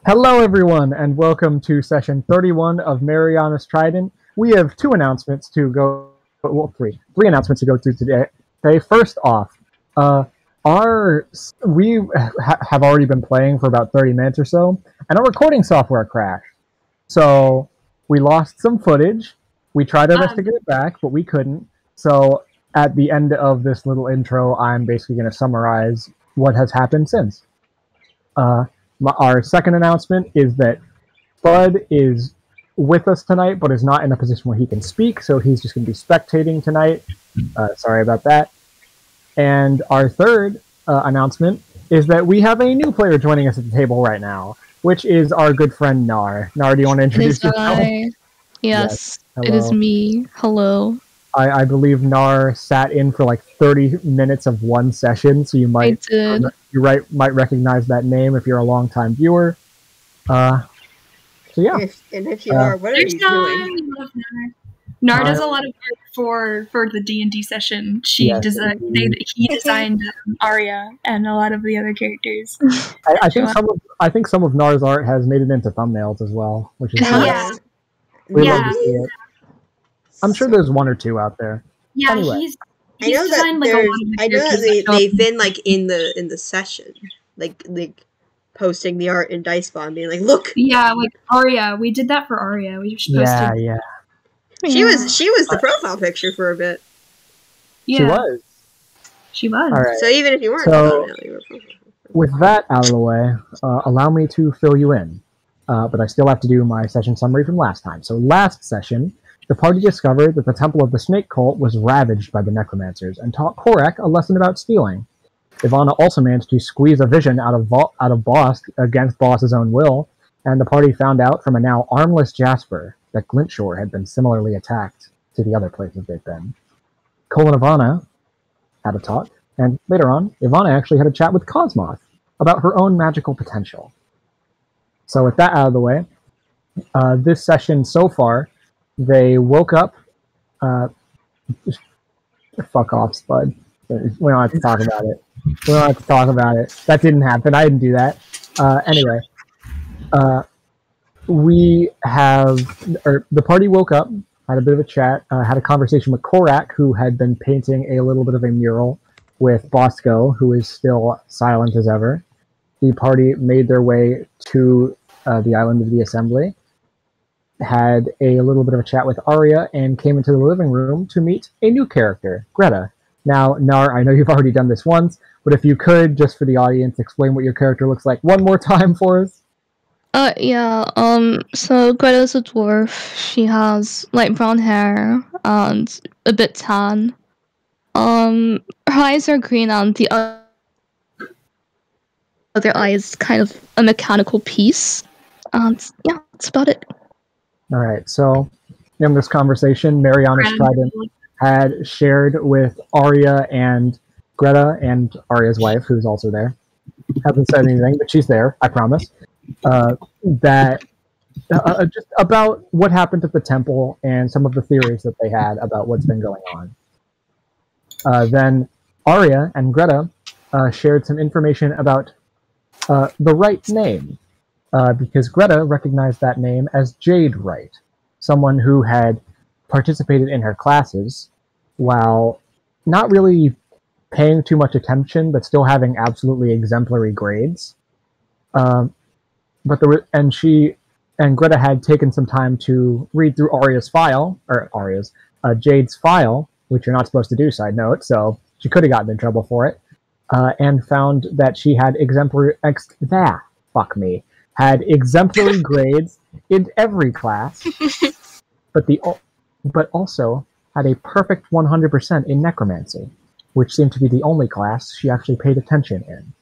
Hello, everyone, and welcome to session 31 of Mariana's Trident. We have two announcements to go, well, three announcements to go through today. First off, we have already been playing for about 30 minutes or so, and our recording software crashed. So we lost some footage. We tried our best to get it back, but we couldn't. So at the end of this little intro, I'm basically going to summarize what has happened since. Our second announcement is that Bud is with us tonight, but is not in a position where he can speak, so he's just going to be spectating tonight. Sorry about that. And our third announcement is that we have a new player joining us at the table right now, which is our good friend Nar. Nar, do you want to introduce yourself? Yes, it is me. Hello. I believe Nar sat in for like 30 minutes of one session, so you might might recognize that name if you're a long-time viewer. So yeah. If you are, what are you doing? Nar does a lot of work for the D&D session. He designed Arya and a lot of the other characters. I think some of Nar's art has made it into thumbnails as well, which is love to see it. I'm sure there's one or two out there. Yeah, anyway. he's I know designed that they've been like in the session, like posting the art in Dicebomb, being like, "Look." Yeah, like Arya. We did that for Arya. We posted. Yeah. She was the profile picture for a bit. Yeah. She was. All right. So even if you weren't, you were with that out of the way, allow me to fill you in. But I still have to do my session summary from last time. So last session, the party discovered that the Temple of the Snake Cult was ravaged by the Necromancers and taught Korak a lesson about stealing. Ivana also managed to squeeze a vision out of Boss against Boss's own will, and the party found out from a now armless Jasper that Glintshore had been similarly attacked to the other places they've been. Cole and Ivana had a talk, and later on, Ivana actually had a chat with Cosmoth about her own magical potential. So with that out of the way, this session so far, they woke up. Fuck off, Spud. We don't have to talk about it. That didn't happen. I didn't do that. Anyway, the party woke up, had a bit of a chat, had a conversation with Korak, who had been painting a little bit of a mural with Bosco, who is still silent as ever. The party made their way to the island of the Assembly, had a little bit of a chat with Arya, and came into the living room to meet a new character, Greta. Now, Nar, I know you've already done this once, but if you could, just for the audience, explain what your character looks like one more time for us. So Greta's a dwarf. She has light brown hair and a bit tan. Her eyes are green and the other eye is kind of a mechanical piece. And yeah, that's about it. All right, so in this conversation, Mariana's Trident had shared with Arya and Greta and Arya's wife, who's also there. Hasn't said anything, but she's there, I promise. Just about what happened at the temple and some of the theories that they had about what's been going on. Then Arya and Greta shared some information about the right name. Because Greta recognized that name as Jade Wright, someone who had participated in her classes while not really paying too much attention, but still having absolutely exemplary grades. Greta had taken some time to read through Jade's file, which you're not supposed to do, side note, so she could have gotten in trouble for it, and found that she had had exemplary grades in every class, but also had a perfect 100% in necromancy, which seemed to be the only class she actually paid attention in.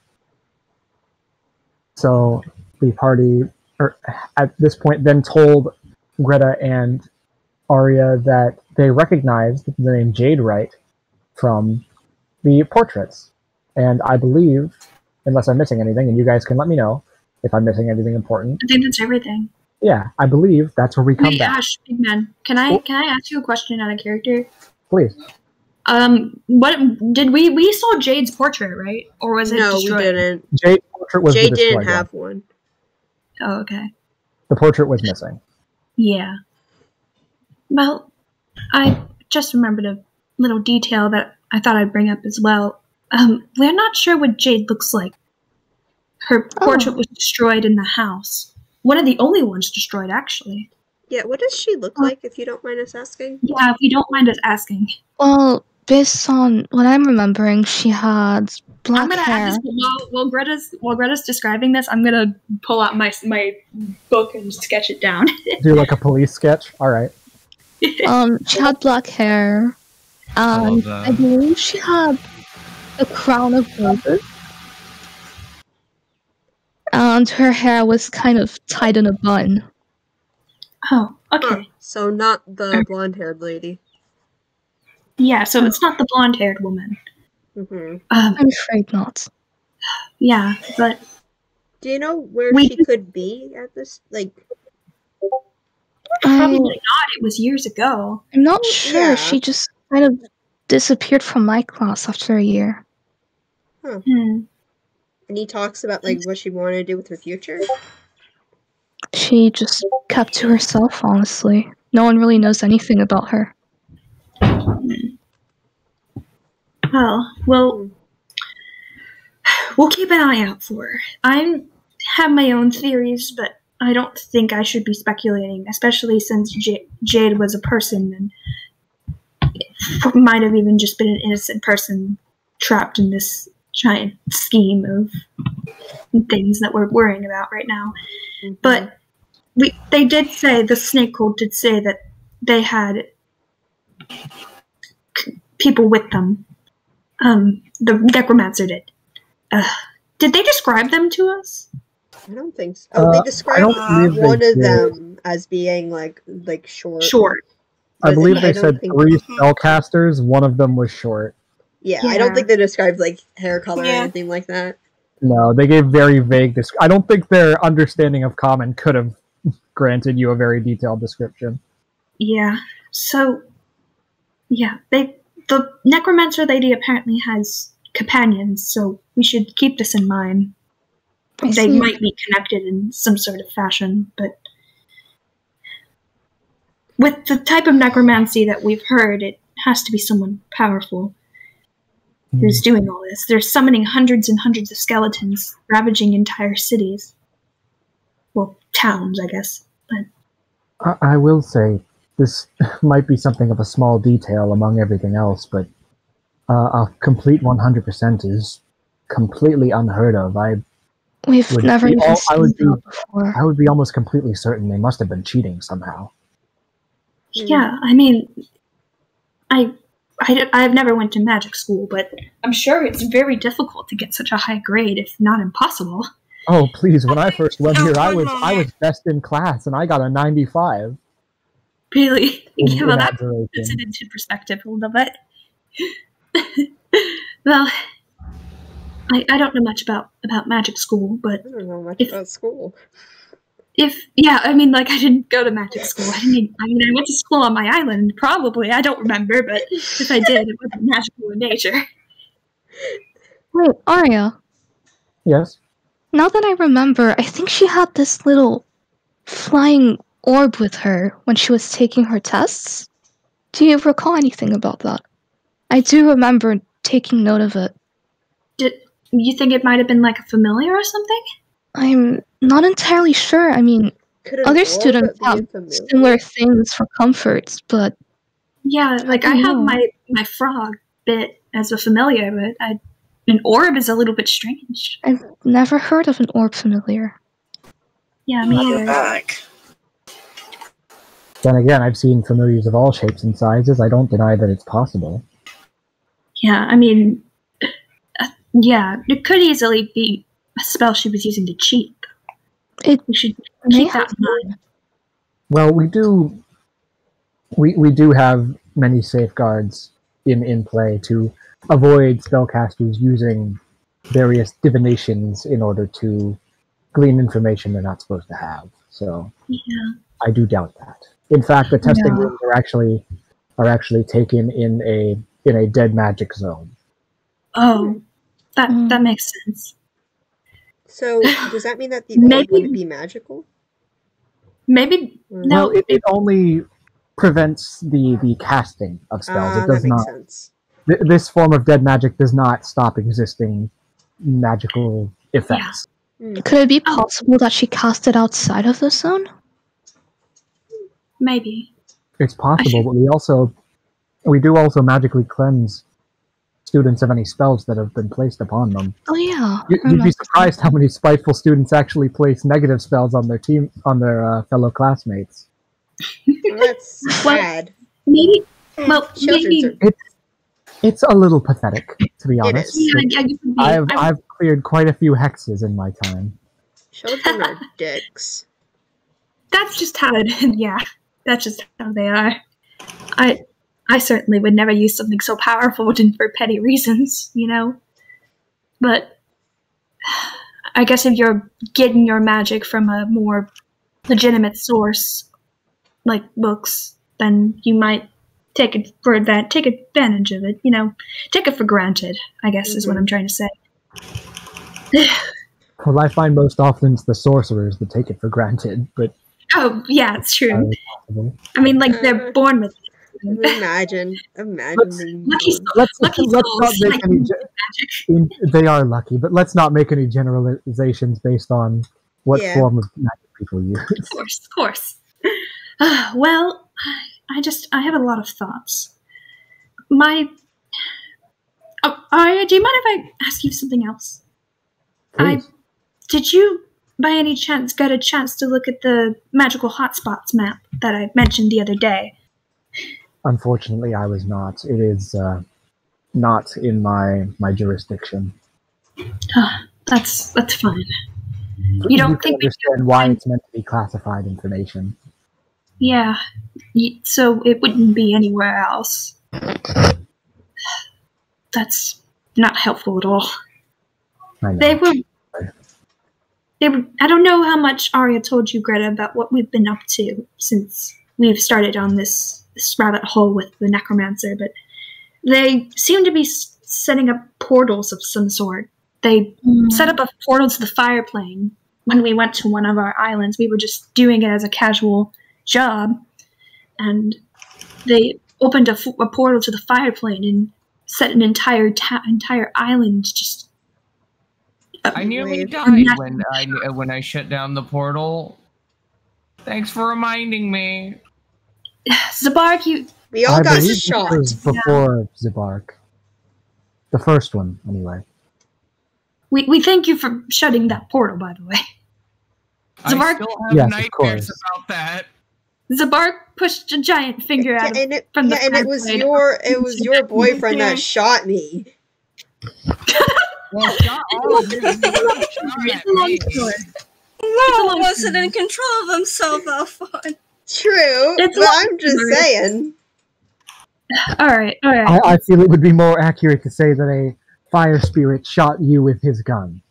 So the party, at this point, then told Greta and Arya that they recognized the name Jade Wright from the portraits. And I believe, unless I'm missing anything, and you guys can let me know if I'm missing anything important. I think that's everything. Yeah, I believe that's where we come back. Ash, big man, can I ask you a question out of character? Please. What did we saw Jade's portrait, right? Or was it destroyed? No, we didn't. Jade's portrait was Jade destroyed. didn't have one. Oh, okay. The portrait was missing. Yeah. Well, I just remembered a little detail that I thought I'd bring up as well. We're not sure what Jade looks like. Her portrait was destroyed in the house. One of the only ones destroyed, actually. Yeah, what does she look like, if you don't mind us asking? Yeah, if you don't mind us asking. Well, based on what I'm remembering, she had black I'm gonna hair. add this while Greta's describing this. I'm gonna pull out my book and sketch it down. Do like a police sketch? Alright. She had black hair. And I believe she had a crown of roses. And her hair was kind of tied in a bun. Oh, okay. Huh. So not the blonde-haired lady. Yeah, so it's not the blonde-haired woman. Mm-hmm. I'm afraid not. Yeah, but... Do you know where she could be at this, like... Probably not, it was years ago. I'm not sure, Yeah. she just kind of disappeared from my class after a year. Huh. Hmm. And he talks about, like, what she wanted to do with her future? She just kept to herself, honestly. No one really knows anything about her. Well, we'll keep an eye out for her. I have my own theories, but I don't think I should be speculating, especially since Jade was a person and it might have even just been an innocent person trapped in this giant scheme of things that we're worrying about right now. Mm-hmm. But they did say, the snake cult did say that they had people with them. The necromancer did. Did they describe them to us? I don't think so. Oh, they described one of did. them as being, like short. Short. I believe they don't said think- 3 spellcasters, one of them was short. Yeah, I don't think they described, like, hair color or anything like that. No, they gave very vague I don't think their understanding of common could have granted you a very detailed description. Yeah. So, yeah, the necromancer lady apparently has companions, so we should keep this in mind. They might be connected in some sort of fashion, but with the type of necromancy that we've heard, it has to be someone powerful who's doing all this. They're summoning hundreds and hundreds of skeletons, ravaging entire cities. Well, towns, I guess. But I will say, this might be something of a small detail among everything else, but a complete 100% is completely unheard of. We've never even seen that before. I would be almost completely certain they must have been cheating somehow. Yeah, I mean, I've never went to magic school, but I'm sure it's very difficult to get such a high grade, if not impossible. Oh, please, when I first went here, I was best in class, and I got a 95. Really? Yeah, well, that Exaggeration. puts it into perspective a little bit. Well, I don't know much about magic school, but I don't know much about school. I mean, like, I didn't go to magic school. I went to school on my island, probably. I don't remember, but if I did, it wasn't magical in nature. Wait, Arya. Yes? Now that I remember, I think she had this little flying orb with her when she was taking her tests. Do you recall anything about that? I do remember taking note of it. Did you think it might have been like a familiar or something? I'm not entirely sure. I mean, other students have similar things for comforts, but... Yeah, like, I have my frog bit as a familiar, but an orb is a little bit strange. I've never heard of an orb familiar. Yeah, me either. Then again, I've seen familiars of all shapes and sizes. I don't deny that it's possible. Yeah, I mean... yeah, it could easily be a spell she was using to cheat. We should keep that in mind. Well, we do have many safeguards in play to avoid spellcasters using various divinations in order to glean information they're not supposed to have. So I do doubt that. In fact, the testing rooms are actually taken in a dead magic zone. Oh, that makes sense. So does that mean that the Maybe- orb wouldn't be magical? Maybe no. Well, it only prevents the casting of spells. It does that makes not. sense. This form of dead magic does not stop existing magical effects. Could it be possible that she cast it outside of the zone? Maybe. It's possible, but we do also magically cleanse students of any spells that have been placed upon them. Oh yeah. You'd be surprised how many spiteful students actually place negative spells on their fellow classmates. Well, that's sad. Maybe. Well, Children's maybe. are- It's a little pathetic, to be It honest. is. Yeah, you could be. I've cleared quite a few hexes in my time. Children are dicks. That's just how it. Yeah, that's just how they are. I certainly would never use something so powerful for petty reasons, you know. But I guess if you're getting your magic from a more legitimate source, like books, then you might take advantage of it. You know, take it for granted. I guess is what I'm trying to say. Well, I find most often it's the sorcerers that take it for granted, but Oh yeah, it's true. possible. I mean, like they're born with it. Imagine being Lucky born. Let's Lucky not souls, make like, any. magic. They are lucky, but let's not make any generalizations based on what Yeah. form of magic people use. Of course. Well, I have a lot of thoughts. Arya, do you mind if I ask you something else? Please. Did you, by any chance, get a chance to look at the magical hotspots map that I mentioned the other day? Unfortunately, I was not. It is not in my jurisdiction. That's fine. You You don't can think we understand why it's meant to be classified information. Yeah, so it wouldn't be anywhere else. That's not helpful at all. I know. They were. I don't know how much Arya told you, Greta, about what we've been up to since we've started on this rabbit hole with the necromancer, but they seem to be setting up portals of some sort. They set up a portal to the fire plane when we went to one of our islands. We were just doing it as a casual job, and they opened a portal to the fire plane and set an entire island just. I nearly Wave. died when I shut down the portal. Thanks for reminding me. Zabark, We all I got believe shot. this was before Zabark. The first one, anyway. we thank you for shutting that portal, by the way. I Zabark- still have Yes, of nightmares course. about that. Zabark pushed a giant finger Yeah, out and it, from the yeah, and it was flashlight. your boyfriend that shot me. Well, shot all of you. You shot It's at a long me. story. Laurel wasn't in control of himself, Alphonse. True, It's but a I'm just story. saying. All right. I feel it would be more accurate to say that a fire spirit shot you with his gun.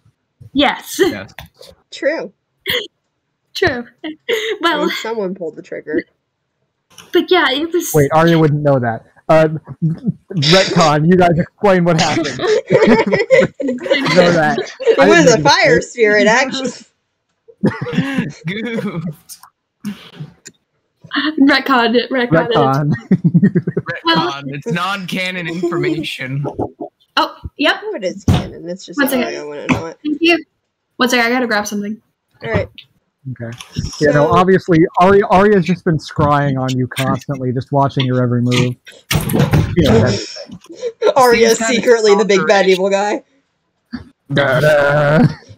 Yes, Yes. True. true. I Well, mean, someone pulled the trigger. but yeah, it was. Wait, Arya wouldn't know that. Retcon, you guys explain what happened. know that. It I was didn't a make fire spirit, actually. Goofed. Retcon it. Retcon. Retcon. It's non-canon information. Oh, yep. Oh, it is canon. It's just One how second. I want to know it. Thank you. One second, I gotta grab something. Alright. Okay. Yeah, no, obviously, Arya's just been scrying on you constantly, just watching your every move. You know, that's Arya's Seems kinda secretly the big bad stalkerish. evil guy.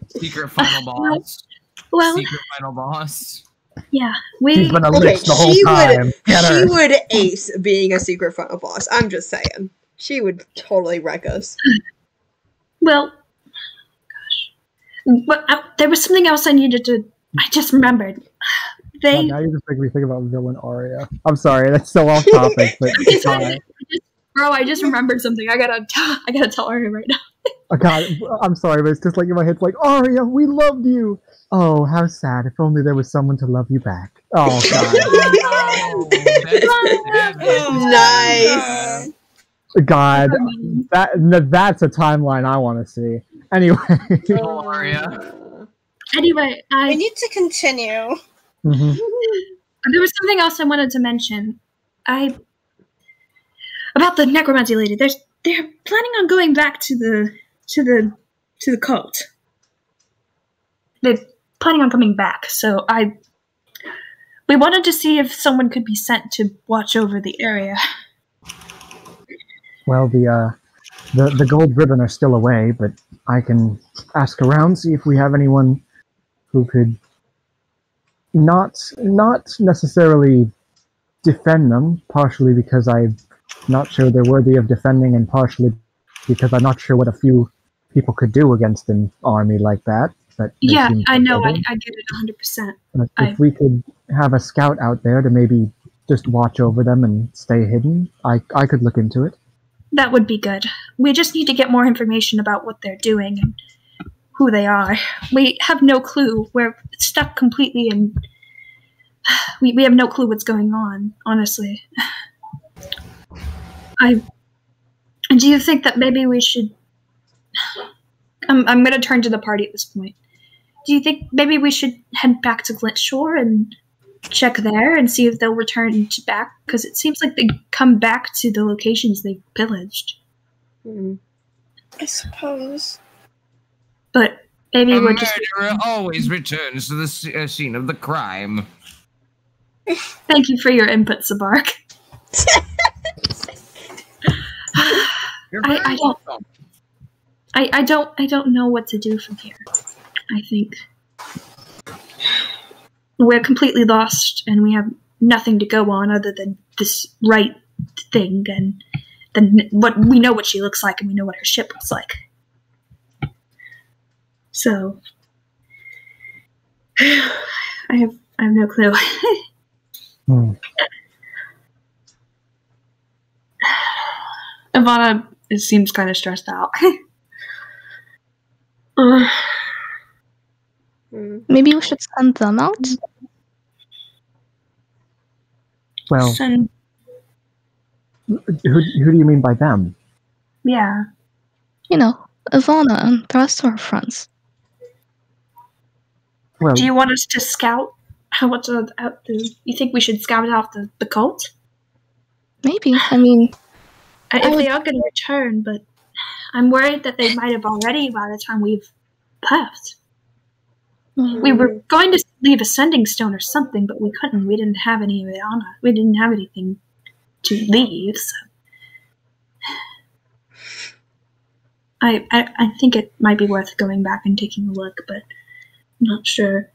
Secret final boss. Well, Secret final boss. yeah, He's been a Okay, lich the whole she time. Get her. She would ace being a secret final boss. I'm just saying. She would totally wreck us. well, gosh. But there was something else I needed to. I just remembered. They. God, now you're just making me think about villain Arya. I'm sorry, that's so off topic, but It's God, fine. Bro, I just remembered something. I gotta tell her right now. oh, God, I'm sorry, but it's just like in my head, it's like, Arya, we loved you. Oh, how sad. If only there was someone to love you back. Oh, God. Oh, that's Nice. God, that's a timeline I want to see. Anyway, Aria. Anyway, We need to continue. Mm-hmm. There was something else I wanted to mention. About the necromancy lady. They're planning on going back to the cult. They're planning on coming back. So we wanted to see if someone could be sent to watch over the area. Well, the gold ribbon are still away, but I can ask around, see if we have anyone who could not necessarily defend them, partially because I'm not sure they're worthy of defending, and partially because I'm not sure what a few people could do against an army like that. Yeah, I know, I get it 100%. But if we could have a scout out there to maybe just watch over them and stay hidden, I could look into it. That would be good. We just need to get more information about what they're doing and who they are. We have no clue. We're stuck completely in... We have no clue what's going on, honestly. Do you think that maybe we should... I'm going to turn to the party at this point. Do you think maybe we should head back to Glint Shore and check there and see if they'll return back? Because it seems like they come back to the locations they've pillaged. I suppose. But maybe A we'll just... murderer always returns to the scene of the crime. Thank you for your input, Sabark. I don't know what to do from here. I think we're completely lost, and we have nothing to go on other than this right thing, and then we know what she looks like, and we know what her ship looks like. So I have no clue. Ivana seems kind of stressed out. Maybe we should send them out? Well, who do you mean by them? Yeah. You know, Ivana and the rest of her friends. Well, Do you want us to scout you think we should scout out the cult? Maybe. I mean... If they are going to return, but I'm worried that they might have already by the time we've left. We were going to leave a sending stone or something, but we couldn't. We didn't have any of it on us. We didn't have anything to leave, so... I think it might be worth going back and taking a look, but I'm not sure.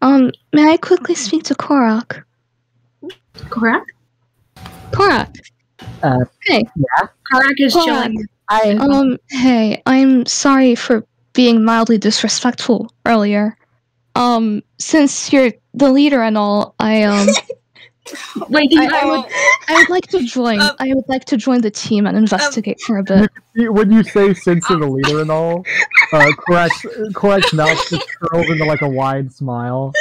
May I quickly speak to Korak? Korak? Korak! Hey. Yeah? Korak is Korak. chilling. Hey, I'm sorry for being mildly disrespectful earlier. Since you're the leader and all, Wait, I would like to join. I would like to join the team and investigate for a bit. When you say since you're the leader and all, Korak's mouth just curls into like a wide smile.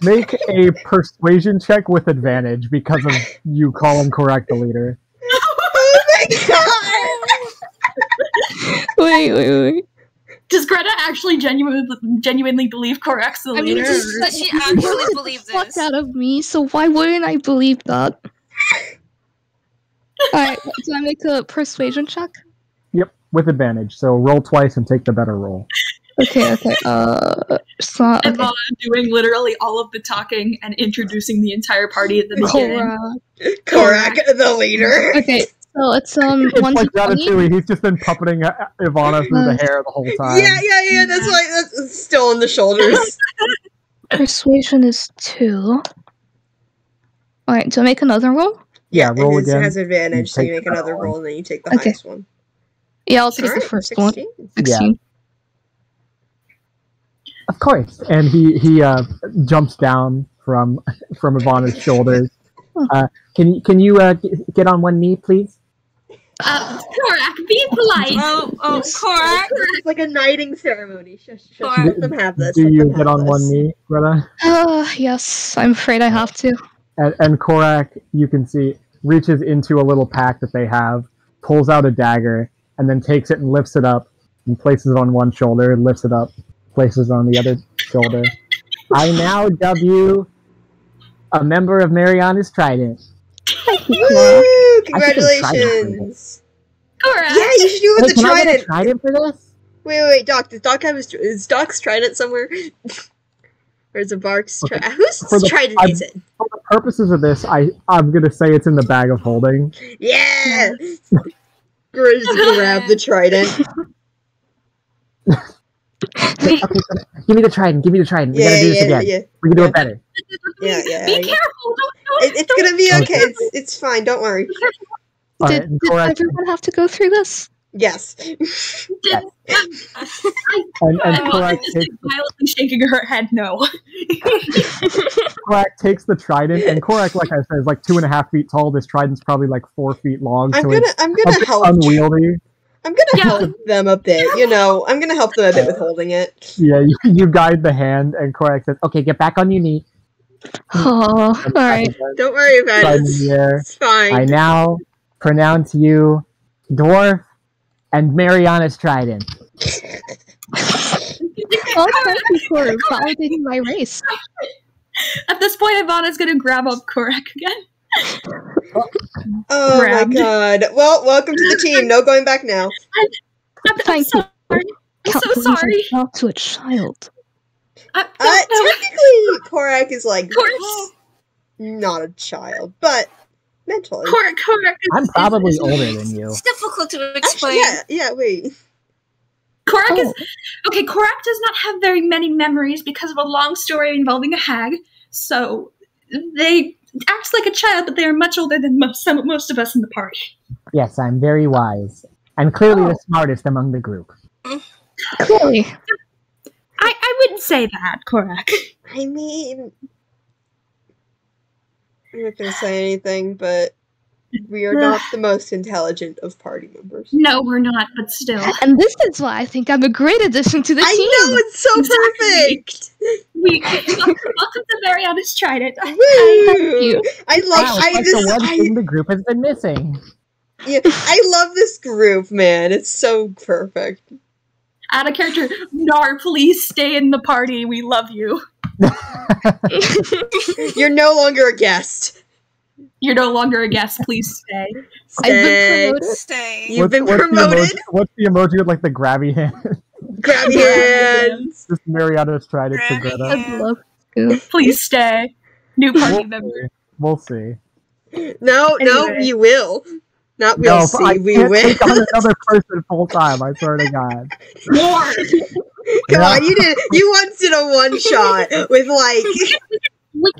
Make a persuasion check with advantage because of you calling Korak the leader. Oh my god! Wait. Does Greta actually genuinely believe Korak's the leader? Does she actually believe Fuck this? out of me, so why wouldn't I believe that? Alright, do I make a persuasion check? Yep, with advantage. So roll twice and take the better roll. Okay. Ivana doing literally all of the talking and introducing the entire party at the beginning. Korak, the leader. Okay, so it's It's one like d20. Ratatouille. He's just been puppeting Ivana through the hair the whole time. Yeah. That's why that's still on the shoulders. Persuasion is 2. Alright, do I make another roll? Yeah, roll and again. It has advantage, so you take make the another one. roll, and then you take the Okay. highest one. Yeah, I'll take the Alright, first 16. one. 16. Of course. And he jumps down from Ivana's shoulders. Can you get on one knee, please? Korak, be polite! Korak! It's like a knighting ceremony. Shush. Korak. Let them have this. Do let you them get have on this. one knee, Greta? Yes, I'm afraid I have to. And Korak, you can see, reaches into a little pack that they have, pulls out a dagger, and then takes it and lifts it up, and places it on one shoulder, lifts it up, places it on the other shoulder. I now dub you a member of Mariana's Trident. Woo! I should get a trident for Congratulations! Correct. Yeah, you should do it with the Can I get a trident. trident for this? Wait, Doc. Does Doc have is Doc's trident somewhere? Or is it Bark's trident? Whose trident is it? For the purposes of this, I'm gonna say it's in the bag of holding. Yeah! Greta's gonna grab the trident. Okay, give me the trident. We gotta do this again. Yeah. We can do it better. Yeah. Be careful. It's gonna be okay. It's fine. Don't worry. Alright, Did everyone have to go through this? Yes. and Korak Just violently shaking her head no. Korak takes the trident, and Korak, like I said, is like 2.5 feet tall. This trident's probably like 4 feet long, I'm so gonna it's a bit help. unwieldy. I'm gonna help them a bit. You know, I'm gonna help them a bit with holding it. Yeah, you guide the hand, and Korak says, "Okay, get back on your knee." Oh, alright. Don't worry about it. Trident in the air. It's fine. I now pronounce you dwarf and Mariana's Trident. Oh, thank you for validating my race. At this point, Ivana's gonna grab up Korak again. Oh Grabbed. my god. Well, welcome to the team. No going back now. I'm Thank sorry. I'm Can't so believe I sorry. talked to a child. No. Technically, Korak is like Of course. not a child, but mentally. Korak is, I'm probably older than you. It's difficult to Actually, explain. wait. Korak is Oh. okay. Korak does not have very many memories because of a long story involving a hag. So they act like a child, but they are much older than most of us in the party. Yes, I'm very wise. I'm clearly the smartest among the group. Clearly. I wouldn't say that, Korak. I mean, I'm not gonna say anything, but we are not the most intelligent of party members. No, we're not, but still. And this is why I think I'm a great addition to the I team. know, it's so Exactly. perfect! Welcome to Mariana's Trident. Woo! you. I love Wow, it's like the one thing the group has been missing. yeah, I love this group, man. It's so perfect. Add a character. Nar, please stay in the party. We love you. You're no longer a guest. You're no longer a guest. Please stay. I've been Stay. promoted. Stay. You've been What's the promoted. what's the emoji with like the grabby hand? Grab your hands. Just Mariana's Trident to Grabby Greta. hand. I'd love to. Please stay. New party We'll member. see. We'll see. No, Anyway. we will. Not we'll No, see, I we can't will. take on another person full time. I swear to God. More. Come on, you once did a one shot with like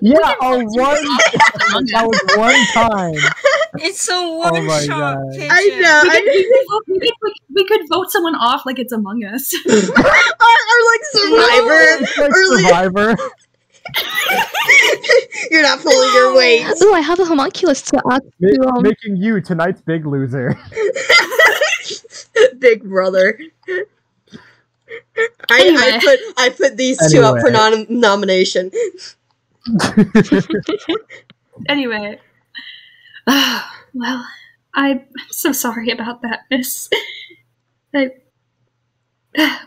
Yeah, one. That was one time. It's a Oh one my shot God. pigeon. I know. We could vote someone off like it's Among Us. or like Survivor. It's like Or like Survivor. you're not pulling your weight. Oh, I have a homunculus to add to, Making you tonight's big loser. Big brother. Anyway. I put these two up for nomination. Anyway. Well, I'm so sorry about that, miss.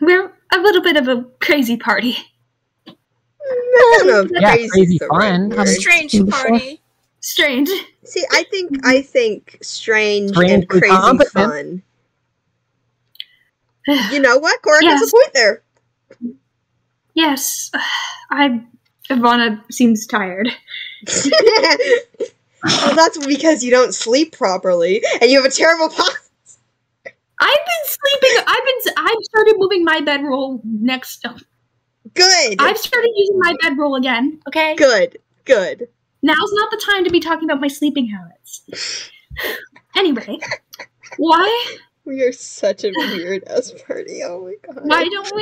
We're a little bit of a crazy party. Yeah, crazy fun. word. Strange party. Strange. See, I think strange and Strangely crazy competent. fun. You know what? Korak has Yes. a point there. Yes. Ivana seems tired. Well, that's because you don't sleep properly and you have a terrible posture. I've been sleeping. I've started moving my bedroll next. Good. I've started using my bedroll again. Okay. Good. Now's not the time to be talking about my sleeping habits. Anyway, why We are such a weird ass party. Oh my god. don't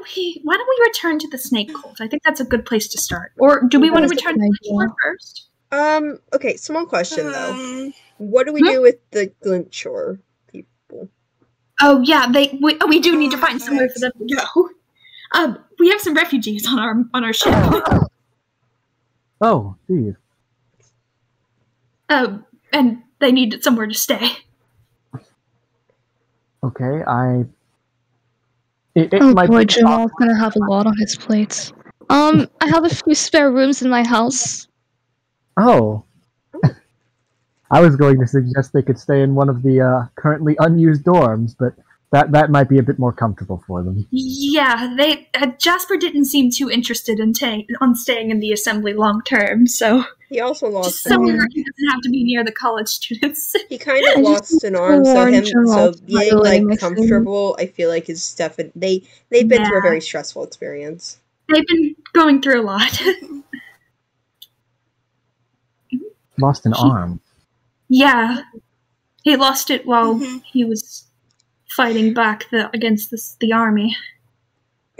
we return to the snake cult? I think that's a good place to start. Or do we want to That's a return to good the shore first? Okay, small question though. What do we Hmm? do with the Glint Shore people? Oh yeah, we do need to find somewhere for them to go. We have some refugees on our ship. Oh, geez. And they need somewhere to stay. Okay, It Oh might boy, be Jamal's gonna have a lot on his plate. I have a few spare rooms in my house. Oh. I was going to suggest they could stay in one of the currently unused dorms, but that might be a bit more comfortable for them. Yeah, they Jasper didn't seem too interested in staying in the assembly long term, so He also lost just an somewhere arm. where he doesn't have to be near the college students. He kind I of just lost an need to arm, warn Jamal, so by being the way, like my comfortable, I feel like is definitely they've been through a Yeah. very stressful experience. They've been going through a lot. Lost an arm. Yeah, he lost it while Mhm. he was fighting back against the army.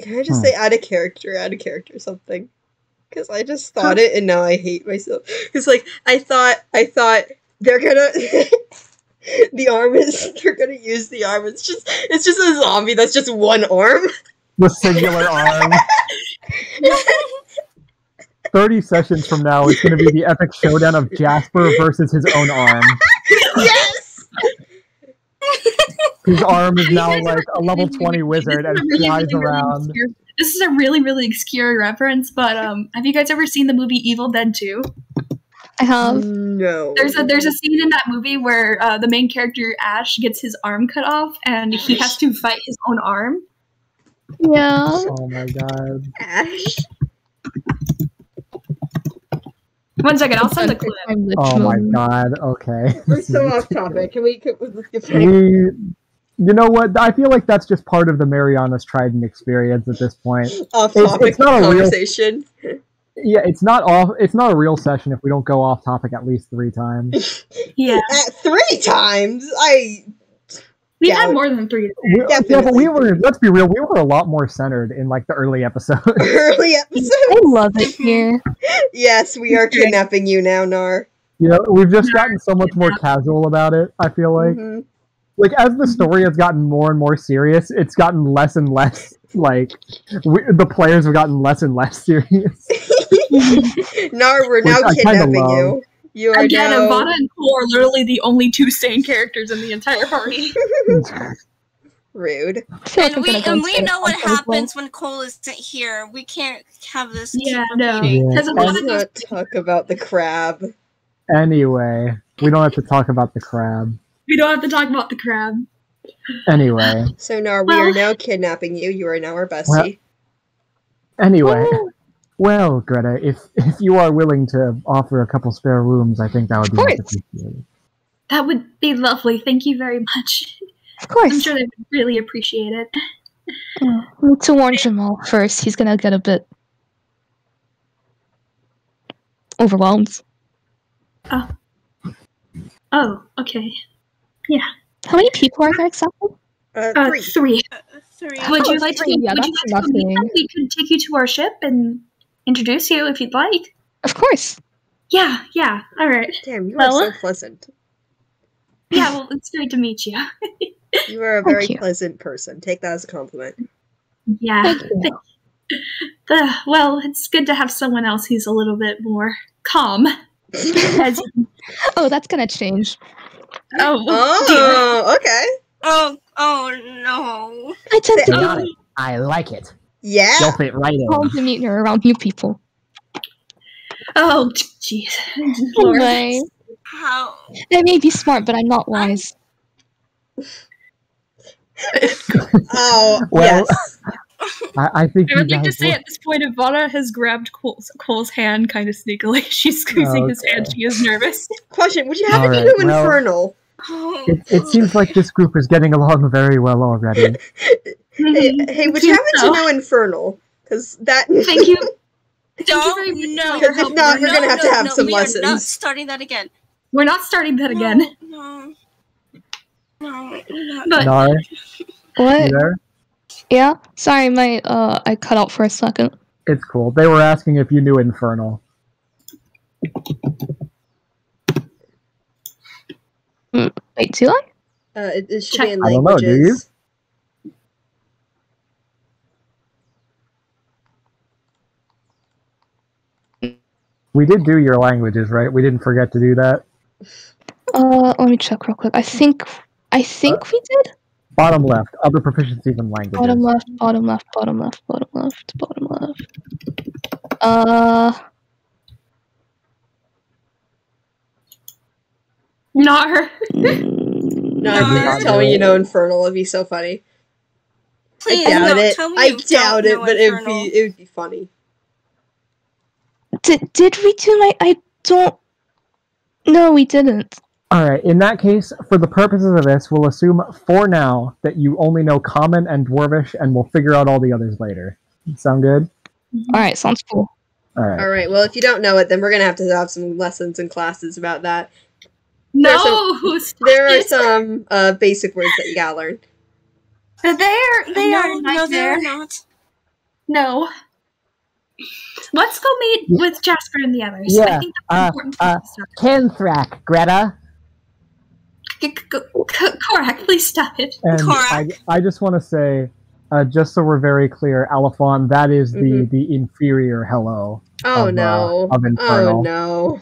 Can I just say out of character something? Because I just thought it and now I hate myself. Because like I thought they're gonna they're gonna use the arm. It's just a zombie that's just one arm. The singular arm. 30 sessions from now, it's going to be the epic showdown of Jasper versus his own arm. Yes! His arm is now like a level 20 wizard and flies around. This is a really, really obscure reference, but have you guys ever seen the movie Evil Dead 2? I have. No. There's a scene in that movie where the main character Ash gets his arm cut off and he has to fight his own arm. Yeah. Oh my god. Ash. 1 second, I'll send the clip. Oh my god, okay. We're so off topic. Can we skip You know what? I feel like that's just part of the Mariana's Trident experience at this point. off topic it's not a conversation? Yeah, it's not a real session if we don't go off topic at least 3 times. Yeah. At 3 times? We had more than 3. Yeah, but we were, let's be real, we were a lot more centered in like the early episodes. Early episodes? I love it here. Yes, we are kidnapping you now, Nar. You know, we've just gotten so much more casual about it, I feel like. Mhm. Like, as the story has gotten more and more serious, it's gotten less and less, like, the players have gotten less and less serious. Nar, we're now Which I kinda kidnapping love. you. You are Again, now... Ivana and Cole are literally the only 2 sane characters in the entire party. Rude. I feel like And I'm gonna go we instead know of what Uncle as well. happens when Cole isn't here. We can't have this Yeah, keep no. repeating. Yeah. Because Let's Ivana not talk about the crab. Anyway, we don't have to talk about the crab. we don't have to talk about the crab. Anyway. So, Nar, we are now kidnapping you. You are now our bestie. Anyway. Well, Greta, if you are willing to offer a couple spare rooms, I think that would be much appreciated. That would be lovely. Thank you very much. Of course. I'm sure they would really appreciate it. I need to warn Jamal first. He's gonna get a bit overwhelmed. Oh, okay. Yeah. How many people are there exactly? 3. 3. 3. Would you Oh, like to? 3, yeah, would you that's like to meet nothing. them? We could take you to our ship and introduce you if you'd like. Of course. Yeah. All right. Damn, you Well- are so pleasant. Yeah. Well, it's great to meet you. You are a Thank very you. pleasant person. Take that as a compliment. Yeah. Thank you. Well, it's good to have someone else who's a little bit more calm. As, Oh, that's gonna change. Oh, okay. Oh no. I tend to Got be I like it. Yeah. You'll fit right in. calm to meet her around new people. oh, jeez. Lord. Anyway, How? I may be smart, but I'm not wise. Oh, Well, yes. I think I you would like to guys say at this point, Ivana has grabbed Cole's hand kind of sneakily. She's squeezing his hand. She is nervous. Question, would you happen to Alright, know well- Infernal? Oh. It seems like this group is getting along very well already. Hey, would you happen to know Infernal? Because that... Thank you. Don't very much no. for your Because if not, we're gonna have to have some we are not lessons. starting that again. We're not starting that again. No. No. No. But Nar, What? you there? Yeah? Sorry, my I cut out for a second. It's cool. They were asking if you knew Infernal. Wait, do I? It should Check. be in I don't know, do you? languages. We did do your languages, right? We didn't forget to do that. Let me check real quick. I think we did. Bottom left, other proficiencies in languages. Bottom left, bottom left, bottom left, bottom left, bottom left. Not her. No, Nar. please tell me you know Infernal. It'd be so funny. Please, I doubt no, it. tell me I you doubt don't it, know but Infernal. it would be funny. Did we do I don't... No, we didn't. Alright, in that case, for the purposes of this, we'll assume for now that you only know Common and Dwarvish, and we'll figure out all the others later. Sound good? Alright, sounds cool. Alright. Alright, well, if you don't know it, then we're gonna have to have some lessons and classes about that. No, There are some basic words that you gotta learn. They are No, not they're there. not. No. Let's go meet with Jasper and the others. Yeah, I think that's important to start. Kenthrak, Greta. Korak, please stop it. And Korak. I just want to say, just so we're very clear, Alphon, that is the inferior hello. Oh no. Of Infernal. Oh no.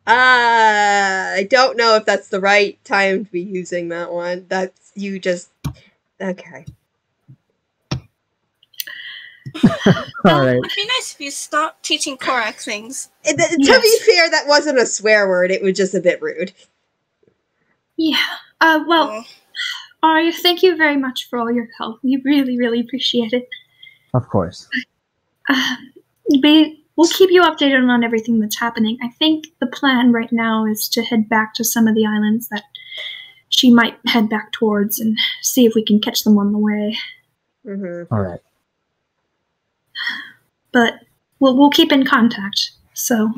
I don't know if that's the right time to be using that one. That's you just okay. Alright. It'd be nice if you stopped teaching Korak things. To be fair, that wasn't a swear word. It was just a bit rude. Yeah. Well, Arya, thank you very much for all your help. We really, really appreciate it. Of course. We'll keep you updated on everything that's happening. I think the plan right now is to head back to some of the islands that she might head back towards and see if we can catch them on the way. Alright. But we'll keep in contact. So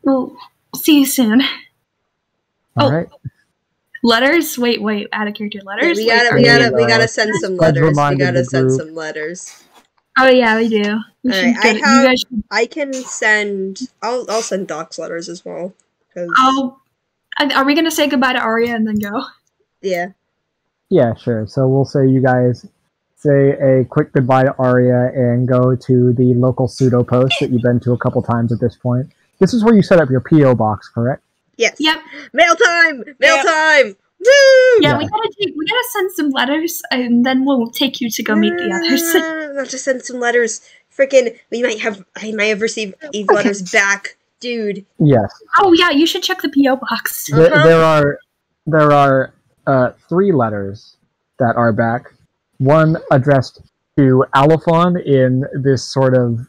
we'll see you soon. Alright. Letters? Wait, out of character letters? We gotta send some letters. We gotta send some letters. Oh yeah, we do. Alright, I can send. I'll send Doc's letters as well. Are we gonna say goodbye to Arya and then go? Yeah. Yeah, sure. So we'll say you guys say a quick goodbye to Arya and go to the local pseudo post that you've been to a couple times at this point. This is where you set up your P.O. box, correct? Yes. Yep. Mail time! Mail time! Woo! Yeah, we gotta send some letters, and then we'll take you to go meet the others. Not just send some letters. Frickin', I might have received these letters back, dude. Yes. Oh yeah, you should check the P.O. box. There are 3 letters that are back. One addressed to Alphon in this sort of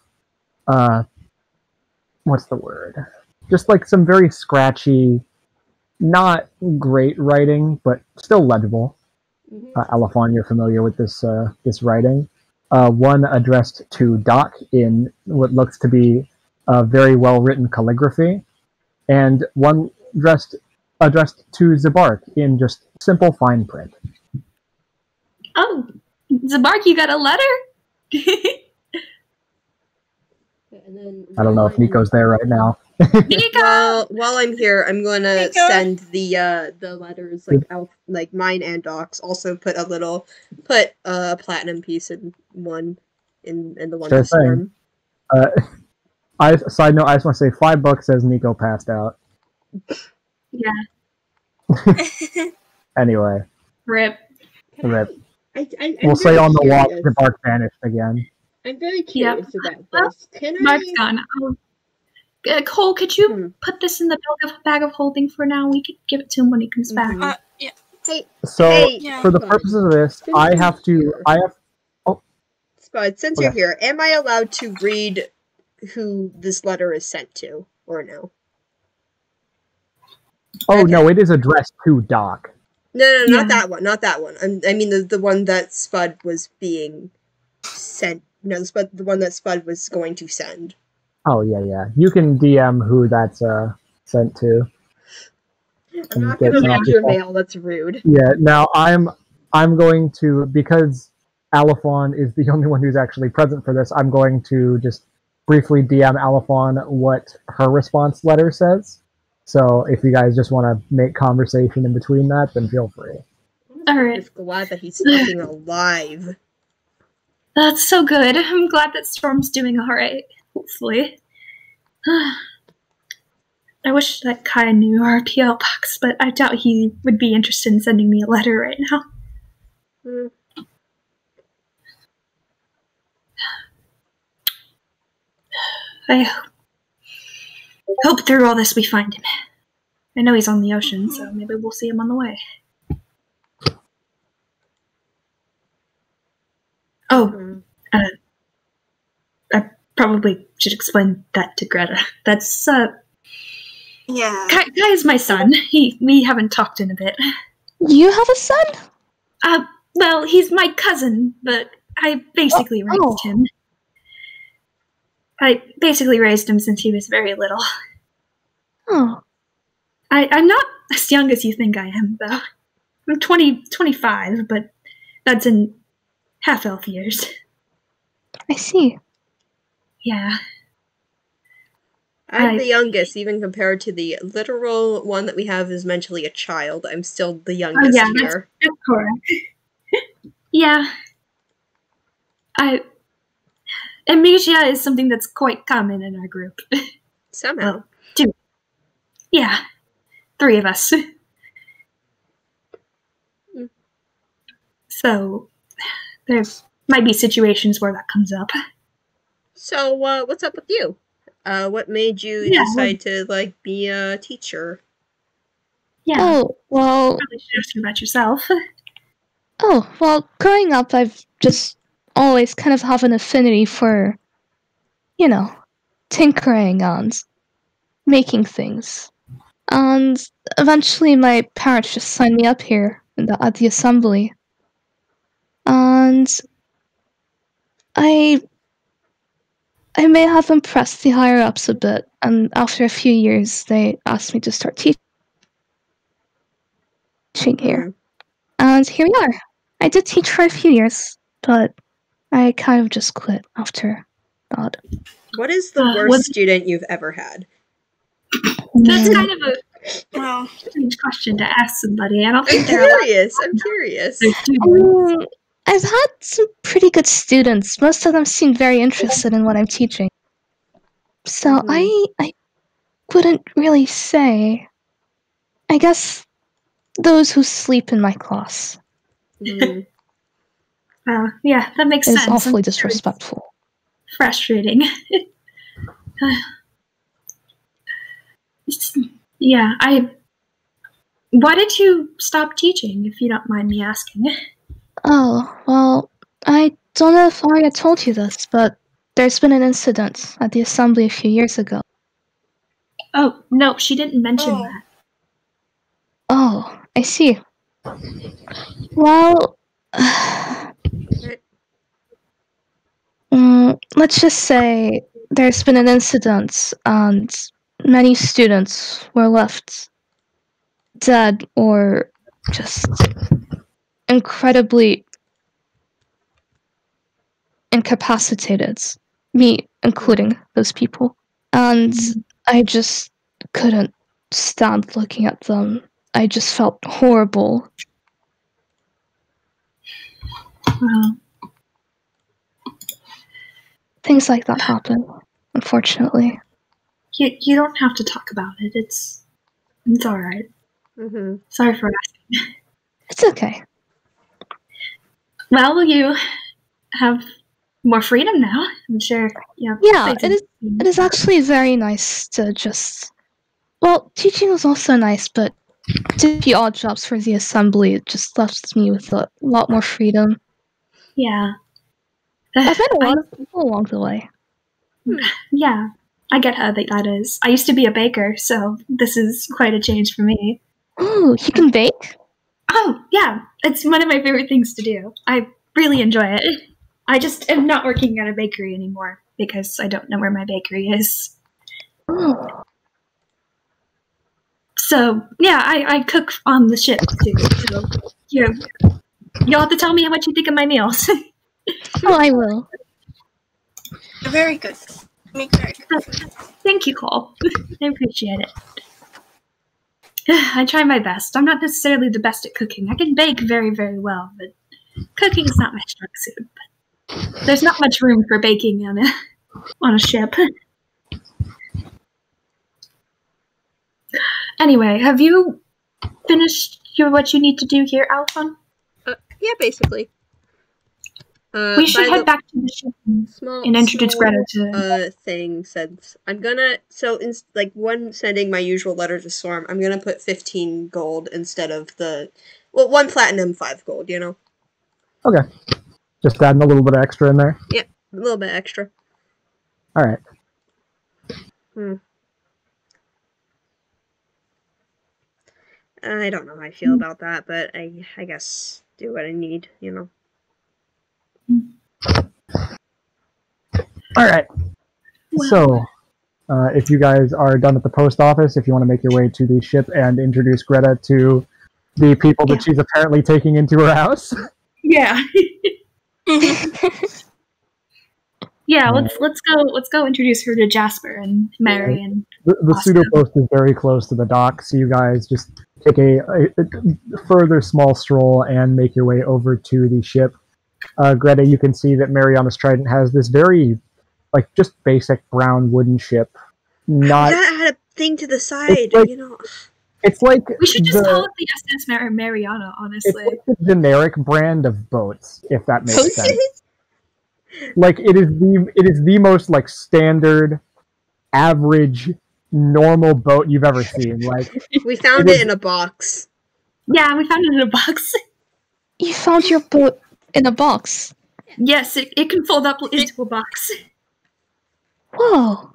what's the word? Just like some very scratchy, not great writing, but still legible. Alphon, you're familiar with this writing. One addressed to Doc in what looks to be very well written calligraphy, and one addressed to Zabark in just simple fine print. Oh, Zabark, you got a letter? And I don't know if Nico's there right now. Nico! While I'm here, I'm gonna send the letters like mine and Doc's. Also put a platinum piece in one in the one Sure form. Side note, I just want to say $5 says Nico passed out. Yeah. Anyway. Rip. We'll say on the wall the bark vanished again. I'm very curious about this. Can Mark's gone. Cole, could you put this in the bag of holding for now? We could give it to him when he comes back. Yeah. For the purposes of this, I have. Spud, since you're here, am I allowed to read who this letter is sent to, or no? Oh, no, it is addressed to Doc. No, not that one. Not that one. I mean the one that Spud was being sent. No, the one that Spud was going to send. Oh, yeah. You can DM who that's sent to. I'm not going to read your mail. That's rude. Yeah, now I'm going to, because Alphon is the only one who's actually present for this, I'm going to just briefly DM Alphon what her response letter says. So if you guys just want to make conversation in between that, then feel free. I'm just glad that he's fucking alive. That's so good. I'm glad that Storm's doing alright. Hopefully. I wish that Kai knew our PO box, but I doubt he would be interested in sending me a letter right now. Mm. I hope through all this we find him. I know he's on the ocean, so maybe we'll see him on the way. Oh, I probably should explain that to Greta. That's, Yeah. Kai is my son. We haven't talked in a bit. You have a son? Well, he's my cousin, but I basically raised him. I basically raised him since he was very little. Oh. I'm not as young as you think I am, though. I'm 25, but that's in half-elf years. I see. Yeah. I'm the youngest, even compared to the literal one that we have is mentally a child. I'm still the youngest here. That's correct. Yeah. Amnesia is something that's quite common in our group. Somehow. Well, 2. Yeah. 3 of us. So, there might be situations where that comes up. So, what's up with you? What made you decide to, like, be a teacher? Yeah. Oh, well... You probably should ask about yourself. Oh, well, growing up, I've just always kind of have an affinity for, you know, tinkering and making things. And eventually my parents just signed me up here at the assembly. And I may have impressed the higher-ups a bit, and after a few years, they asked me to start teaching here. And here we are. I did teach for a few years, but I kind of just quit after that. What is the worst student you've ever had? That's kind of a strange question to ask somebody. I don't think I'm curious. I've had some pretty good students. Most of them seemed very interested in what I'm teaching. So I wouldn't really say. I guess those who sleep in my class. Yeah, that makes sense. It's awfully disrespectful. Frustrating. Yeah, Why did you stop teaching, if you don't mind me asking? Oh, well, I don't know if Arya told you this, but there's been an incident at the assembly a few years ago. Oh, no, she didn't mention that. Oh, I see. Well, let's just say there's been an incident and many students were left dead or just incredibly incapacitated, me including those people. And I just couldn't stand looking at them. I just felt horrible. Things like that happen, unfortunately. You don't have to talk about it. It's alright. Sorry for asking. It's okay. Well, you have more freedom now. I'm sure. Yeah, it is actually very nice to just... Well, teaching was also nice, but to be odd jobs for the assembly, it just left me with a lot more freedom. Yeah. I've met a lot of people along the way. Yeah, I get how that is. I used to be a baker, so this is quite a change for me. Oh, you can bake? Oh, yeah. It's one of my favorite things to do. I really enjoy it. I just am not working at a bakery anymore because I don't know where my bakery is. Oh. So, yeah, I cook on the ship, too. So, you'll have to tell me what you think of my meals. Oh, I will. Very good. Make very good. Thank you, Cole. I appreciate it. I try my best. I'm not necessarily the best at cooking. I can bake very, very well, but cooking is not my strong suit. But there's not much room for baking on a ship. Anyway, have you finished what you need to do here, Alphon? Yeah, basically. We should head back to the ship and introduce Greta to... thing, since I'm gonna... So, when sending my usual letter to Storm, I'm gonna put 15 gold instead of the... Well, 1 platinum, 5 gold, you know? Okay. Just adding a little bit extra in there? Yeah, a little bit extra. Alright. I don't know how I feel about that, but I guess do what I need, you know? Alright. So, if you guys are done at the post office, if you want to make your way to the ship and introduce Greta to the people that she's apparently taking into her house. Yeah. Yeah, let's go introduce her to Jasper and Mary and the pseudo post is very close to the dock, so you guys just take a further small stroll and make your way over to the ship. Greta, you can see that Mariana's Trident has this very, just basic brown wooden ship. Not that had a thing to the side, you know. It's like we should just call it the SS Mariana, honestly. It's like the generic brand of boats, if that makes sense. It is the most standard, average, normal boat you've ever seen. We found it in a box. Yeah, we found it in a box. You found your boat in a box? Yes, it can fold up into a box. Whoa.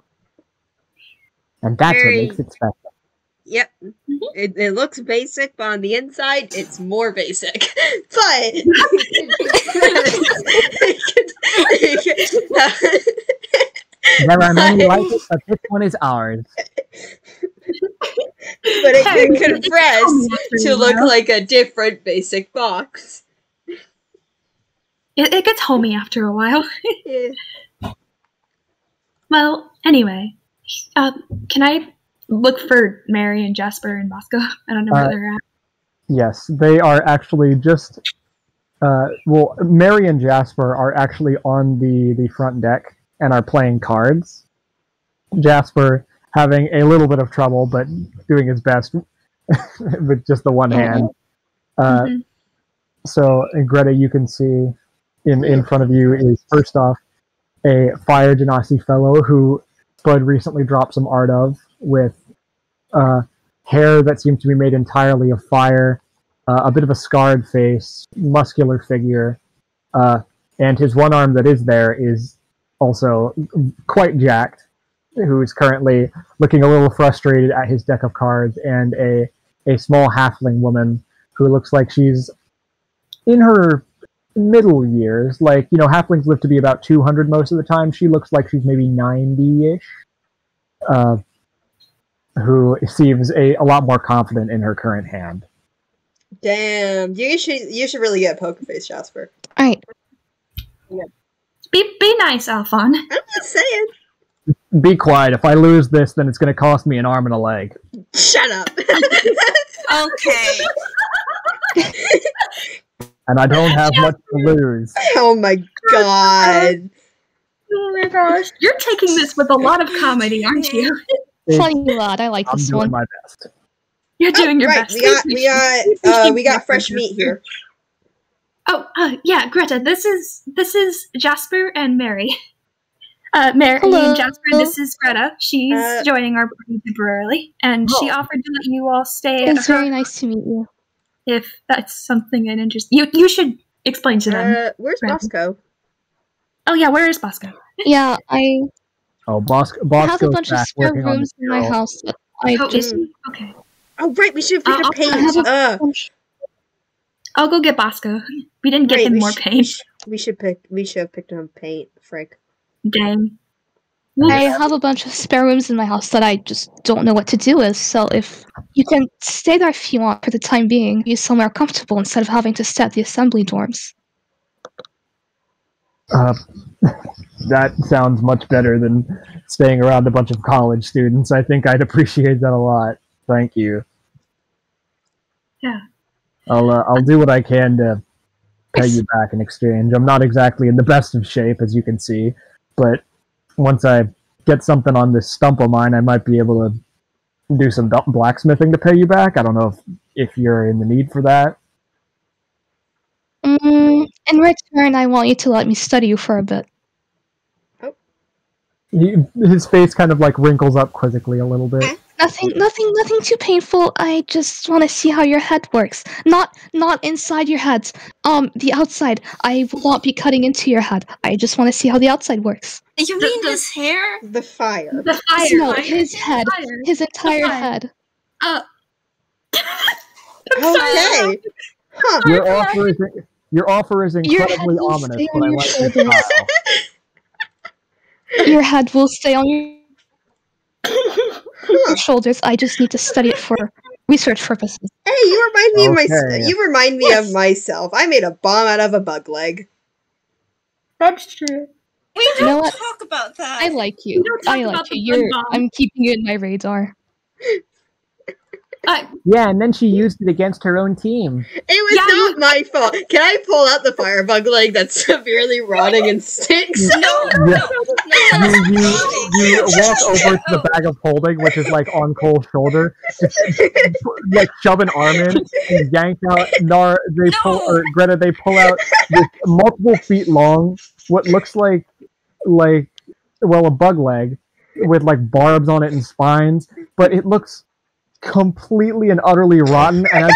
And that's what makes it special. Yep. It looks basic, but on the inside, it's more basic. But... There are many like it, but this one is ours. But it can compress to look like a different basic box. It gets homey after a while. Yeah. Well, anyway, can I look for Mary and Jasper and Bosco? I don't know where they're at. Yes, they are actually just... Mary and Jasper are actually on the front deck and are playing cards. Jasper having a little bit of trouble, but doing his best with just the one hand. So, Greta, you can see in front of you is, first off, a Fire Genasi fellow who Spud recently dropped some art of, with hair that seems to be made entirely of fire, a bit of a scarred face, muscular figure, and his one arm that is there is also quite jacked, who is currently looking a little frustrated at his deck of cards, and a small halfling woman who looks like she's in her middle years. Halflings live to be about 200 most of the time. She looks like she's maybe 90-ish. Who seems a lot more confident in her current hand. Damn, you should really get a poker face, Jasper. Alright. Yeah. Be nice, Alphon. I'm just saying. Be quiet. If I lose this, then it's going to cost me an arm and a leg. Shut up. Okay. And I don't have much to lose. Oh my god. Oh my gosh. You're taking this with a lot of comedy, aren't you? Funny lad, I like this I'm doing one. my best. You're doing your best. We got fresh meat here. Oh, yeah, Greta. This is Jasper and Mary. Mary and Jasper. This is Greta. She's joining our party temporarily, and she offered to let you all stay. It's very nice to meet you. If that's something that interests you, you should explain to them. Where's Bosco? Oh yeah, where is Bosco? Yeah, Bosco have a bunch of spare rooms in my house. Okay. Oh right, we should have picked up paint. I'll go get Bosco. We didn't get him more paint. We should have picked him paint, frick. Dang. I have a bunch of spare rooms in my house that I just don't know what to do with, so if you can stay there if you want for the time being, be somewhere comfortable instead of having to stay at the assembly dorms. That sounds much better than staying around a bunch of college students. I think I'd appreciate that a lot. Thank you. Yeah. I'll do what I can to pay you back in exchange. I'm not exactly in the best of shape, as you can see, but once I get something on this stump of mine, I might be able to do some blacksmithing to pay you back. I don't know if you're in the need for that. In return, I want you to let me study you for a bit. His face kind of like wrinkles up quizzically a little bit. Nothing too painful. I just want to see how your head works. Not inside your head. The outside. I will not be cutting into your head. I just want to see how the outside works. You mean his hair? The fire. The fire. No, his head. His entire head. Okay. Huh. Your offer is incredibly ominous, but I like your style. Your head will stay on your shoulders. I just need to study it for research purposes. Hey, you remind me of myself. You remind me of myself. I made a bomb out of a bug leg. That's true. We don't talk about that. I like you. I like you. I'm keeping you in my radar. Yeah, and then she used it against her own team. It was not my fault. Can I pull out the fire bug leg that's severely rotting and stinks? No. You walk over to the bag of holding, which is like on Cole's shoulder, like shove an arm in and yank out. Greta, they pull out this multiple feet long, what looks like a bug leg with like barbs on it and spines, but it looks completely and utterly rotten, and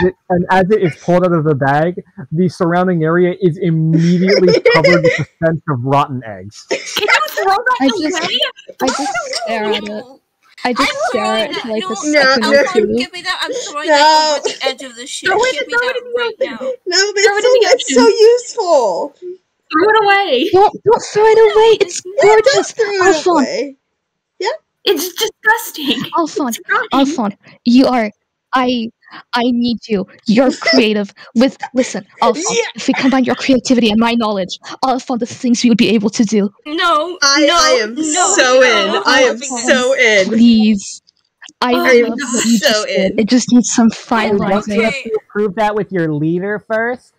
as it is pulled out of the bag, the surrounding area is immediately covered with the scent of rotten eggs. Can you throw that I just stare at it. I just stare at it for like a second or two. Give me that. I'm throwing that over the edge of the ship. Give me that right now. No, but it's so useful. Throw it away. Don't throw it away. It's gorgeous. Alphonse. It's disgusting. Alphonse, you are. I need you. You're creative. Listen, Alphonse. Yeah. If we combine your creativity and my knowledge, Alphonse, the things we would be able to do. No, I am so in. I am so in. Please. I am love what you so just did. in. It just needs some finalizing. You have to approve that with your leader first.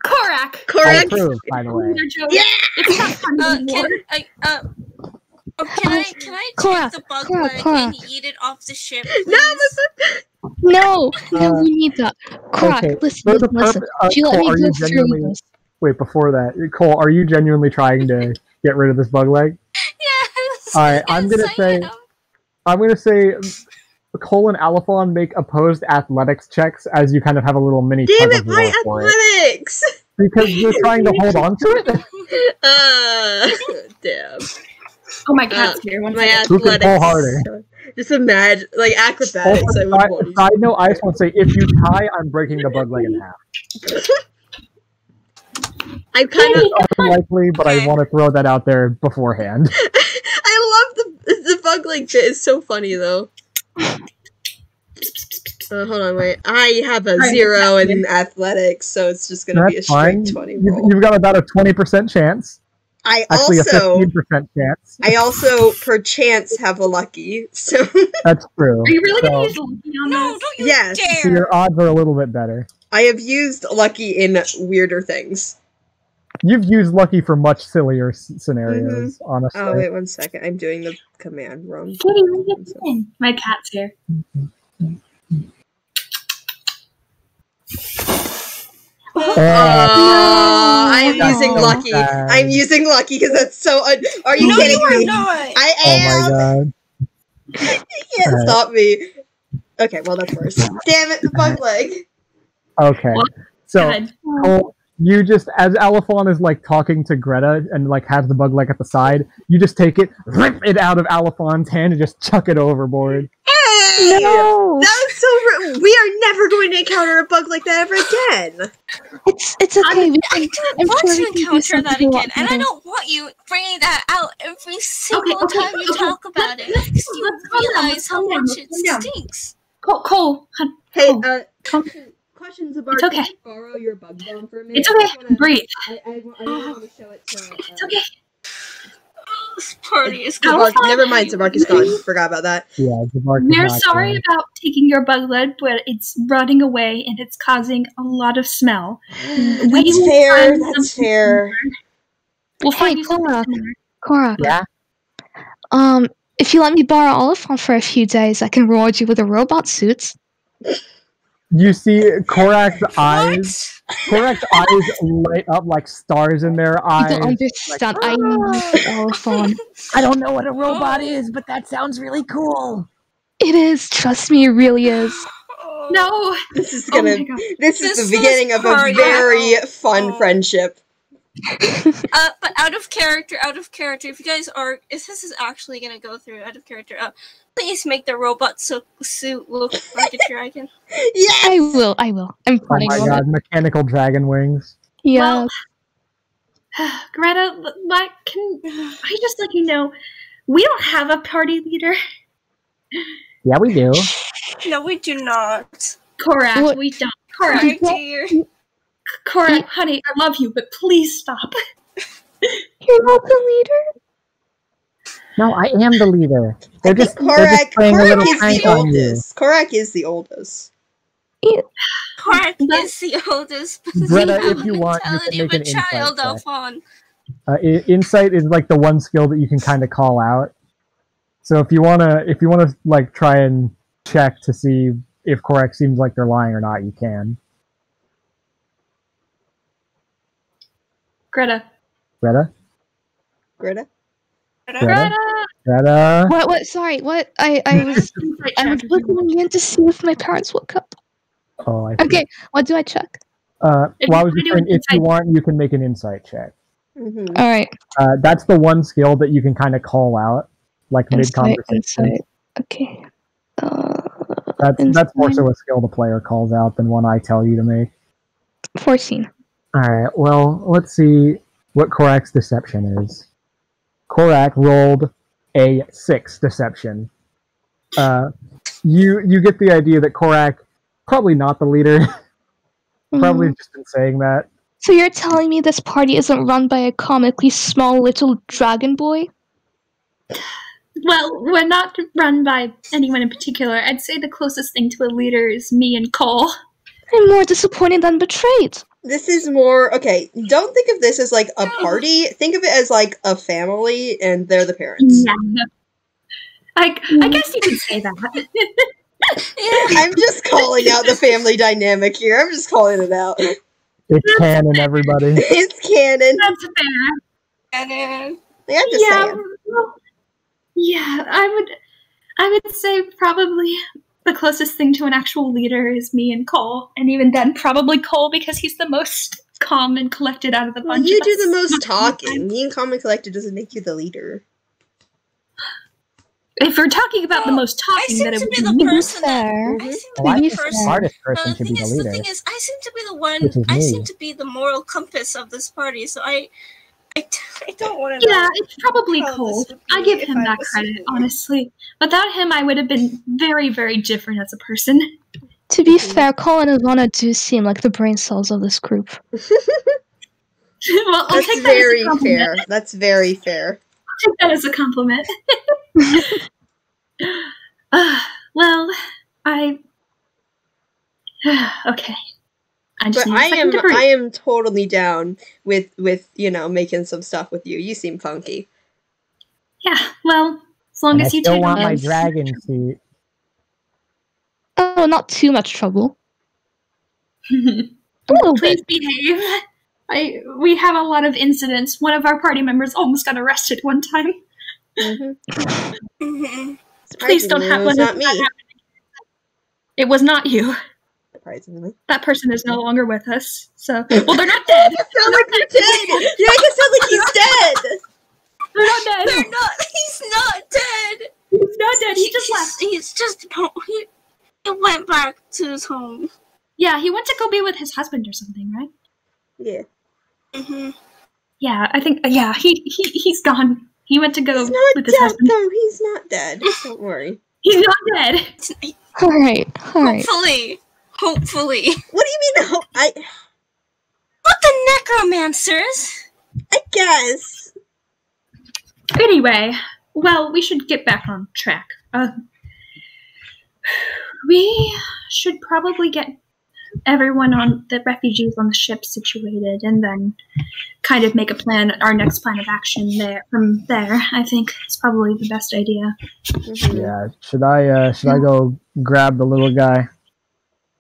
Korak. I approve, by the way. Yeah. It's not fun anymore. Can I take the bug leg and eat it off the ship, please? No, we need that. Korak, Okay, listen. If you let me go through this. Wait, before that, Cole, are you genuinely trying to get rid of this bug leg? Yes. Alright, I'm gonna say Cole and Alphon make opposed athletics checks as you kind of have a little mini Damn tug it, of war my for athletics! it. Because you're trying to hold on to it? Damn. Oh, my cat's here. My Who can pull harder? athletics. Just imagine, like, acrobatics. Also, side note, I just want to say, if you tie, I'm breaking the bug leg in half. I'm kind of unlikely, but I want to throw that out there beforehand. I love the bug leg bit. It's so funny though. Hold on, wait. I have a 0 in athletics, so it's just going to be a straight 20 roll. You've got about a 20% chance. Actually, a 15% chance. I also, perchance, have a lucky. So that's true. Are you really going to use lucky on No, don't you Yes. dare! So your odds are a little bit better. I have used lucky in weirder things. You've used lucky for much sillier scenarios, honestly. Oh, wait 1 second. I'm doing the command wrong. My cat's here. I'm using lucky. I'm using lucky because that's so. Are you kidding me? Not. I am. Oh my god! You can't stop me. Okay, well that's worse. Damn it, the bug leg. Okay, so Cole, you just, as Alphon is like talking to Greta and like has the bug leg at the side, you just take it, rip it out of Alphon's hand, and just chuck it overboard. Hey! No! That was so we are never going to encounter a bug like that ever again. It's okay. I don't want sure to we can do encounter that something again, and I better. don't want you bringing that out every single time you okay. talk about it, because you realize how much it stinks. Cole. Hey, questions about. It's okay. Can I borrow your bug bomb for a minute? It's okay. Breathe. I want to show it to. It's okay. This party is Never mind, Zabarki's gone. Forgot about that. Yeah, We're sorry about taking your bug leg, but it's rotting away and it's causing a lot of smell. That's fair. That's fair. We'll find Hey, Cora. Yeah. If you let me borrow Oliphant for a few days, I can reward you with a robot suit. You see Korak's eyes. Korak's eyes light up like stars in their eyes. You don't understand. I need Oliphant. I don't know what a robot is, but that sounds really cool. It is. Trust me, it really is. No. This is the beginning of a very fun friendship. But out of character, if you guys are, if this is actually gonna go through out of character, please make the robot suit look like a dragon. Yes! I will. I'm planning on it. Oh my god, mechanical dragon wings. Yeah. Well, Greta, can I just let you know, we don't have a party leader. Yeah, we do. No, we do not. Korak, we don't. Korak, dear. Korak, honey, I love you, but please stop. You're not the leader? No, I am the leader. They're just playing a little prank on you. Korak is the oldest. Korak is the oldest. Greta, if you want, you can make an child, insight check. Insight is like the one skill that you can kind of call out. So if you wanna like try and check to see if Korak seems like they're lying or not, you can. Greta. Greta? Greta? Greta? Greta? What? Sorry, what? I was listening in to see if my parents woke up. Oh, I see. Okay, what do I check? Well, I was just saying, if you want, you can make an insight check. Mm-hmm. Alright. That's the one skill that you can kind of call out, like mid-conversation. Insight. Okay. That's more so a skill the player calls out than one I tell you to make. 14. Alright, well, let's see what Korak's deception is. Korak rolled a 6 deception. You get the idea that Korak, probably not the leader, probably just been saying that. So you're telling me this party isn't run by a comically small little dragon boy? Well, we're not run by anyone in particular. I'd say the closest thing to a leader is me and Cole. I'm more disappointed than betrayed. This is more, okay, don't think of this as like a party. Think of it as like a family and they're the parents. Yeah. I guess you could say that. I'm just calling out the family dynamic here. I'm just calling it out. It's canon, everybody. It's canon. That's fair. Canon. Yeah, I'm just saying. Well, yeah, I would say probably the closest thing to an actual leader is me and Cole, and even then, probably Cole because he's the most calm and collected out of the bunch. Well, you of do us. the most talking. Being calm and collected doesn't make you the leader. If we're talking about the most talking, then it would be the person that. Fair. I seem to Well, be I the think the person. smartest No, person should be the leader. the thing is, I seem to be the one. Which is I me. seem to be the moral compass of this party, so I don't want to. Yeah, it's probably how Cole. this would I be give if him I that was credit, leader. honestly. Without him, I would have been very, very different as a person. To be fair, Cole and Ivana do seem like the brain cells of this group. Well, I'll That's take that as a very compliment. fair. That's very fair. I'll take that as a compliment. Well, okay. I just But need a second to breathe. I am totally down with making some stuff with you. You seem funky. Yeah, well, as long And I as you still take want on my this. dragon suit. Oh, not too much trouble. A little Please bit. behave. We have a lot of incidents. One of our party members almost got arrested one time. Mm-hmm. Please don't have It was one. not me. It was not you. Surprisingly. That person is no longer with us. So, well, they're not dead. Sound like you're dead. You make it sound like he's dead. They're not dead. They're not. He's not dead. He's not dead. He just left. He's just. He went back to his home. Yeah, he went to go be with his husband or something, right? Yeah. Mm-hmm. Yeah, I think. Yeah, he's gone. He went to go He's not with his dead, husband. though. He's not dead. Don't worry. He's not dead. Alright. Hopefully. What do you mean? What the necromancers? I guess. Anyway, well, we should get back on track. We should probably get everyone on the refugees on the ship situated, and then kind of make a plan, our next plan of action there. From there, I think it's probably the best idea. Mm-hmm. Yeah. Should I go grab the little guy?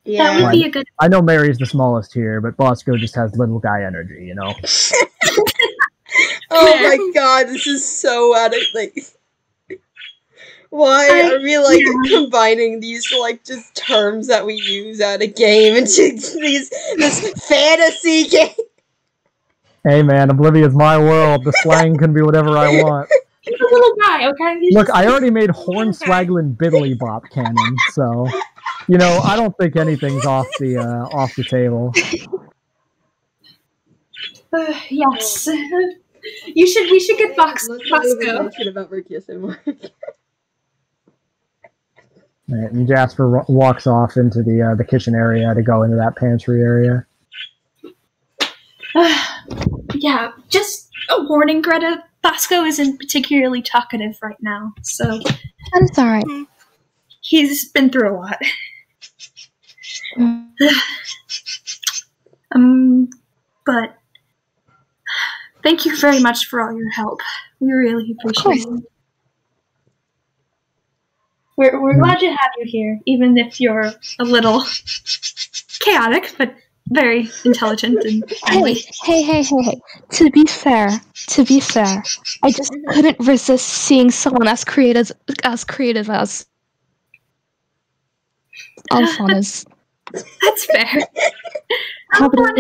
That would be a good. I know Mary's the smallest here, but Bosco just has little guy energy, you know. Oh my god, this is so out of why are we combining these just terms that we use at a game into this fantasy game? Hey man, Oblivia's my world. The slang can be whatever I want. He's a little guy, okay? Look, I already made Hornswagglin' Biddly Bop canon, so I don't think anything's off the table. Yes. We should get Bosco. About Mercius and Mark. Right, and Jasper walks off into the kitchen area to go into that pantry area. Yeah, just a warning, Greta. Bosco isn't particularly talkative right now, so That's alright. He's been through a lot. But thank you very much for all your help. We really appreciate it. We're glad to have you here, even if you're a little chaotic, but very intelligent and friendly. Hey. To be fair, I just couldn't resist seeing someone as creative as Alphon is. That's fair. Alphon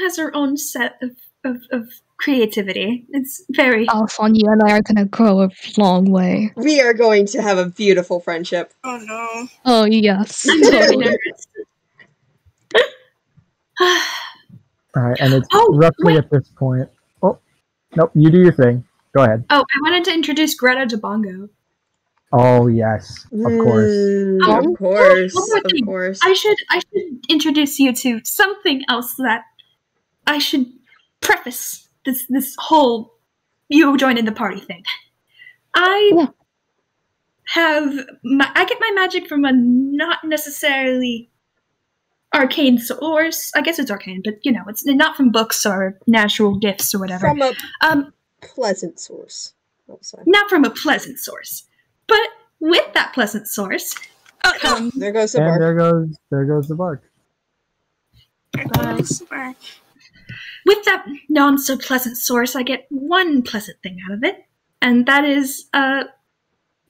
has her own set of creativity. It's very... Alphon, you and I are gonna grow a long way. We are going to have a beautiful friendship. Oh no. Oh yes. I'm very nervous. Alright, and it's roughly at this point. Oh, nope, you do your thing. Go ahead. Oh, I wanted to introduce Greta to Bongo. Oh, yes. Of course. Of course. I should introduce you to something else that I should preface this whole you joining the party thing. I get my magic from a not necessarily arcane source. I guess it's arcane, but it's not from books or natural gifts or whatever. From a pleasant source. Not from a pleasant source. But with that pleasant source, there goes the bark. And there goes the bark. With that non-so-pleasant source, I get one pleasant thing out of it, and that is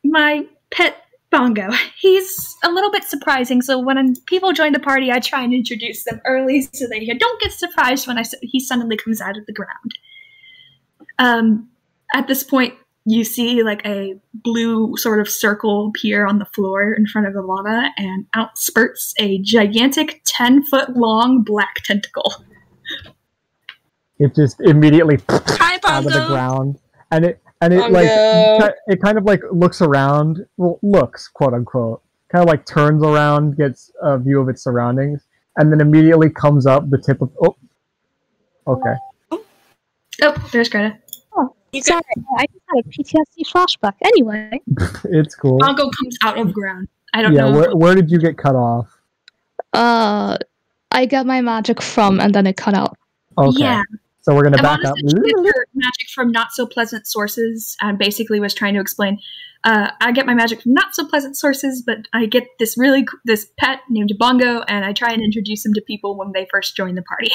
my pet Bongo. He's a little bit surprising, so when people join the party, I try and introduce them early so they don't get surprised when he suddenly comes out of the ground. At this point, you see a blue sort of circle appear on the floor in front of Ivana, and out spurts a gigantic 10-foot-long black tentacle. It just immediately out of the ground, and it kind of looks around, looks quote unquote, kind of turns around, gets a view of its surroundings, and then immediately comes up the tip of okay. Oh, there's Greta. Sorry, I just had a PTSD flashback. Anyway, it's cool. Bongo comes out of ground. I don't know. Yeah, where did you get cut off? I got my magic from, and then it cut out. Okay. Yeah. So we're gonna back up. Her magic from not so pleasant sources, and basically was trying to explain. I get my magic from not so pleasant sources, but I get this pet named Bongo, and I try and introduce him to people when they first join the party.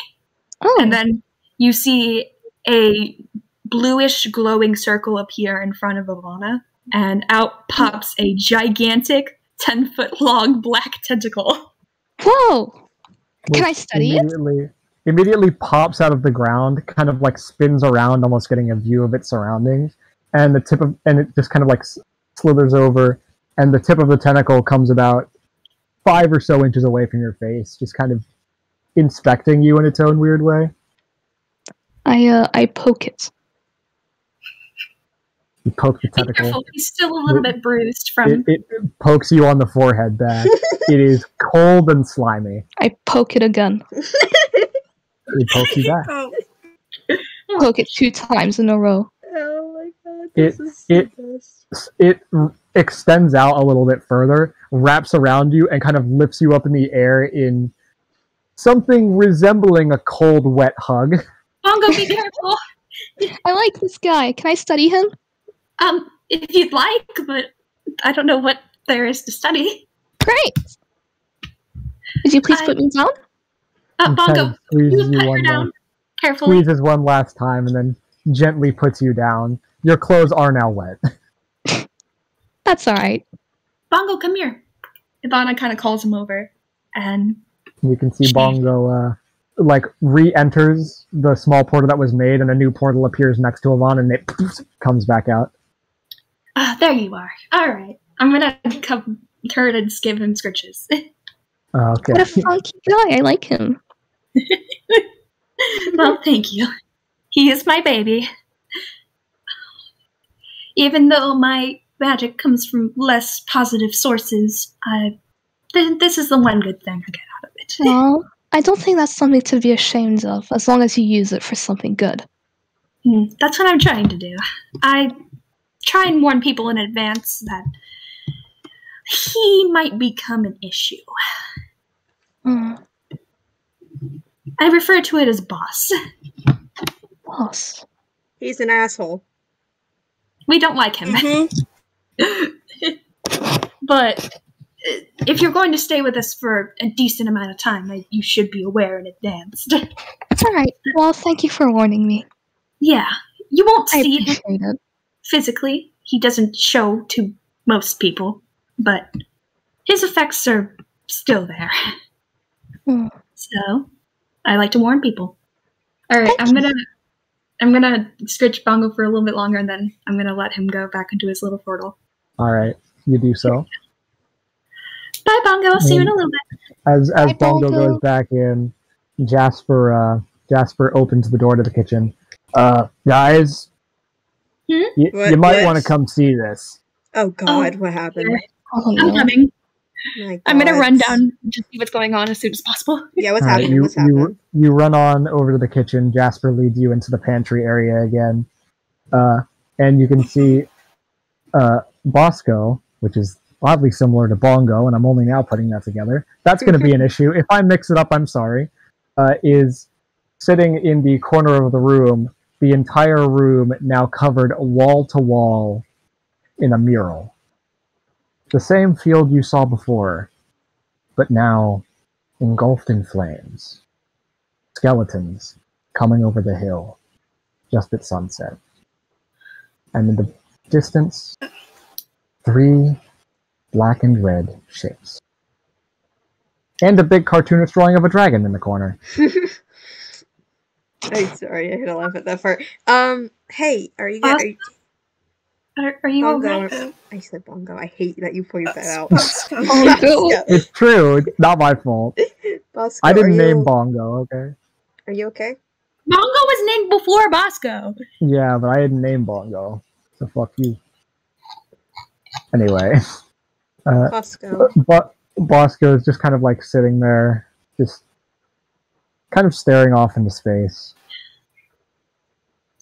Oh. And then you see a bluish glowing circle appear in front of Ivana, and out pops a gigantic 10-foot-long black tentacle. Whoa! Can I study it? Immediately pops out of the ground, kind of spins around, almost getting a view of its surroundings, and it just kind of slithers over, and the tip of the tentacle comes about 5 or so inches away from your face, just kind of inspecting you in its own weird way. I poke it. You poke the tentacle. Careful, he's still a little bit bruised from... It pokes you on the forehead back. It is cold and slimy. I poke it again. It pokes you back. Poke it 2 times in a row. Oh my god. it extends out a little bit further, wraps around you, and kind of lifts you up in the air in something resembling a cold, wet hug. Bongo, be careful. I like this guy. Can I study him? If you'd like, but I don't know what there is to study. Great. Would you please put me down? Bongo, you put her down carefully. Squeezes one last time and then gently puts you down. Your clothes are now wet. That's alright. Bongo, come here. Ivana kind of calls him over, and you can see Bongo re-enters the small portal that was made, and a new portal appears next to Ivana, and it comes back out. There you are. All right, I'm gonna come turn and give him scritches. Okay. What a funky guy. I like him. Well, thank you. He is my baby. Even though my magic comes from less positive sources, this is the one good thing I get out of it. Well, I don't think that's something to be ashamed of, as long as you use it for something good. That's what I'm trying to do. I try and warn people in advance that he might become an issue. I refer to it as boss. Boss. He's an asshole. We don't like him. But if you're going to stay with us for a decent amount of time, you should be aware in advance. It's alright. Well, thank you for warning me. Yeah. You won't see him it. physically. He doesn't show to most people, but his effects are still there. So, I like to warn people. Alright, I'm gonna stretch Bongo for a little bit longer, and then I'm gonna let him go back into his little portal. Alright, you do so. Bye, Bongo. I'll see you in a little bit. As Bongo goes back in, Jasper opens the door to the kitchen. Guys, you might want to come see this. Oh God, what happened? I'm coming. I'm gonna run down to see what's going on as soon as possible. Yeah, what's happening? What's happening? You run on over to the kitchen. Jasper leads you into the pantry area again, and you can see Bosco, which is oddly similar to Bongo, and I'm only now putting that together. That's going to be an issue. If I mix it up, I'm sorry. Is sitting in the corner of the room, the entire room now covered wall to wall in a mural. The same field you saw before, but now engulfed in flames. Skeletons coming over the hill just at sunset. And in the distance, 3 black and red ships. And a big cartoonish drawing of a dragon in the corner. I'm sorry, I had to laugh at that part. Hey, are you good? Are you Bongo? okay? I said Bongo. I hate that you pointed that out. It's true. It's not my fault. Bosco, I didn't name Bongo, okay? Are you okay? Bongo was named before Bosco. Yeah, but I didn't name Bongo. So fuck you. Anyway. Bosco. Bosco is just kind of like sitting there, just kind of staring off into space.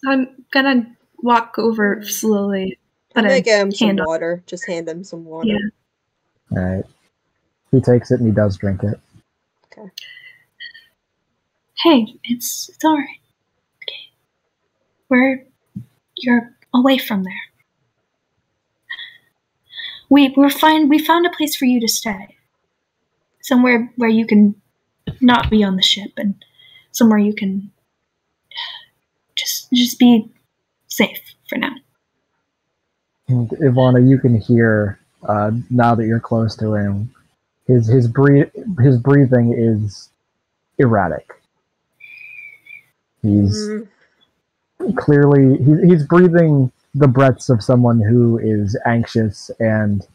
I'm gonna walk over slowly. I'm gonna get him some water. Just hand him some water. Yeah. Alright. He takes it and he does drink it. Okay. Hey, it's alright. Okay. You're away from there. We found a place for you to stay. Somewhere where you can not be on the ship, and somewhere you can just be safe for now. And Ivana, you can hear now that you're close to him, his breathing is erratic. He's clearly he's breathing the breaths of someone who is anxious and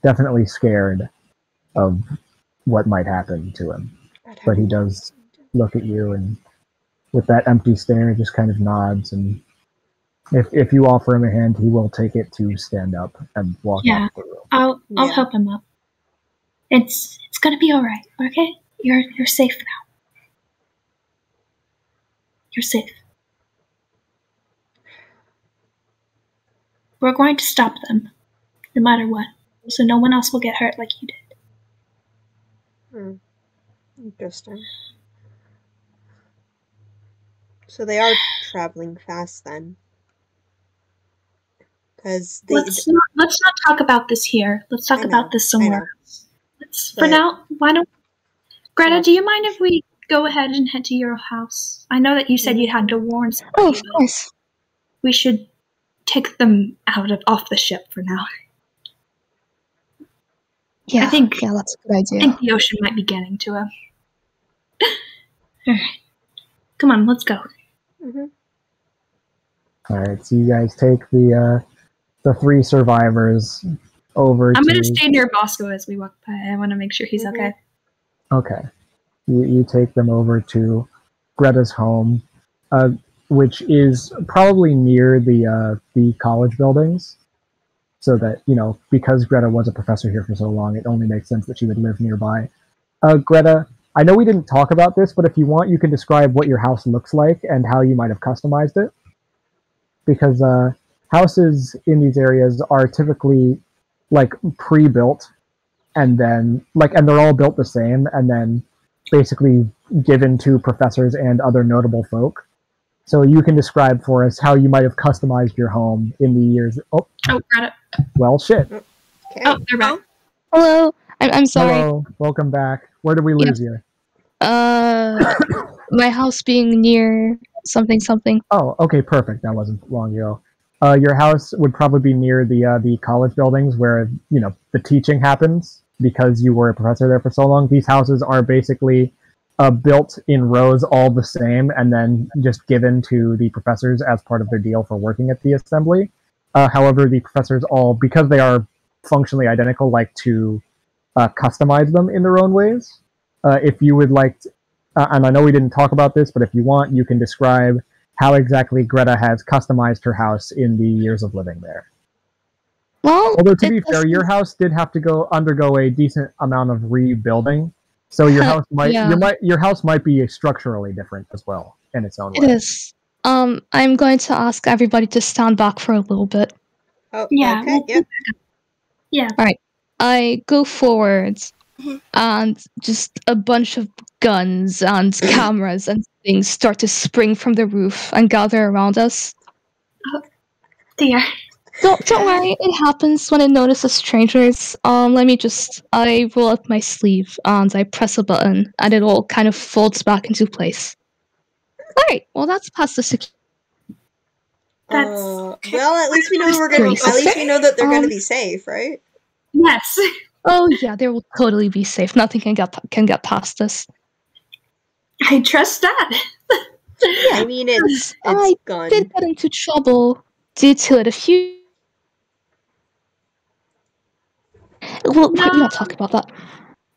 definitely scared of what might happen to him. But he does look at you, and with that empty stare, just kind of nods, and if you offer him a hand, he will take it to stand up and walk out the room. I'll help him up. It's gonna be all right, okay? You're safe now. You're safe. We're going to stop them, no matter what, so no one else will get hurt like you did. Interesting. So they are traveling fast then. Because let's not talk about this here. Let's talk about this somewhere else. For now, why don't... Greta, do you mind if we go ahead and head to your house? I know that you said you had to warn somebody. Oh, of course. We should take them off the ship for now. Yeah, that's a good idea. I think the ocean might be getting to him. Alright. Come on, let's go. Alright, so you guys take the 3 survivors over I'm going to stay near Bosco as we walk by. I want to make sure he's okay. Okay. You take them over to Greta's home, which is probably near the college buildings. So that, because Greta was a professor here for so long, it only makes sense that she would live nearby. Greta, I know we didn't talk about this, but if you want, you can describe what your house looks like and how you might have customized it. Because houses in these areas are typically, pre-built, and then, and they're all built the same, and then basically given to professors and other notable folk. So you can describe for us how you might have customized your home in the years... Oh, got it. Well, shit. Okay. Oh, they're back. Hello. I'm sorry. Hello. Welcome back. Where did we lose you? My house being near something. Oh, okay, perfect. That wasn't long ago. Your house would probably be near the college buildings where, the teaching happens because you were a professor there for so long. These houses are basically built in rows all the same and then just given to the professors as part of their deal for working at the assembly. However, the professors all, because they are functionally identical, like to customize them in their own ways. If you would like, and I know we didn't talk about this, but if you want, you can describe how exactly Greta has customized her house in the years of living there. Well, although to be fair, your house did have to undergo a decent amount of rebuilding, so your house might your house might be structurally different as well in its own way. It is. I'm going to ask everybody to stand back for a little bit. Oh, yeah. Okay, yeah. Yeah. All right. I go forward, and just a bunch of guns and cameras and things start to spring from the roof and gather around us. Oh, dear. Don't worry, it happens when it notices strangers. I roll up my sleeve and I press a button and it all kind of folds back into place. Alright, well that's past the security. Well, at least we know that they're gonna be safe, right? Yes. Oh yeah, they will totally be safe. Nothing can get past us. I trust that. Yeah, I mean it's gone. I did get into trouble due to it a few. Well, we don't talk about that.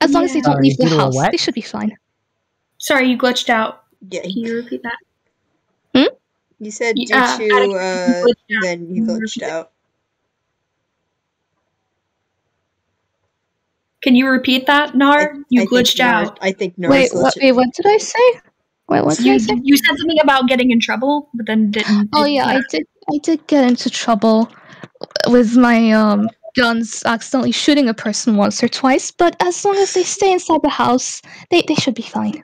As long as they don't leave the house, they should be fine. Sorry, you glitched out. Yeah. Can you repeat that? You said due to, then you glitched out. Can you repeat that, Nar? You glitched out. I think Nar Wait, what did I say? What did I say? You said something about getting in trouble, but then didn't. Oh yeah, I did get into trouble with my guns accidentally shooting a person once or twice, but as long as they stay inside the house, they should be fine.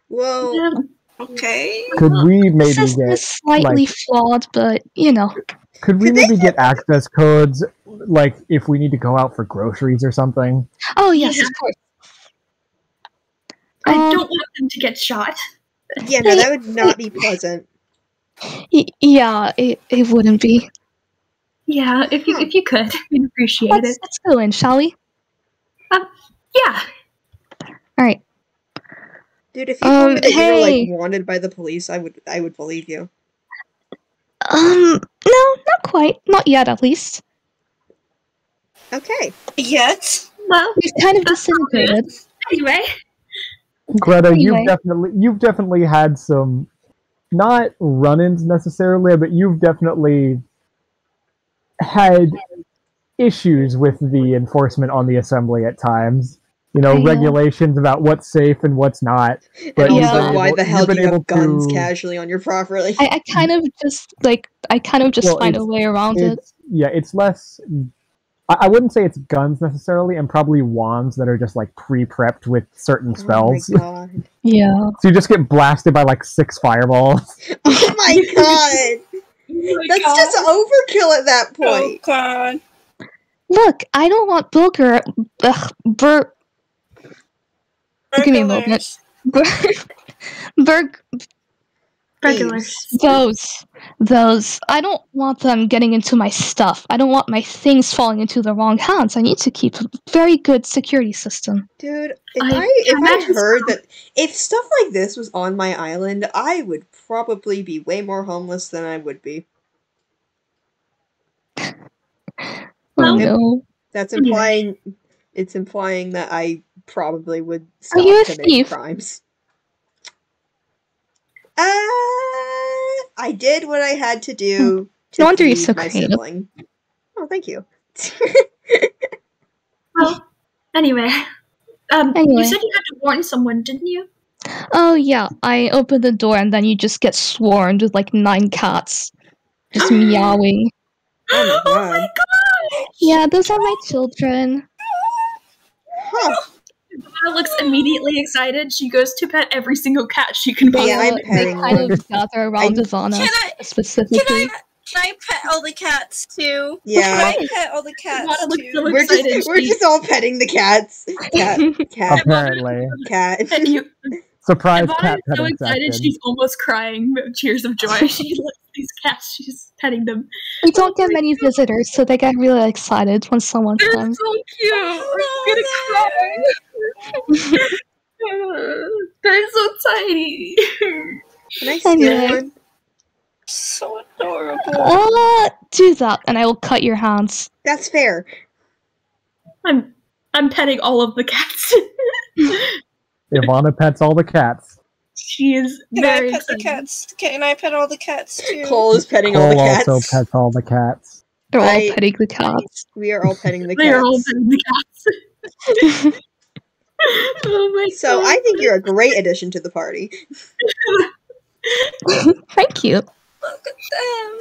Well, okay. Could we maybe system is slightly flawed, but Could we maybe get access codes, if we need to go out for groceries or something? Oh yes, of course. I don't want them to get shot. Yeah, no, that would not be pleasant. Yeah, it wouldn't be. Yeah, if you could, we'd appreciate it. Let's go in, shall we? Yeah. All right. Dude, if you told me that you were wanted by the police, I would believe you. No, not quite. Not yet, at least. Okay. Yet? Well, we've kind of disintegrated. Anyway. Greta, you've definitely had some, not run-ins necessarily, but you've definitely had issues with the enforcement on the assembly at times. regulations about what's safe and what's not. But But also, why the hell do you have guns to... casually on your property? I kind of just find a way around it. Yeah, it's less. I wouldn't say it's guns necessarily, and probably wands that are just like pre-prepped with certain spells. Oh my god. Yeah. So you just get blasted by like 6 fireballs. Oh my god! That's just overkill at that point. Oh god. Look, I don't want Booger. Give me a moment. Regulars. Those. I don't want them getting into my stuff. I don't want my things falling into the wrong hands. I need to keep a very good security system. Dude, if I heard that if stuff like this was on my island, I would probably be way more homeless than I would be. Oh no. That's implying it's implying that I probably would stop Are you a committing thief? crimes. I did what I had to do to No wonder you're feed so my creative. sibling. Oh, thank you. Well, anyway. You said you had to warn someone, didn't you? Oh yeah, I opened the door and then you just get swarmed with like 9 cats. Just meowing. Oh my god. Yeah, those are my children. Huh. Anna looks immediately excited. She goes to pet every single cat she can But find. yeah, I'm They petting kind them. of gather around Ivana specifically. Can I pet all the cats too? Yeah. Can I pet all the cats Ivana looks too? so We're excited. we're just all petting the cats. Cat. Apparently. Cat. Surprise Ivana cat is so petting excited session. she's almost crying tears of joy. She loves these cats. She's petting them. We don't get many visitors, so they get really excited when someone They're comes. so cute. I'm gonna cry. They're so tiny. Can I steal Anyway. one? So adorable. Do that, and I will cut your hands. That's fair. I'm petting all of the cats. Ivana pets all the cats. She is Can I very pet excited. the cats? Can I pet all the cats too? Cole is petting all the Cole cats. also pets all the cats. They're all I- petting the cats. We are all petting the They are all cats. petting the cats. Oh my So god. I think you're a great addition to the party. Thank you. Look at them.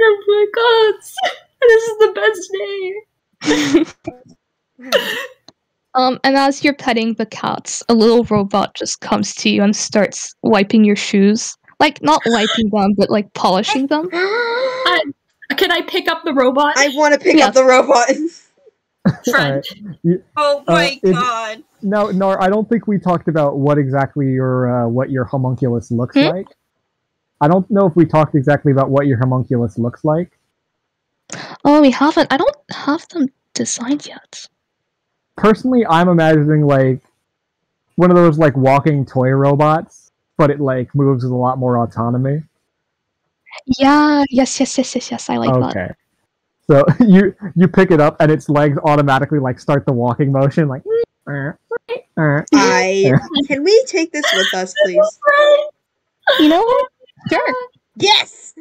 Oh my god. This is the best day. And as you're petting the cats, a little robot just comes to you and starts wiping your shoes. Like, not wiping them, but like polishing them. Can I pick up the robot? I want to pick Yeah. up the robot. Friend. Oh my it- god. No, I don't think we talked about what exactly your homunculus looks like. I don't know if we talked exactly about what your homunculus looks like. Oh, we haven't. I don't have them designed yet. Personally, I'm imagining like one of those like walking toy robots, but it like moves with a lot more autonomy. Yeah, yes. I like that. Okay. So you pick it up and its legs automatically like start the walking motion like Can we take this with us, please? You know what? Sure. Yes!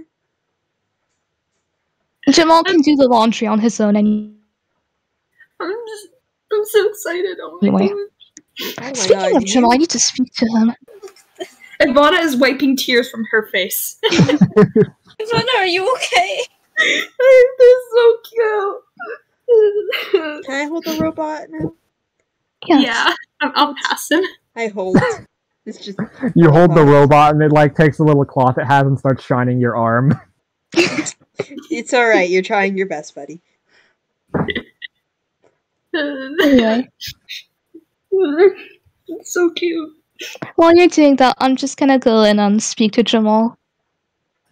Jamal can do the laundry on his own and I'm so excited. Oh my Anyway. god. Oh my Speaking god, of Jamal, I need to speak to him. Ivana is wiping tears from her face. Ivana, are you okay? They're so cute. Can I hold the robot now? Yes. Yeah, I'll pass him. I hold. It's just you hold the robot and it like takes a little cloth it has and starts shining your arm. It's alright, you're trying your best, buddy. Anyway, It's so cute. while you're doing that, I'm just gonna go in and speak to Jamal.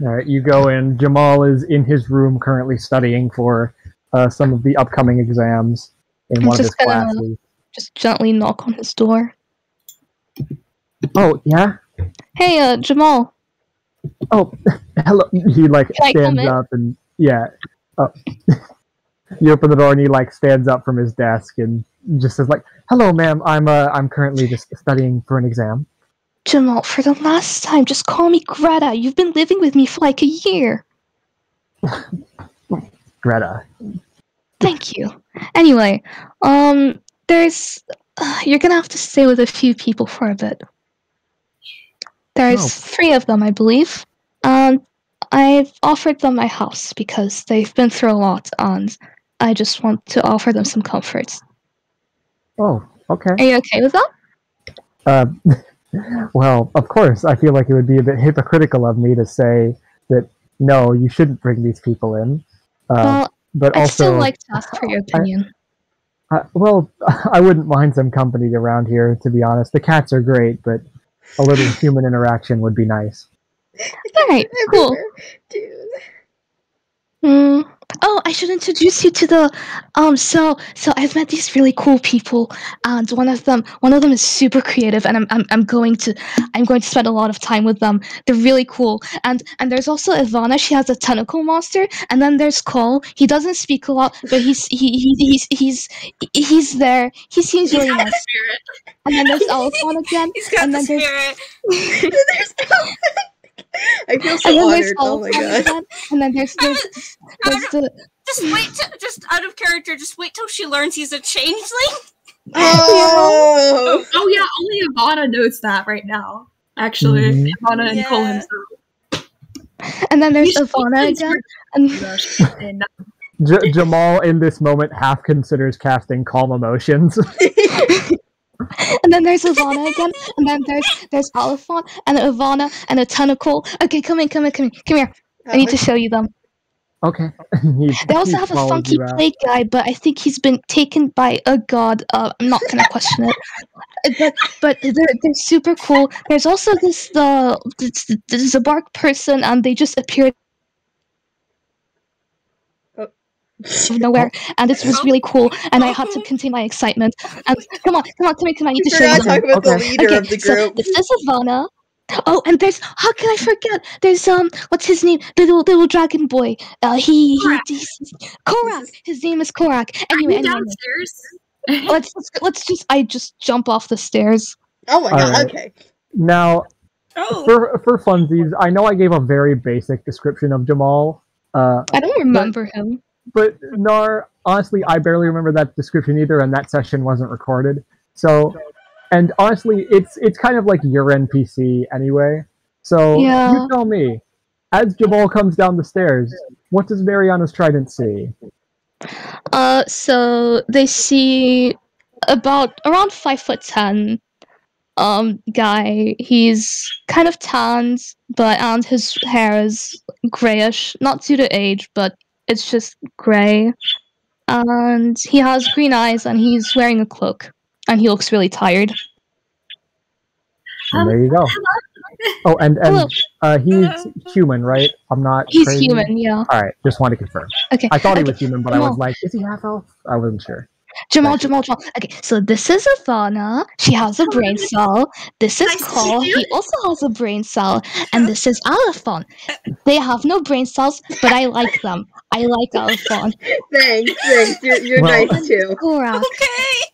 Alright, you go in. Jamal is in his room currently studying for some of the upcoming exams in I'm one of his just gonna- classes. Just gently knock on his door. Oh, yeah? Hey, Jamal. Oh, hello. He like Can I come stands in? up and yeah. Oh. You open the door and he like stands up from his desk and just says like, "Hello, ma'am. I'm currently just studying for an exam." Jamal, for the last time, just call me Greta. You've been living with me for like a year. Greta. Thank you. Anyway, there's You're gonna have to stay with a few people for a bit. There's 3 of them, I believe. I've offered them my house because they've been through a lot, and I just want to offer them some comfort. Oh, okay. Are you okay with that? Well, of course, I feel like it would be a bit hypocritical of me to say that, no, you shouldn't bring these people in. Well, but I'd also, still like to ask for your opinion. Well, I wouldn't mind some company around here, to be honest. The cats are great, but a little human interaction would be nice. Alright, cool. Dude. Oh, I should introduce you to the so I've met these really cool people, and one of them is super creative, and I'm going to spend a lot of time with them. They're really cool. And there's also Ivana, she has a tentacle monster, and then there's Cole. He doesn't speak a lot, but he's there. He seems really nice. Spirit. And then there's Alphon again. He's got and the then spirit. I feel so honored. Oh my god. Again, and then there's the Just out of character, just wait till she learns he's a changeling. Oh, Oh yeah, only Ivana knows that right now. Actually, Ivana and Cole himself. And then there's Ivana again. And Jamal, in this moment, half considers casting Calm Emotions. And then there's Ivana again, and then there's Alphon and Ivana and a tentacle. Okay, come here. I need to show you them. Okay. They also have a funky plague guy, but I think he's been taken by a god. I'm not gonna question it. But they're super cool. There's also this bark person, and they just appeared out of nowhere, and it was really cool, and I had to contain my excitement. And come on, I need to show you them. talk about the leader of the So group. this is Ivana. Oh, and there's, how can I forget? There's what's his name? The little dragon boy. He's Korak. His name is Korak. Anyway, downstairs. I just jump off the stairs. Oh my god. Alright. Okay. Now, for funsies, I know I gave a very basic description of Jamal. I don't remember him. But Nar, honestly, I barely remember that description either, and that session wasn't recorded. So, and honestly, it's kind of like your NPC anyway. So, you tell me, as Jamal comes down the stairs, what does Mariana's Trident see? So they see around 5'10" guy. He's kind of tanned, and his hair is grayish, not due to age, but it's just gray. And he has green eyes, and he's wearing a cloak, and he looks really tired. And there you go. Oh, and he's human, right? I'm not He's crazy? human, yeah. Alright, just want to confirm. Okay. I thought he was human, but Jamal. I was like, is he half elf? I wasn't sure. Jamal. Okay, so this is Ivana. She has a brain cell. This is Nice to Cole. meet you. He also has a brain cell. And this is Alphon. They have no brain cells, but I like them. I like Alphon. Thanks. You're Well- nice too. Korak. Okay.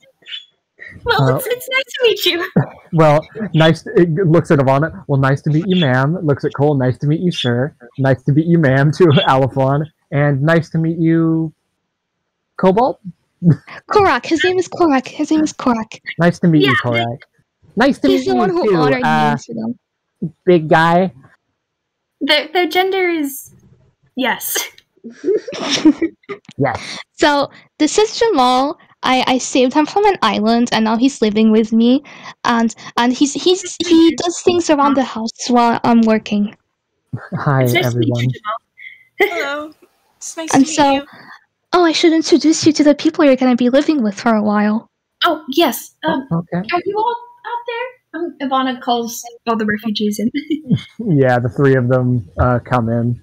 Well, it's nice to meet you. Well, it looks at Ivana. Well, nice to meet you, ma'am. Looks at Cole. Nice to meet you, sir. Nice to meet you, ma'am, to Alphon. And nice to meet you, Cobalt. Korak. His name is Korak. Nice to meet you, Yeah. Korak. Nice to He's meet the one you, who too, honored names for them. big guy. Their gender is yes. Yes. So this is Jamal. I saved him from an island, and now he's living with me. And he does things around the house while I'm working. Hi, It's nice to meet you, everyone. Jamal. Hello. It's nice And to meet so- you. Oh, I should introduce you to the people you're going to be living with for a while. Oh yes. Okay. Are you all out there? Ivana calls all the refugees in. Yeah, the 3 of them come in.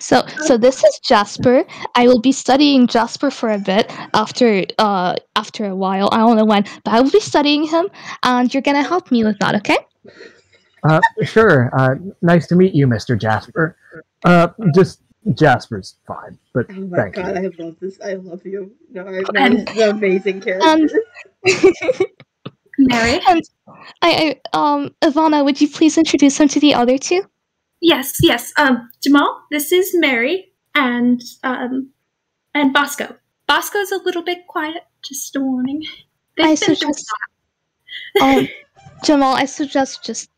So this is Jasper. I will be studying Jasper for a bit after a while. I don't know when, but I will be studying him, and you're gonna help me with that, okay? Sure. Nice to meet you, Mr. Jasper. Just Jasper's fine, but Oh my thank god, you. I love this. I love you. No, this is an amazing character. And Mary. and Ivana, would you please introduce him to the other 2? Yes. Jamal, this is Mary and Bosco. Bosco's a little bit quiet, just a warning. I suggest, Jamal, I suggest just.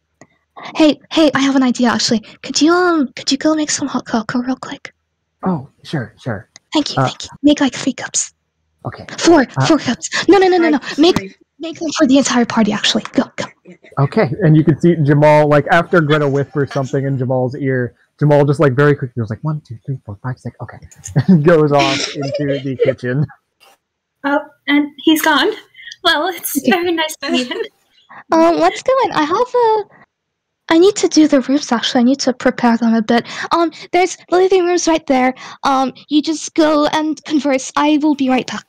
Hey, I have an idea. Actually, could you go make some hot cocoa real quick? Oh, sure. Thank you. Make like 3 cups. Okay. 4 cups. No. Make them for the entire party. Actually, go. Okay, and you can see Jamal, like, after Greta whispers something in Jamal's ear, Jamal just, like, very quickly goes, like, 1, 2, 3, 4, 5, 6, okay, and goes off into the kitchen. Oh, and he's gone. Well, it's very nice to meet him. Let's go in. I need to do the rooms, actually. I need to prepare them a bit. There's the living rooms right there. You just go and converse. I will be right back.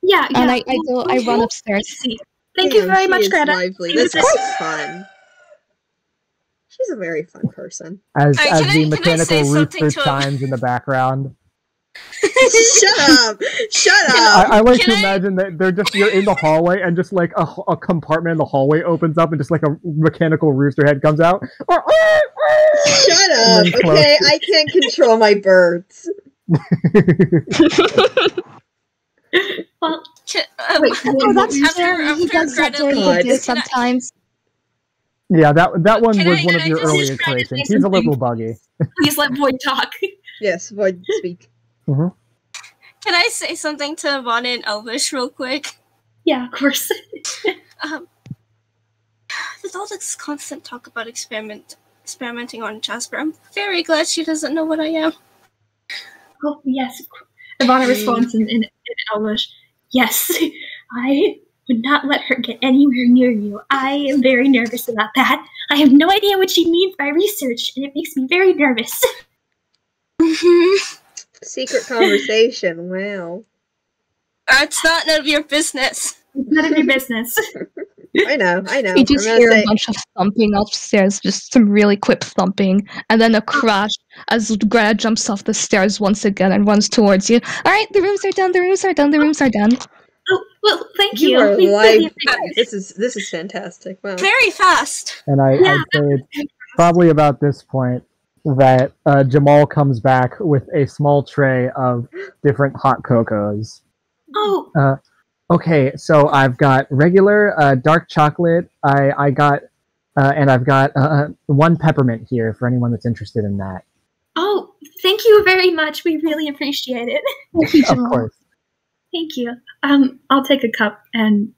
Yeah. And I run upstairs. Thank you very much, Greta. Lively. This is fun. She's a very fun person. As the mechanical rooster chimes in the background. Shut up! I like to imagine that you're in the hallway and just like a compartment in the hallway opens up and just like a mechanical rooster head comes out. Shut up! Okay, I can't control my birds. Well, sometimes. Yeah, that one was one of your earlier creations. He's a little buggy. Please let Void talk. Yes, Void, speak. Can I say something to Vonna in Elvish real quick? Yeah, of course. With all this constant talk about experimenting on Jasper, I'm very glad she doesn't know what I am. Oh, yes. Ivana responds in Elvish. Yes, I would not let her get anywhere near you. I am very nervous about that. I have no idea what she means by research, and it makes me very nervous. Secret conversation, wow. It's not none of your business. It's none of your business. I know. You just hear a bunch of thumping upstairs, just some really quick thumping, and then a crash as Greta jumps off the stairs once again and runs towards you. Alright, the rooms are done. Oh, well, thank you. You are live. This is fantastic. Wow. Very fast. And I'd say it's probably about this point that Jamal comes back with a small tray of different hot cocos. Oh. Okay, so I've got regular dark chocolate. I've got 1 peppermint here for anyone that's interested in that. Oh, thank you very much. We really appreciate it. Of course. Thank you. I'll take a cup. And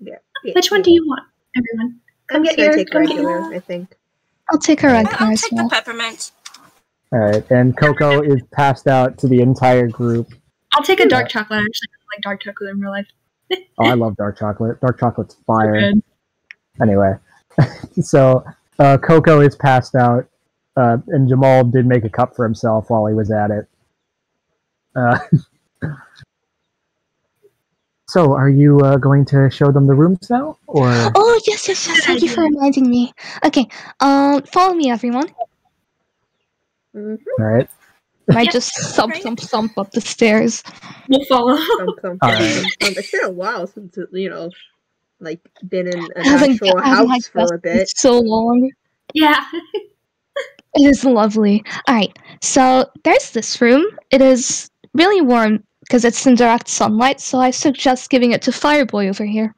which one do you want, everyone? I'm just gonna take regular, I think. I'll take a regular I'll as take well. the peppermint. Alright, and Coco is passed out to the entire group. I'll take a dark chocolate. I actually like dark chocolate in real life. Oh, I love dark chocolate. Dark chocolate's fire. Good. Anyway, so Coco is passed out, and Jamal did make a cup for himself while he was at it. So, are you going to show them the rooms now, or? Oh yes. Thank you for reminding me. Okay, follow me, everyone. Mm-hmm. All right. I just thump up the stairs. We'll follow. Right. It's been a while since been in an actual house for a bit. So long. Yeah. It is lovely. Alright, so there's this room. It is really warm because it's in direct sunlight, so I suggest giving it to Fireboy over here.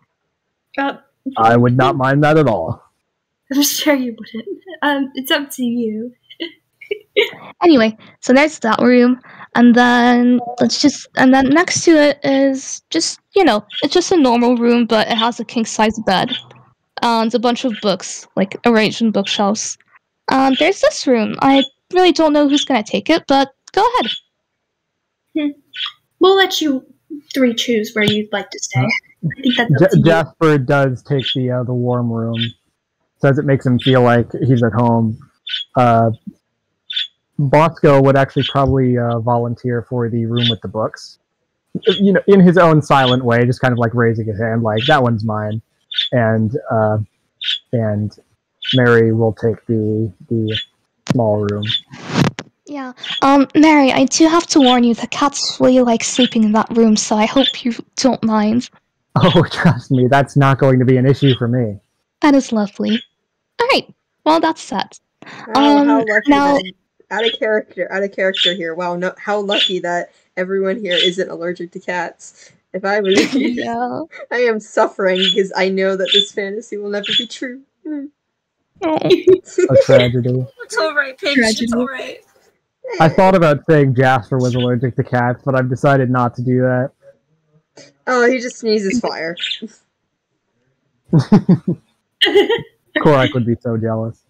I would not mind that at all. I'm sure you wouldn't. It's up to you. Anyway, so there's that room, and then next to it is just, it's just a normal room, but it has a king-size bed and a bunch of books, like arranged in bookshelves. There's this room. I really don't know who's gonna take it, but go ahead. We'll let you 3 choose where you'd like to stay. I think that's up to you. Jasper does take the warm room. Says it makes him feel like he's at home. Bosco would actually probably volunteer for the room with the books. In his own silent way, just kind of like raising his hand, like, that one's mine. And Mary will take the small room. Yeah. Mary, I do have to warn you, the cats really like sleeping in that room, so I hope you don't mind. Oh, trust me, that's not going to be an issue for me. That is lovely. Alright, well, that's set. How lucky now... Out of character here. Wow, no, how lucky that everyone here isn't allergic to cats. If I were you. Yeah. I am suffering because I know that this fantasy will never be true. A tragedy. It's alright, Paige. It's alright. I thought about saying Jasper was allergic to cats, but I've decided not to do that. Oh, he just sneezes fire. Korak would be so jealous.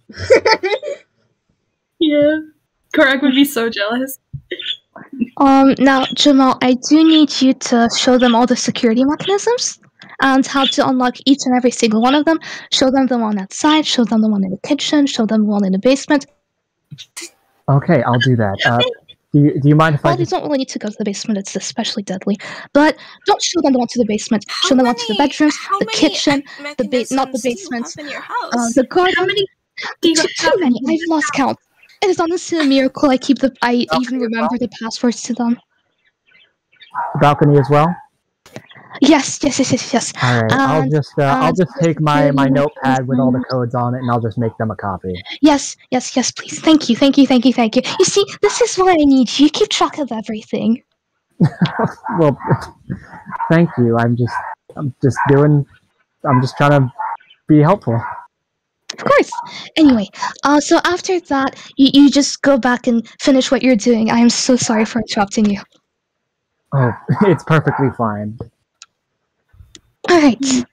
Yeah. Korak would be so jealous. Now, Jamal, I do need you to show them all the security mechanisms and how to unlock each and every single one of them. Show them the one outside, show them the one in the kitchen, show them the one in the basement. Okay, I'll do that. Do you mind if I Well, you just... don't really need to go to the basement, it's especially deadly. But don't show them the one to the basement. Show them one to the bedrooms, the kitchen, not the basement, in your house? the garden. How many do you Too have? many. I've lost count. It is honestly a miracle I even remember the passwords to them. balcony as well? Yes. Alright, I'll just take my notepad with all the codes on it and I'll just make them a copy. Yes, please. Thank you. You see, this is why I need you. You keep track of everything. Well, thank you. I'm just trying to be helpful. Of course. Anyway, so after that, you just go back and finish what you're doing. I am so sorry for interrupting you. Oh, it's perfectly fine. Alright.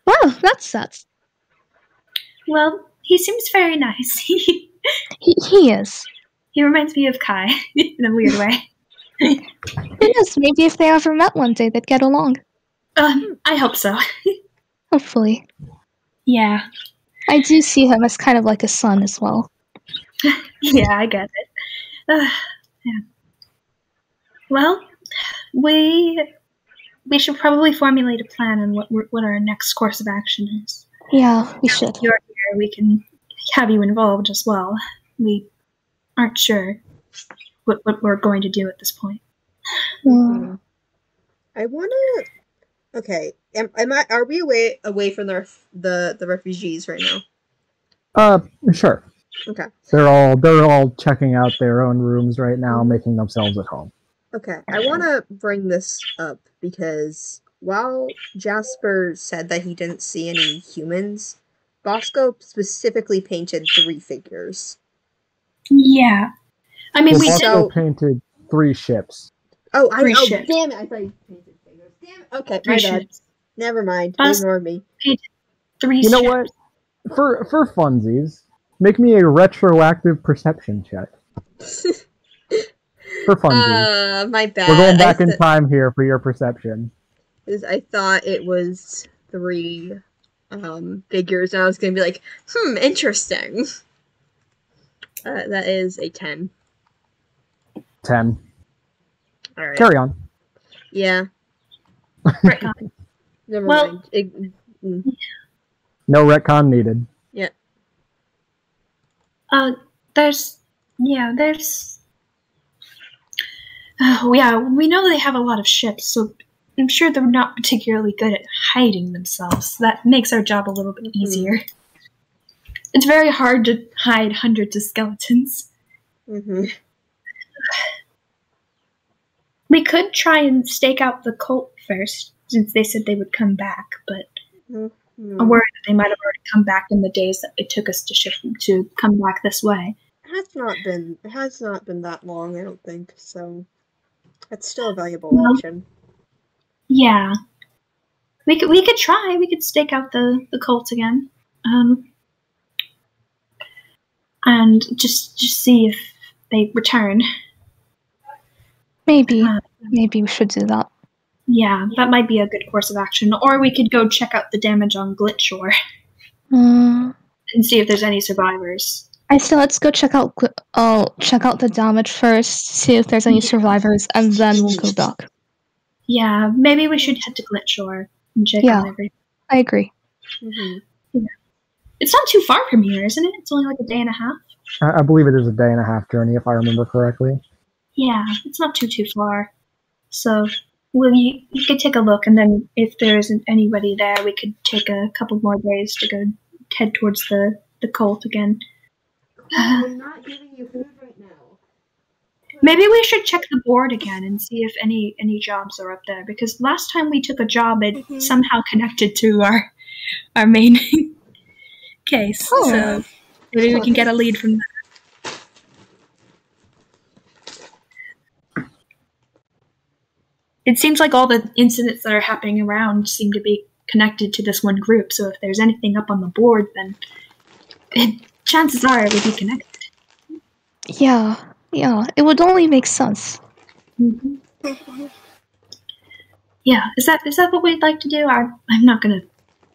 Wow, that's that. Well, he seems very nice. He is. He reminds me of Kai in a weird way. Who knows, maybe if they ever met one day, they'd get along. I hope so. Hopefully. Yeah. I do see him as kind of like a son as well. Yeah, I get it. Yeah. Well, we should probably formulate a plan on what our next course of action is. Yeah, we should. If you're here, we can have you involved as well. We aren't sure what we're going to do at this point. I wanna. Okay, are we away from the refugees right now? Sure. Okay. They're all checking out their own rooms right now, making themselves at home. Okay, I want to bring this up because while Jasper said that he didn't see any humans, Bosco specifically painted 3 figures. Yeah. I mean, we Bosco painted 3 ships. Oh, ships. Damn it! I thought you painted figures. Damn it. Okay, 3 my ships. bad. Never mind. Bosco Ignore me. painted 3 You know ships. what? For funsies, make me a retroactive perception check. For funsies. My bad. We're going back in time here for your perception. I thought it was 3 figures, and I was gonna be like, interesting. That is a 10. 10. Alright. Carry on. Yeah. Retcon. Never Well- mind. No retcon needed. Yeah. There's. Yeah, we know they have a lot of ships, so I'm sure they're not particularly good at hiding themselves. That makes our job a little bit easier. It's very hard to hide hundreds of skeletons. We could try and stake out the cult first, since they said they would come back, but I'm worried that they might have already come back in the days that it took us to come back this way. It has not been that long, I don't think, so it's still a valuable option. Yeah. We could try. We could stake out the cult again. And just see if they return. Maybe we should do that. Yeah, that might be a good course of action. Or we could go check out the damage on Glitchshore and see if there's any survivors. I say let's go check out the damage first, see if there's any survivors, and then we'll go back. Yeah, maybe we should head to Glitchshore and check out everything. I agree. Yeah. It's not too far from here, isn't it? It's only like a day and a half. I believe it is a day and a half journey, if I remember correctly. Yeah, it's not too far. So you could take a look, and then if there isn't anybody there, we could take a couple more days to go head towards the cult again. I'm not giving you food right now. Maybe we should check the board again and see if any jobs are up there, because last time we took a job, it somehow connected to our main case. Oh. So maybe we can get a lead from that. It seems like all the incidents that are happening around seem to be connected to this one group, so if there's anything up on the board, then chances are it would be connected. Yeah, it would only make sense. Mm-hmm. Yeah, is that what we'd like to do? I'm not going to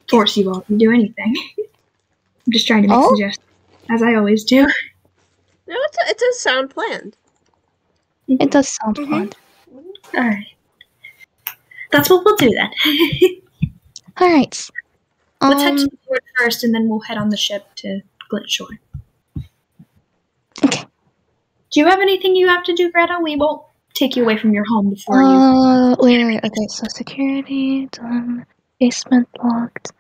force you all to do anything. I'm just trying to make suggestions, as I always do. No, it does sound planned. It does sound planned. Alright. That's what we'll do then. Alright. Let's head to the board first, and then we'll head on the ship to Glint Shore. Okay. Do you have anything you have to do, Greta? We won't take you away from your home before you... Wait. Okay, so security, done. Basement locked.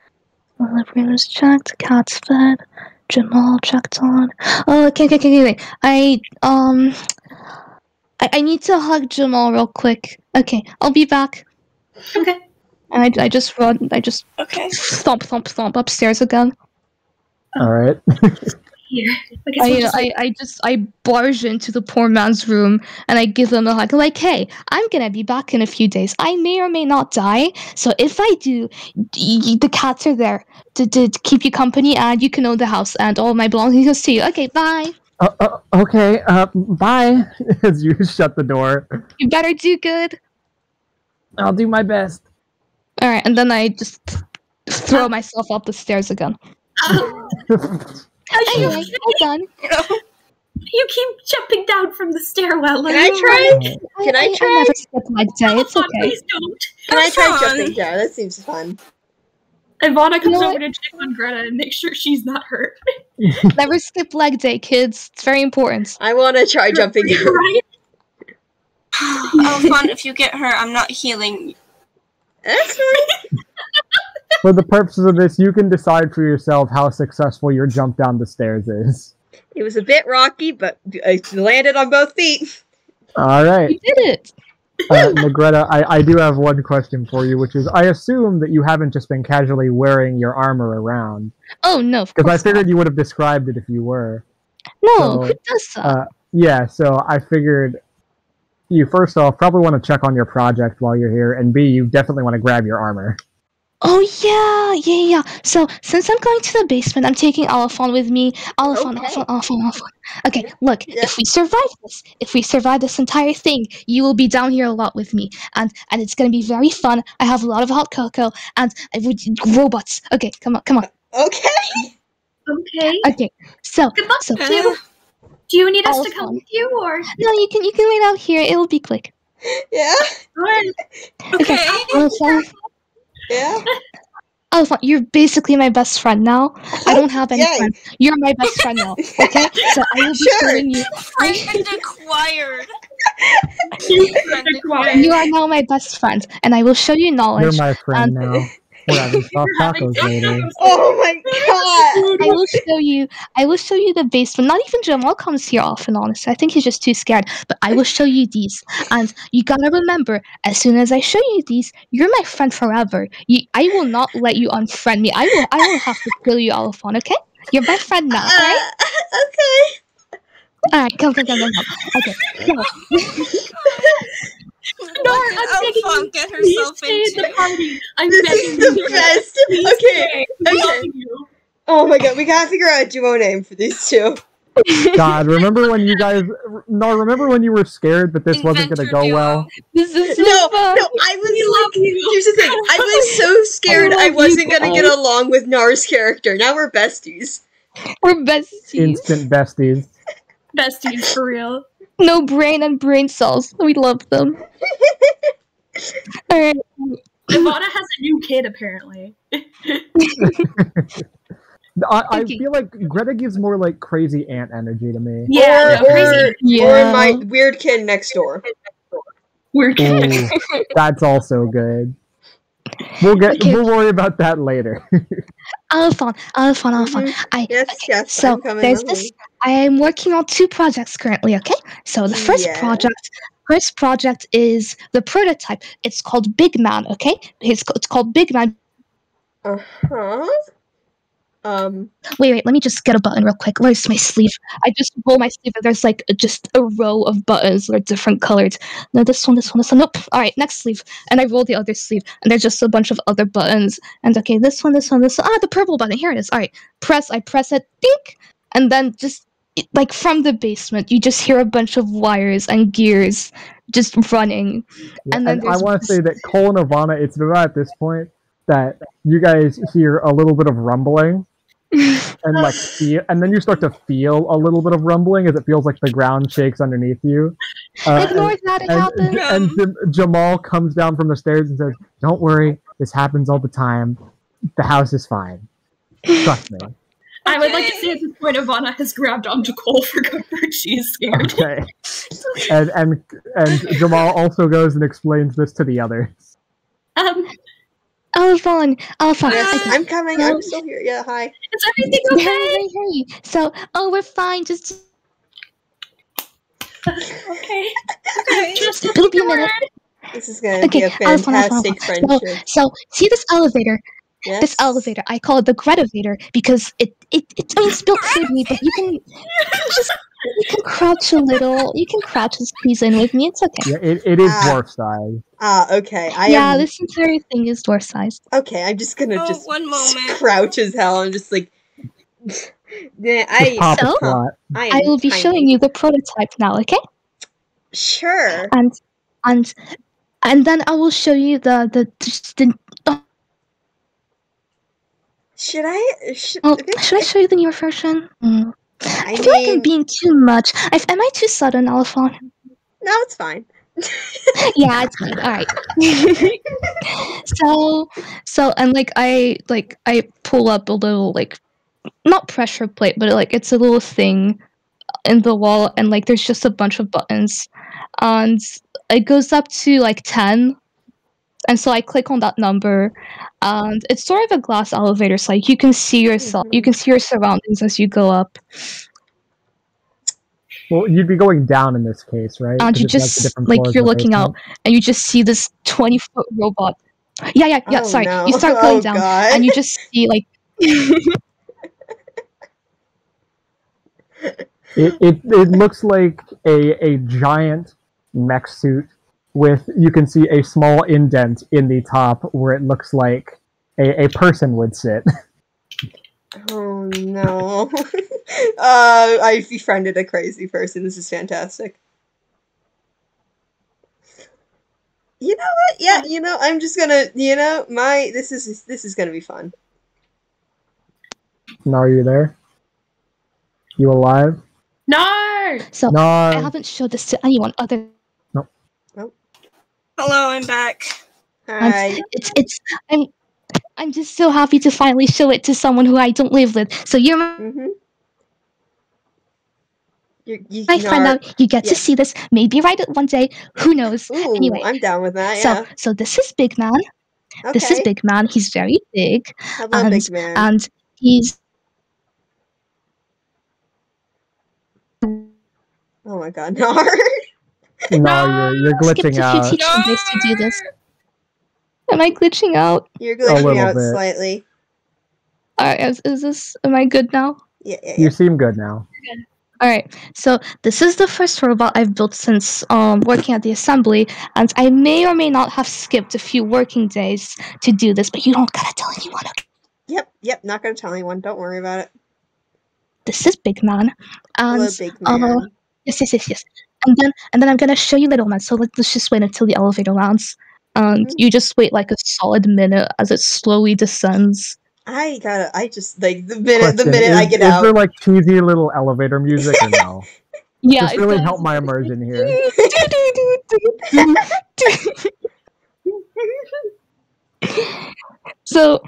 Living room is checked. Cat's fed. Jamal checked on. Oh, okay, wait. I need to hug Jamal real quick. Okay, I'll be back. Okay. And I just run. I just thump upstairs again. Alright. Here. I barge into the poor man's room and I give him a hug. Like, hey, I'm gonna be back in a few days. I may or may not die. So if I do, the cats are there to keep you company, and you can own the house and all my belongings to you. Okay, bye. Okay, bye. As you shut the door. You better do good. I'll do my best. Alright, and then I just throw myself up the stairs again. Anyway, all done. You keep jumping down from the stairwell. Can I try? I never skip leg day. It's okay. Please don't. Can I try jumping down? That seems fun. Ivana comes over to check on Greta and make sure she's not hurt. Never skip leg day, kids. It's very important. I want to try jumping down. Right? Oh, fun. If you get hurt, I'm not healing. That's fine. For the purposes of this, you can decide for yourself how successful your jump down the stairs is. It was a bit rocky, but I landed on both feet. Alright. You did it! Greta, I do have one question for you, which is, I assume that you haven't just been casually wearing your armor around. Oh, no, of course because I figured you would have described it if you were. No, so, who does that? Yeah, so I figured you, first off, probably want to check on your project while you're here, and B, you definitely want to grab your armor. Oh, yeah. So, since I'm going to the basement, I'm taking Oliphant with me. Oliphant. Okay, look, if we survive this entire thing, you will be down here a lot with me. And it's gonna be very fun. I have a lot of hot cocoa, and robots. Okay, come on. Okay. So, good luck, too. Do you need us to come with you, or? No, you can wait out here. It'll be quick. Yeah. Alright. Okay. Yeah. Oliphant, you're basically my best friend now. I don't have any friends. You're my best friend now. Okay? So I will be showing you. Friend acquired. You are now my best friend, and I will show you knowledge. You're my friend now. We're having soft tacos later. Oh my god! I will show you the basement. Not even Jamal comes here often, honestly. I think he's just too scared. But I will show you these. And you gotta remember, as soon as I show you these, you're my friend forever. I will not let you unfriend me. I will have to kill you, Oliphant, okay? You're my friend now, alright? Okay. Alright, come. Okay, go. No, I'm begging you. Get herself Stay at the party. This is the best. Okay. Oh my god, we gotta figure out a duo name for these two. God, remember when you were scared that this wasn't gonna go well? This is No, I was like, here's the thing. I was so scared I wasn't gonna get along with Nar's character. Now we're besties. We're besties. Instant besties. Besties, for real. No brain and brain cells. We love them. Alright. Ivana has a new kid, apparently. I feel like Greta gives more like crazy aunt energy to me. Yeah, or my weird kid next door. Weird kid. Ooh, that's also good. We'll worry about that later. Alphon. Yes, So I'm coming. there's this. I am working on 2 projects currently. Okay, so the first project is the prototype. It's called Big Man. Okay, it's called Big Man. Wait, let me just get a button real quick. Where's my sleeve? I just roll my sleeve and there's like just a row of buttons that are different colored. No, this one. Nope. Alright, next sleeve. And I roll the other sleeve and there's just a bunch of other buttons. And okay, this one. The purple button. Here it is. Alright. I press it, dink, and then just like from the basement, you just hear a bunch of wires and gears just running. Yeah, and then I want to say that Cole and Ivana, it's about at this point that you guys hear a little bit of rumbling. And like and then you start to feel a little bit of rumbling as it feels like the ground shakes underneath you. Ignore that, it happened. And Jamal comes down from the stairs and says, "Don't worry, this happens all the time. The house is fine. Trust me." I would like to say at this point, Ivana has grabbed onto Cole for comfort. She is scared. Okay. And Jamal also goes and explains this to the others. Alphon. Yes, I'm coming. I'm still here. Yeah, hi. Is everything okay? Hey. So, we're fine. Just okay. It'll be a minute. This is gonna be a fantastic friendship. So, see this elevator? Yes. This elevator, I call it the Greta-vator because it's built for me, but you can crouch a little. You can crouch and squeeze in with me. It's okay. Yeah, it is dwarf size. Okay. This entire thing is dwarf sized. Okay, I'm just gonna one moment. crouch as hell. I'm just like. I will be showing you the prototype now. Okay. Sure. And then I will show you the Should I show you the newer version? I feel like I'm being too much. Am I too sudden, Alphon? No, it's fine. Yeah, it's fine. All right. so and I pull up a little not pressure plate, but it's a little thing in the wall, and there's just a bunch of buttons, and it goes up to 10. And so I click on that number, and it's sort of a glass elevator, so you can see yourself, you can see your surroundings as you go up. Well, you'd be going down in this case, right? And you just you're looking out, and you just see this 20-foot robot. Yeah. Oh, sorry, no. you start going down, God. and you just see It looks like a giant mech suit. You can see a small indent in the top where it looks like a person would sit. Oh no. I befriended a crazy person. This is fantastic. You know what? Yeah, I'm just gonna, this is gonna be fun. No, are you there? You alive? No! So, no. I haven't showed this to anyone other. Hello, I'm back. Hi. I'm just so happy to finally show it to someone who I don't live with. So you're my friend now. You get to see this. Maybe write it one day. Who knows? Ooh, anyway, I'm down with that. Yeah. So this is Big Man. Okay. This is Big Man. He's very big. Hello, Big Man. And he's. Oh my God, no. No, you're glitching out. Teach you guys to do this. Am I glitching out? You're glitching out slightly. Alright, am I good now? Yeah. You seem good now. Alright, so this is the first robot I've built since working at the assembly, and I may or may not have skipped a few working days to do this, but you don't gotta tell anyone, okay? Yep, not gonna tell anyone. Don't worry about it. This is Big Man. And, hello, Big Man. Yes. And then I'm gonna show you Little Man, so let's just wait until the elevator lands. And you just wait a solid minute as it slowly descends. The minute I get out. Is there cheesy little elevator music or no? Yeah, just really help my immersion here. So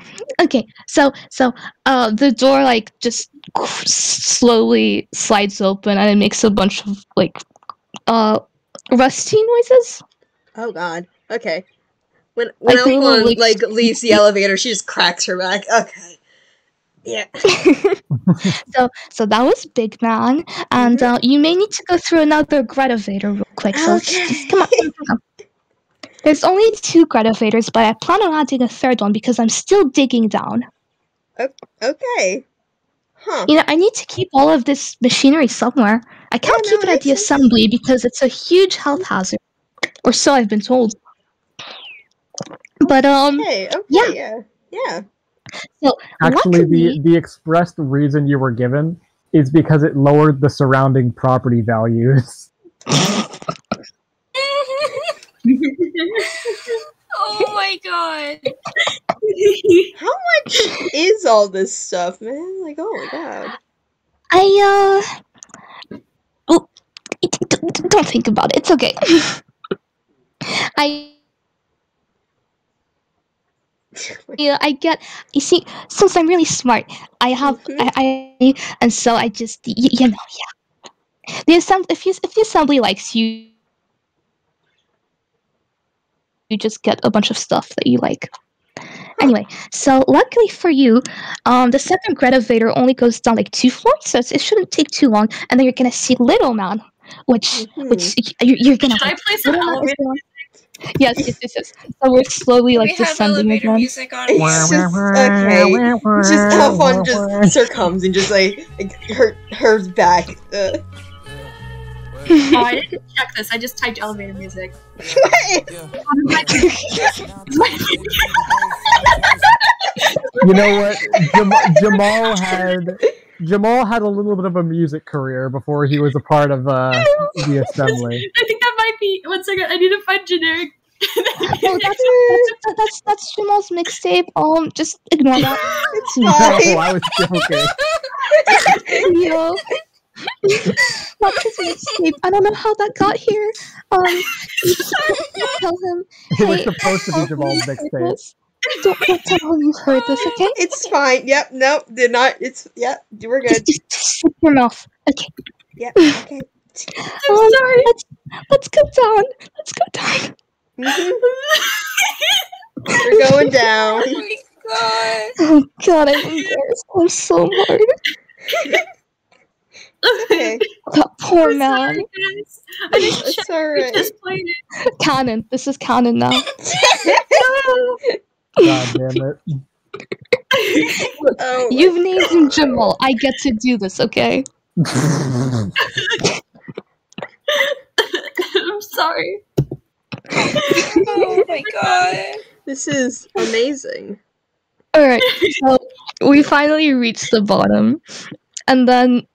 the door just slowly slides open, and it makes a bunch of rusty noises. Oh God. Okay. When Like the little, Alphonse like, like leaves the elevator, she just cracks her back. Okay. Yeah. So that was Big Man, and you may need to go through another Gretavator real quick. So just come on, come on, come on. There's only 2 Gretavators, but I plan on adding a 3rd one because I'm still digging down. Okay. Huh. You know, I need to keep all of this machinery somewhere. I can't keep it at the assembly because it's a huge health hazard, or so I've been told. But yeah. So Actually, luckily, the expressed reason you were given is because it lowered the surrounding property values. Oh my god. How much is all this stuff, man? Like, oh my god. oh, don't think about it. It's okay. I get. You see, since I'm really smart, I have. And so I just, you know, yeah. The assembly, if the assembly likes you, you just get a bunch of stuff that you like. Anyway, so luckily for you, the 2nd Gretavator only goes down like 2 floors, so it shouldn't take too long. And then you're gonna see Little Man, which you're gonna. Should I play some elevator? Yes. So we're slowly like descending again. Music on. It's just okay. Just Alphonse just succumbs and just like her back. Oh, I didn't check this. I just typed elevator music. You know what? Jamal had a little bit of a music career before he was a part of the assembly. I think that might be. 1 second. I need to find generic. Oh, that's Jamal's mixtape. Just ignore that. It's No, fine. I was joking. Yo. Not his mixtape. I don't know how that got here. You just tell him. It was supposed to be Jamal's mixtape. Don't tell him you've heard this, okay? It's fine. Yep. Nope. Did not. It's we're good. Just shut your mouth. Okay. Yep. Okay. I'm sorry. Let's go down. Let's go down. We're going down. Oh my god. Oh god, I'm embarrassed. I'm so hard. Okay. That poor I'm man. sorry, guys. I didn't It's check. alright. I just played it. Canon. This is canon now. God damn it. Oh, You've named him Jamal. I get to do this, okay? I'm sorry. Oh my god. this is amazing. Alright, so we finally reached the bottom. And then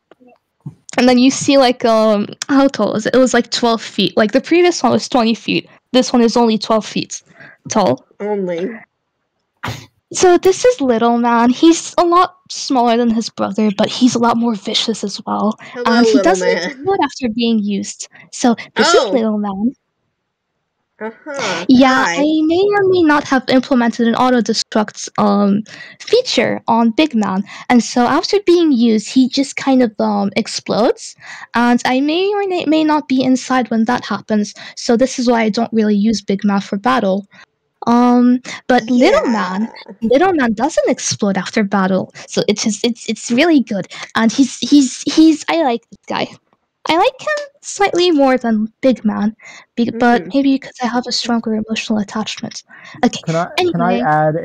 you see like how tall is it? It was like 12 feet. Like the previous one was 20 feet. This one is only 12 feet tall. Only. So this is Little Man. He's a lot smaller than his brother, but he's a lot more vicious as well. Hello, He little doesn't man. explode after being used. So this is Little Man. Yeah, Hi. I may or may not have implemented an auto-destruct feature on Big Man, and so after being used, he just kind of explodes, and I may or may not be inside when that happens, so this is why I don't really use Big Man for battle. But Little Man doesn't explode after battle, so it's really good, and he's I like this guy. I like him slightly more than Big Man, but maybe because I have a stronger emotional attachment. Okay. Can I anyway. add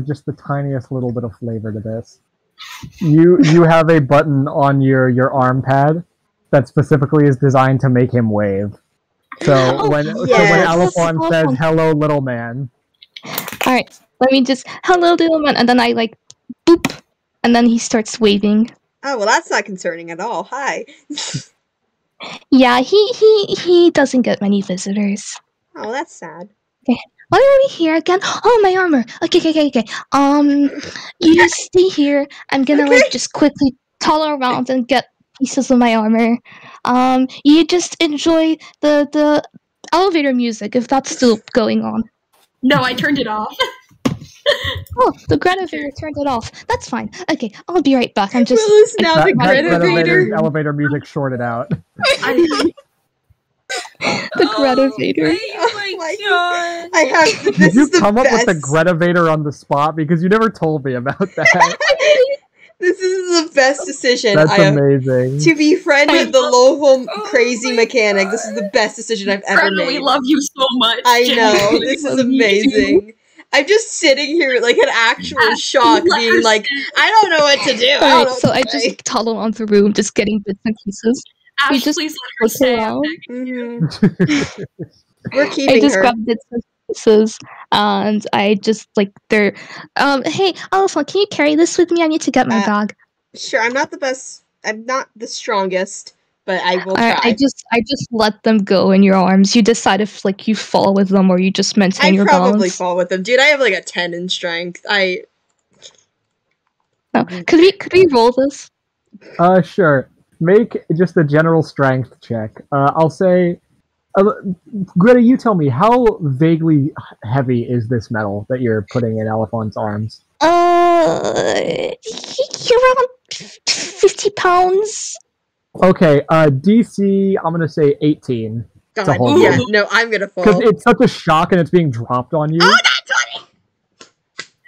just the tiniest little bit of flavor to this? You have a button on your arm pad that specifically is designed to make him wave. So when Alphonse says "Hello, little man," all right, let me just "Hello, little man," and then I like boop, and then he starts waving. Oh well, that's not concerning at all. Hi. Yeah, he doesn't get many visitors. Oh, that's sad. Okay. Why are we here again? Oh, my armor. Okay. You stay here. I'm gonna like just quickly toddle around and get pieces of my armor. You just enjoy the elevator music if that's still going on. No, I turned it off. Oh, the Gretavator turned it off. That's fine. Okay, I'll be right back. I'm just. Will is now the Gretavator. Elevator music shorted out. The Gretavator. Oh my my god! I have. Did This you is the come up best. with the Greta-vator on the spot? Because you never told me about that. This is the best decision That's I have. amazing. To befriend I the love- Lowholm Oh crazy my mechanic. This is the best decision I've ever Greta, we made. love you so much. I know. genuinely. This is love you amazing. I'm just sitting here like in actual shock, Let being her like, sit. I don't know what to do. I don't know Alright, what so to I say. just toddle on the room, just getting bits and pieces. Ash, We just please let her look stay. around. We're I keeping just her. grab bits and pieces, and I just like they're. Hey, Alpha, can you carry this with me? I need to get my bag. Sure, I'm not the best. I'm not the strongest, but I will try. I just let them go in your arms. You decide if like you fall with them or you just maintain I your probably balance. fall with them, dude. I have like a 10 in strength. No. Could we roll this? Sure. Make just a general strength check. I'll say, Greta, you tell me, how vaguely heavy is this metal that you're putting in Elephant's arms? Around 50 pounds. Okay, DC, I'm gonna say 18. God, hold yeah, you. no, I'm gonna Because fall. it's such a shock and it's being dropped on you. Oh, that's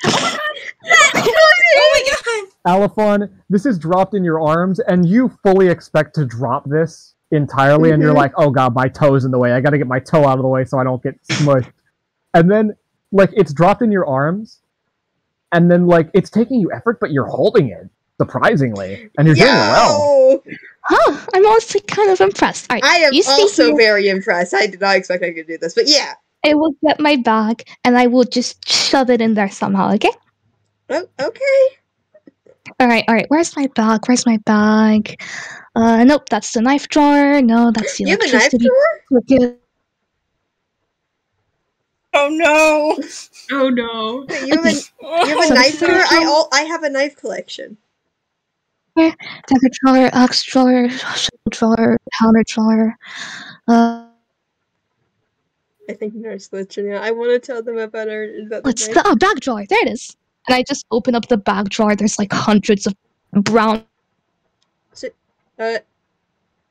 20! That's 20! Oh my god! Alphon, this is dropped in your arms, and you fully expect to drop this entirely, and you're Mhm. like, oh god, my toe's in the way. I gotta get my toe out of the way so I don't get smushed. And then, like, it's dropped in your arms, and then, like, it's taking you effort, but you're holding it, surprisingly. And you're doing it well. Huh, I'm honestly kind of impressed. Alright, I am you stay also here. very impressed. I did not expect I could do this, but yeah. I will get my bag and I will just shove it in there somehow, okay? Oh, okay. Alright, where's my bag? Nope, that's the knife drawer. No, that's the You have a knife electricity. drawer? Okay. Oh no! Oh no. Wait, you have a So knife the drawer? drawer- I have a knife collection. Dagger drawer, axe drawer, shovel drawer, hammer drawer. I think there's glitching. Yeah, I want to tell them about our. Is that the What's knife? the bag drawer? There it is. And I just open up the bag drawer. There's like hundreds of brown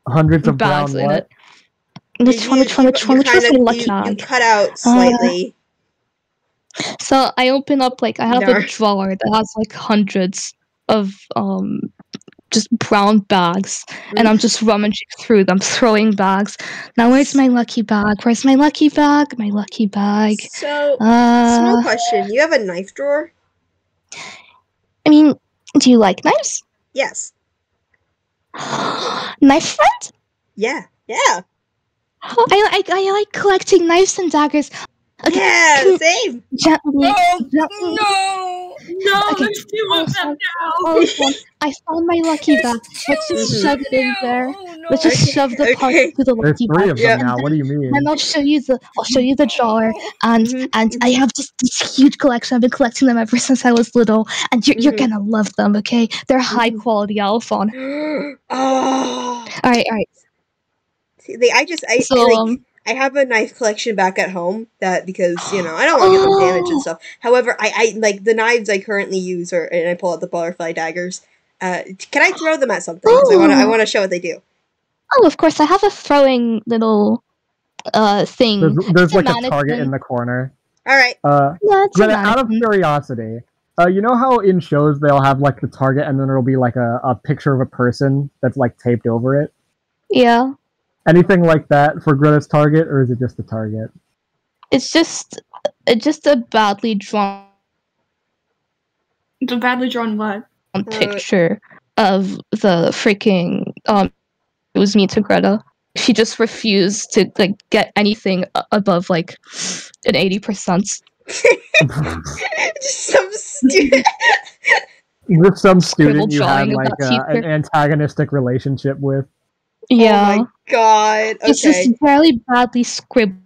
Hundreds of bags brown in what? it. Which one? Which was my lucky You bag? cut out slightly. So I open up like I have Dar. a drawer that has like hundreds of just brown bags, and I'm just rummaging through them, throwing bags. Now where's my lucky bag? Where's my lucky bag? My lucky bag. So, small Uh, question. You have a knife drawer? I mean, do you like knives? Yes. Knife friend? Yeah. Yeah. I like collecting knives and daggers. Okay, Yeah, can- same. gently. No! No! No, Okay. there's two of them now. Oh, I found my lucky bag. Let's just Mhm. shove it in there. Oh, no. Let's just Okay, shove the part okay. to the There's lucky 3 bag. of them Yeah. now, what do you mean? And I'll show you the drawer, and Mhm, I have just this huge collection. I've been collecting them ever since I was little, and you're Mhm. gonna love them. Okay, they're high quality Alphon. Oh. All right. See, I So like. I have a knife collection back at home that because I don't want to get them damaged and stuff. However, I like the knives I currently use, and I pull out the butterfly daggers. Can I throw them at something? Because I want to show what they do. oh, of course, I have a throwing little thing. There's It's a like a target mannequin. in the corner. All right. Yeah, it's a Greta, out of mannequin. curiosity, you know how in shows they'll have like the target and then there'll be like a picture of a person that's like taped over it? Yeah, Anything like that for Greta's target, or is it just the target? it's just a badly drawn The badly drawn what? picture of the freaking it was me to Greta. She just refused to like get anything above like an 80%. Just some stupid. With some student you had drawing of like that an teacher. antagonistic relationship with. Yeah, Oh my god. it's Okay. just very badly scribbled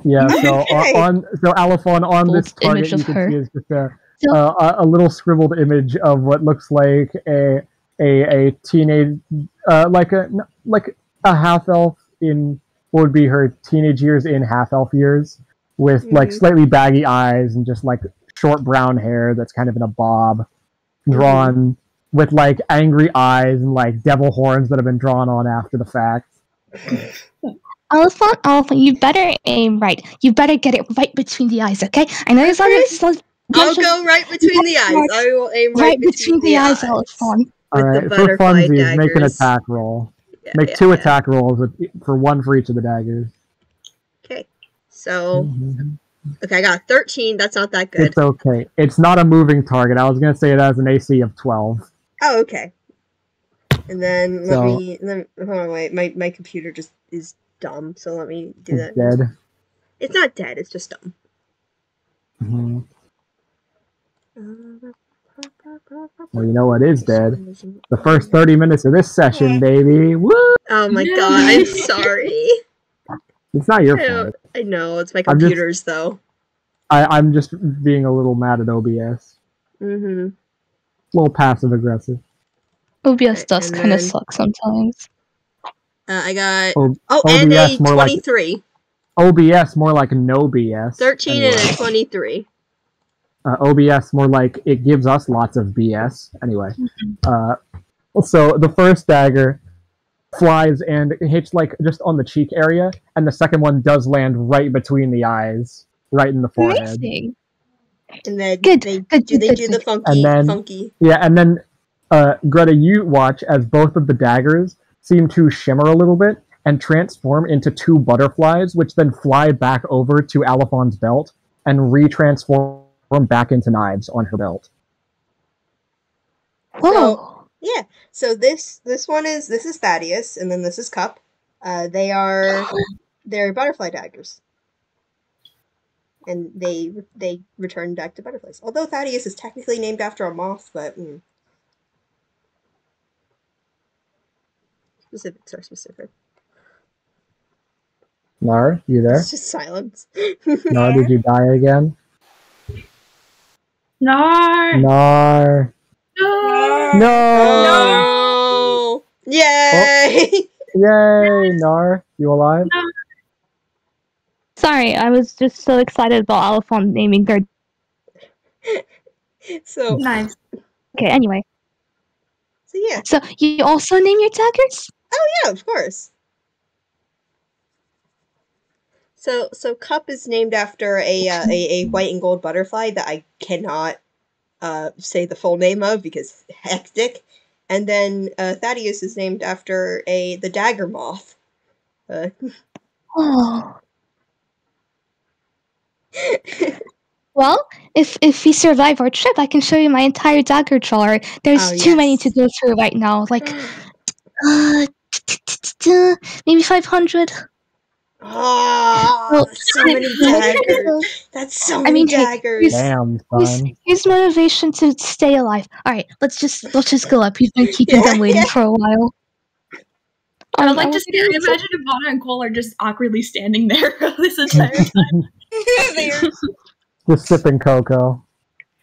Yeah, so Okay. so Alphon, on this target image you of can her. see is just a little scribbled image of what looks like a teenage like a half elf in what would be her teenage years in half elf years with like slightly baggy eyes and just like short brown hair that's kind of in a bob, drawn with like angry eyes and like devil horns that have been drawn on after the fact. Elephant, you better aim right. You better get it right between the eyes, okay? I know it's not I'll go right between the eyes. I will aim right between the eyes. Elephant. With the Alright, for butterfly funsies, make an daggers. attack roll. Yeah, Make yeah, 2 yeah. attack rolls for 1 for each of the daggers. Okay, so okay, I got 13. That's not that good. It's okay. It's not a moving target. I was gonna say it has an AC of 12. Oh, okay. And then let So- me. Hold on, wait. My computer just is dumb. So let me do It's that. dead. It's not dead. It's just dumb. Mhm. Well, you know what is dead? The first 30 minutes of this session, baby. Woo! Oh my god! I'm sorry. It's not your fault. I know it's my I'm just- computer's though. I'm just being a little mad at OBS. Mm-hmm. A little passive aggressive. OBS does and kind of then- suck sometimes. I got O- and a OBS more like 23. OBS more like no BS. 13 Anyway. and a 23. OBS more like it gives us lots of BS. Anyway, so the first dagger flies and it hits like just on the cheek area, and the second one does land right between the eyes, right in the forehead. Amazing. And then Good, they good, do good, the funky And then- funky. Yeah, and then Greta, you watch as both of the daggers seem to shimmer a little bit and transform into 2 butterflies, which then fly back over to Aliphon's belt and retransform back into knives on her belt. Whoa. Yeah. So this one is Thaddeus, and then this is Cup. They're butterfly daggers, and they return back to butterflies. Although Thaddeus is technically named after a moth, but specifics are specific. Nar, you there? It's just silence. Nar, did you die again? No. Nar. No. No! No! Yay! Yay, Nar. You alive? Sorry, I was just so excited about Elephant naming their. So Nice. Okay, anyway. yeah. So you also name your daggers? Yeah, of course. So Cup is named after a white and gold butterfly that I cannot say the full name of because hectic. And then Thaddeus is named after the dagger moth. Oh. Well, if we survive our trip, I can show you my entire dagger drawer. There's Oh, too many yes. to go through right now. Like, maybe 500. Oh, so many daggers. That's so many hey, daggers. Damn, Here's, son. here's motivation to stay alive. All right, let's just go up. We've been keeping them waiting for a while. I would like to want see. Imagine if Vana and Cole are just awkwardly standing there this entire time. Just sipping cocoa.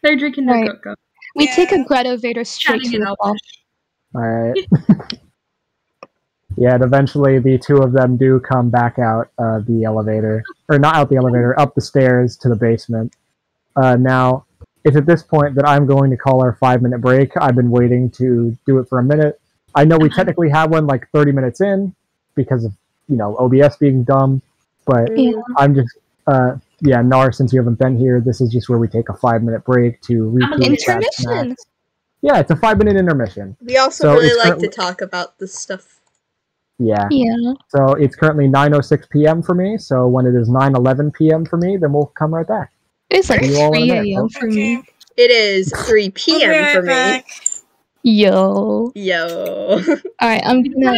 They're drinking their Right. cocoa. We Yeah. take a Greta Vader straight Chatting to it the up. ball. Alright. Yeah, and eventually the 2 of them do come back out the elevator. Or not out the elevator, up the stairs to the basement. Now, it's at this point that I'm going to call our 5-minute break. I've been waiting to do it for a minute. I know we technically have one like 30 minutes in because of, OBS being dumb. But Yeah. I'm just, Nar, since you haven't been here, this is just where we take a 5-minute break to repeat Intermission. snacks. Yeah, it's a 5-minute intermission. We also So really it's like currently- to talk about this stuff. Yeah. Yeah. So it's currently 9:06 p.m. for me. So when it is 9:11 p.m. for me, then we'll come right back. It's like See you all in a 3 minute, a.m. for me. It is 3 I'll be p.m. right for me. back. Yo. Yo. All right, I'm gonna go.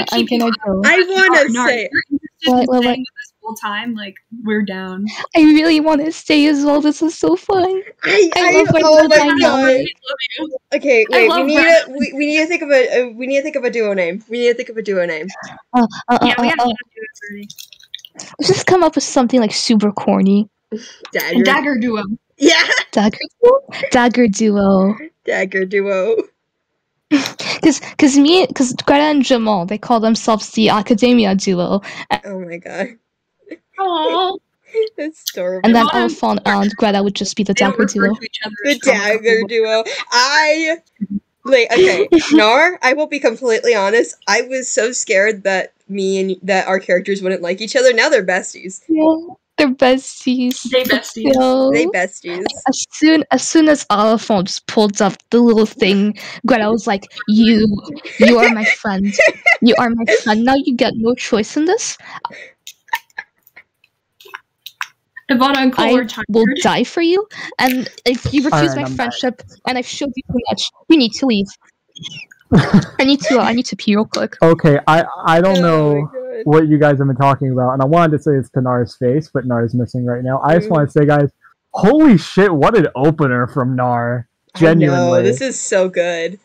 I want to No, say. if you're interested What, in what, staying what? with us full time, like we're down. I really want to stay as well. This is so fun. I love when Oh I my know. god. We love you. Okay, I wait. love We need to think of a duo name. We need to think of a duo name. Yeah, we have to do it already. Let's just come up with something like super corny. Dagger. Dagger duo. Yeah. Dagger duo. Dagger duo. Dagger duo. Because Greta and Jamal, they call themselves the Academia duo, Oh my god. Oh, That's adorable. and then Jamal and- Alphon and Greta would just be the they don't Dagger refer duo. to each other The as comic dagger book duo. Okay, Nar, I will be completely honest. I was so scared that me and that our characters wouldn't like each other. Now they're besties. Yeah, they're besties. They besties. So, They besties. as soon as Oliphant just pulled up the little thing, Greta was like, You are my friend. You are my friend. Now you get no choice in this. Ivana and Cole are I tired. will die for you. And if you refuse Alright, my I'm friendship and I've showed you too much, you need to leave. I need to pee real quick. Okay, I don't Oh know my God. what you guys have been talking about, and I wanted to say it's to Nar's face, but Nar's missing right now. I just want to say, guys, holy shit, what an opener from Nar. Genuinely. I know, this is so good.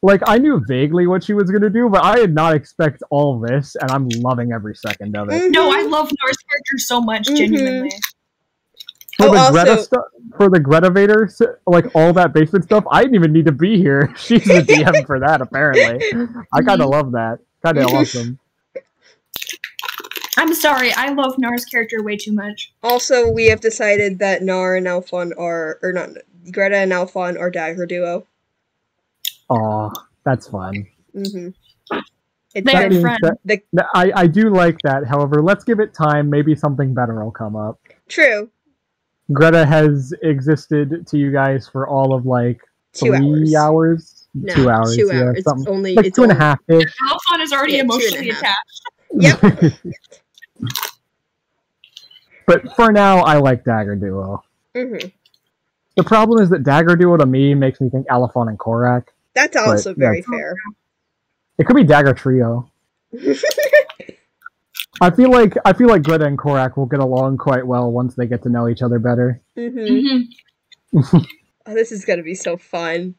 Like, I knew vaguely what she was going to do, but I did not expect all this, and I'm loving every second of it. No, I love Nar's character so much, genuinely. For the also- Greta stuff, for the Greta Vader, like all that basic stuff, I didn't even need to be here. She's the DM for that, apparently. I kind of love that. Kind of awesome. I'm sorry, I love Nar's character way too much. Also, we have decided that Nar and Alphon are, or not, Greta and Alphon are dagger duo. Aw, that's fun. Mm-hmm. They are friends. I do like that. However, let's give it time. Maybe something better will come up. True. Greta has existed to you guys for all of like 2 3 hours. No, 2 hours. 2 Yeah, hours. It's something. only Like it's 2.5 ish. Alphon is already Yeah, emotionally 2.5. attached. Yep. But for now, I like Dagger Duo. Mm-hmm. The problem is that Dagger Duo to me makes me think Alphon and Korak. That's also very yeah. fair. It could be Dagger Trio. I feel like Greta and Korak will get along quite well once they get to know each other better. Mm-hmm. Oh, this is gonna be so fun.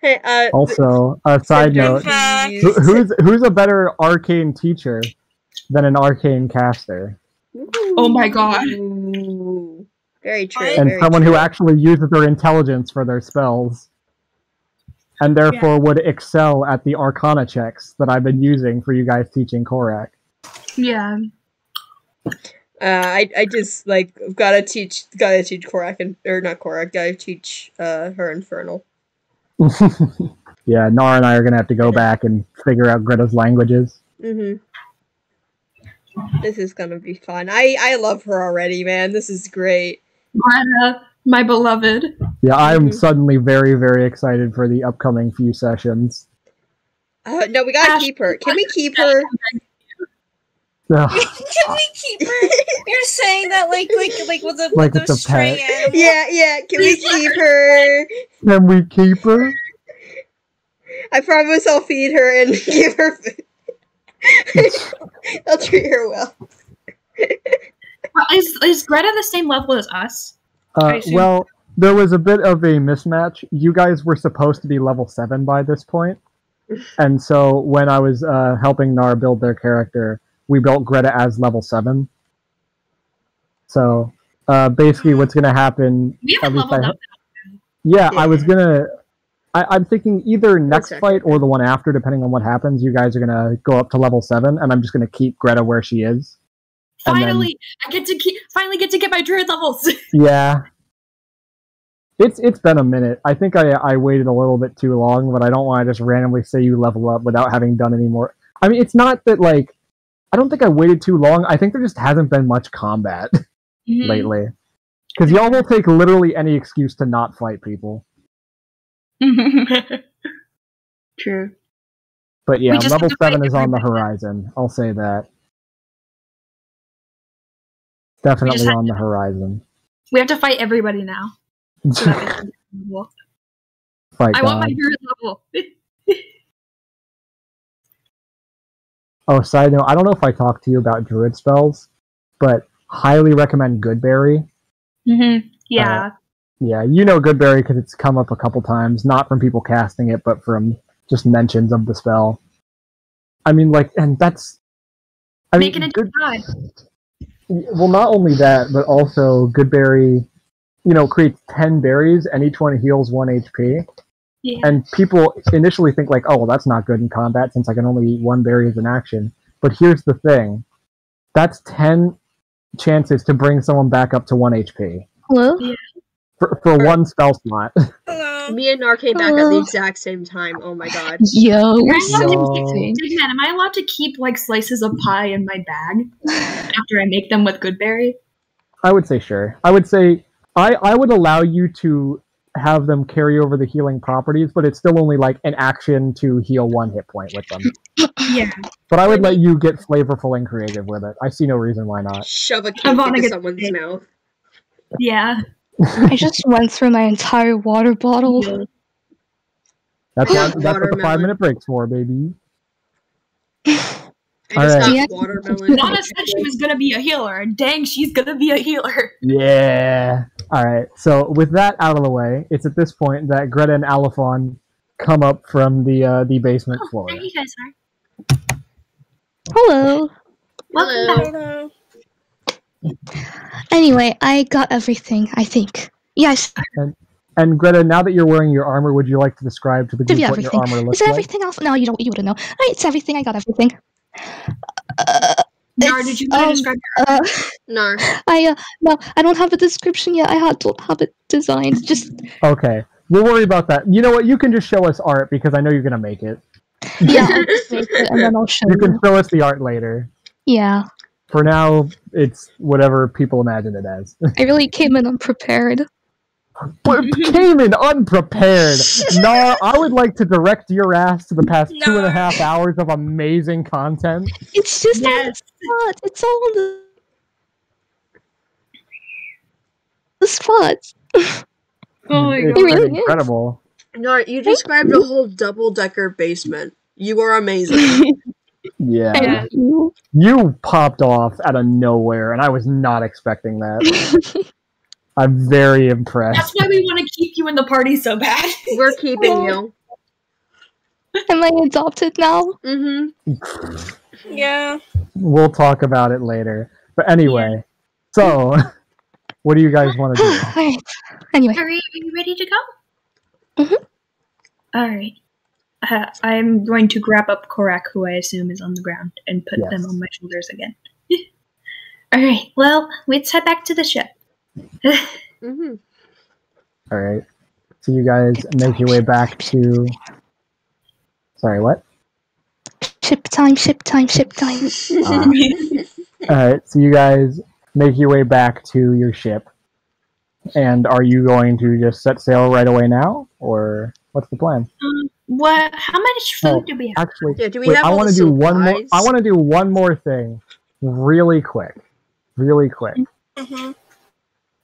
Hey, Also, a side note: who's a better arcane teacher than an arcane caster? Oh my god. Ooh. Very true. And very someone true. who actually uses their intelligence for their spells. And therefore would excel at the arcana checks that I've been using for you guys teaching Korak. Yeah. I just like gotta teach Korak and or not Korak, gotta teach her Infernal. Yeah, Nara and I are gonna have to go back and figure out Greta's languages. Mm-hmm. This is gonna be fun. I love her already, man. This is great. Greta, my beloved. Yeah, I'm suddenly very, very excited for the upcoming few sessions. No, we gotta keep her. Can we keep her? Ugh. Can we keep her? You're saying that like with the Like with it's a those stray pet. animals? Yeah. Can we keep her? Can we keep her? I promise I'll feed her and give her food. I'll treat her well. Is Greta the same level as us? Well, there was a bit of a mismatch. You guys were supposed to be level 7 by this point. And so when I was helping Nar build their character, we built Greta as level 7. So basically what's going to happen... We haven't leveled up. Yeah, I was going to... I'm thinking either next second. fight or the one after, depending on what happens, you guys are going to go up to level 7, and I'm just going to keep Greta where she is. Finally, I get to get my druid levels. Yeah. It's been a minute. I think I waited a little bit too long, but I don't want to just randomly say you level up without having done any more. I mean, it's not that, like... I don't think I waited too long. I think there just hasn't been much combat lately. Because y'all will take literally any excuse to not fight people. True. But yeah, We just level have to fight 7 is on the everybody. horizon. I'll say that. Definitely on the horizon. We have to fight everybody now. So that we can get level. Fight I want my God. druid level. Oh, side note, I don't know if I talked to you about druid spells, but highly recommend Goodberry. Yeah. Yeah, you know Goodberry because it's come up a couple times, not from people casting it, but from just mentions of the spell. I mean, like, and that's... I mean, Making a good god. well, not only that, but also Goodberry, creates 10 berries, and each one heals 1 HP. Yeah. And people initially think like, oh, well, that's not good in combat since I can only eat 1 berry as an action. But here's the thing. That's 10 chances to bring someone back up to 1 HP. Hello? For one spell slot. Hello. Me and Nar came back at the exact same time. Oh my god. Yo, we're so Yo. insane. Big man, am I allowed to keep like slices of pie in my bag after I make them with Goodberry? I would say sure. I would say I would allow you to have them carry over the healing properties, but it's still only like an action to heal 1 hit point with them. Yeah. But I would let you get flavorful and creative with it. I see no reason why not. Shove a cake Ivana into gets someone's cake. mouth. Yeah. I just went through my entire water bottle. That's I what got that's what the watermelon. 5-minute break's for, baby. I just Alright. got watermelon. Ivana said she was gonna be a healer, and dang, she's gonna be a healer. Yeah. Alright, so with that out of the way, it's at this point that Greta and Alphon come up from the basement floor. There you guys are. Hello. Welcome back. Anyway, I got everything, I think. Yes, And Greta, now that you're wearing your armor, would you like to describe to the give group you what your everything. armor Is looks it like? everything else? No, you wouldn't know. It's everything, I got everything. Nar, did you want to describe Nar. No, I don't have a description yet. I don't have it designed. Just, Okay, we'll worry about that. You know what? You can just show us art because I know you're gonna make it. yeah, I'll just make it and then I'll show You can you. show us the art later. Yeah, For now, it's whatever people imagine it as. I really came in unprepared. But came in unprepared. No, I would like to direct your ass to the past No. 2.5 hours of amazing content. It's just on Yes. the spot. It's all on the spot. Oh my It's god. really is. incredible. Nar, you described a whole double-decker basement. You are amazing. Yeah. Thank you. You popped off out of nowhere, and I was not expecting that. I'm very impressed. That's why we want to keep you in the party so bad. We're keeping you. Am I adopted now? Mm-hmm. Yeah. We'll talk about it later. But anyway, so what do you guys want to do? Alright. Anyway, Are you ready to go? Mhm. Alright. I'm going to grab up Korak, who I assume is on the ground, and put them Yes. on my shoulders again. Alright, well, let's head back to the ship. Mm-hmm. All right. So you guys make your way back to. Sorry, what? ship time, ship time, ship time. All right. So you guys make your way back to your ship. And are you going to just set sail right away now, or what's the plan? What? How much food Oh, do we have? Actually, Yeah, do we wait, have I all want the to do one more. supplies? I want to do one more thing, really quick. Mm-hmm.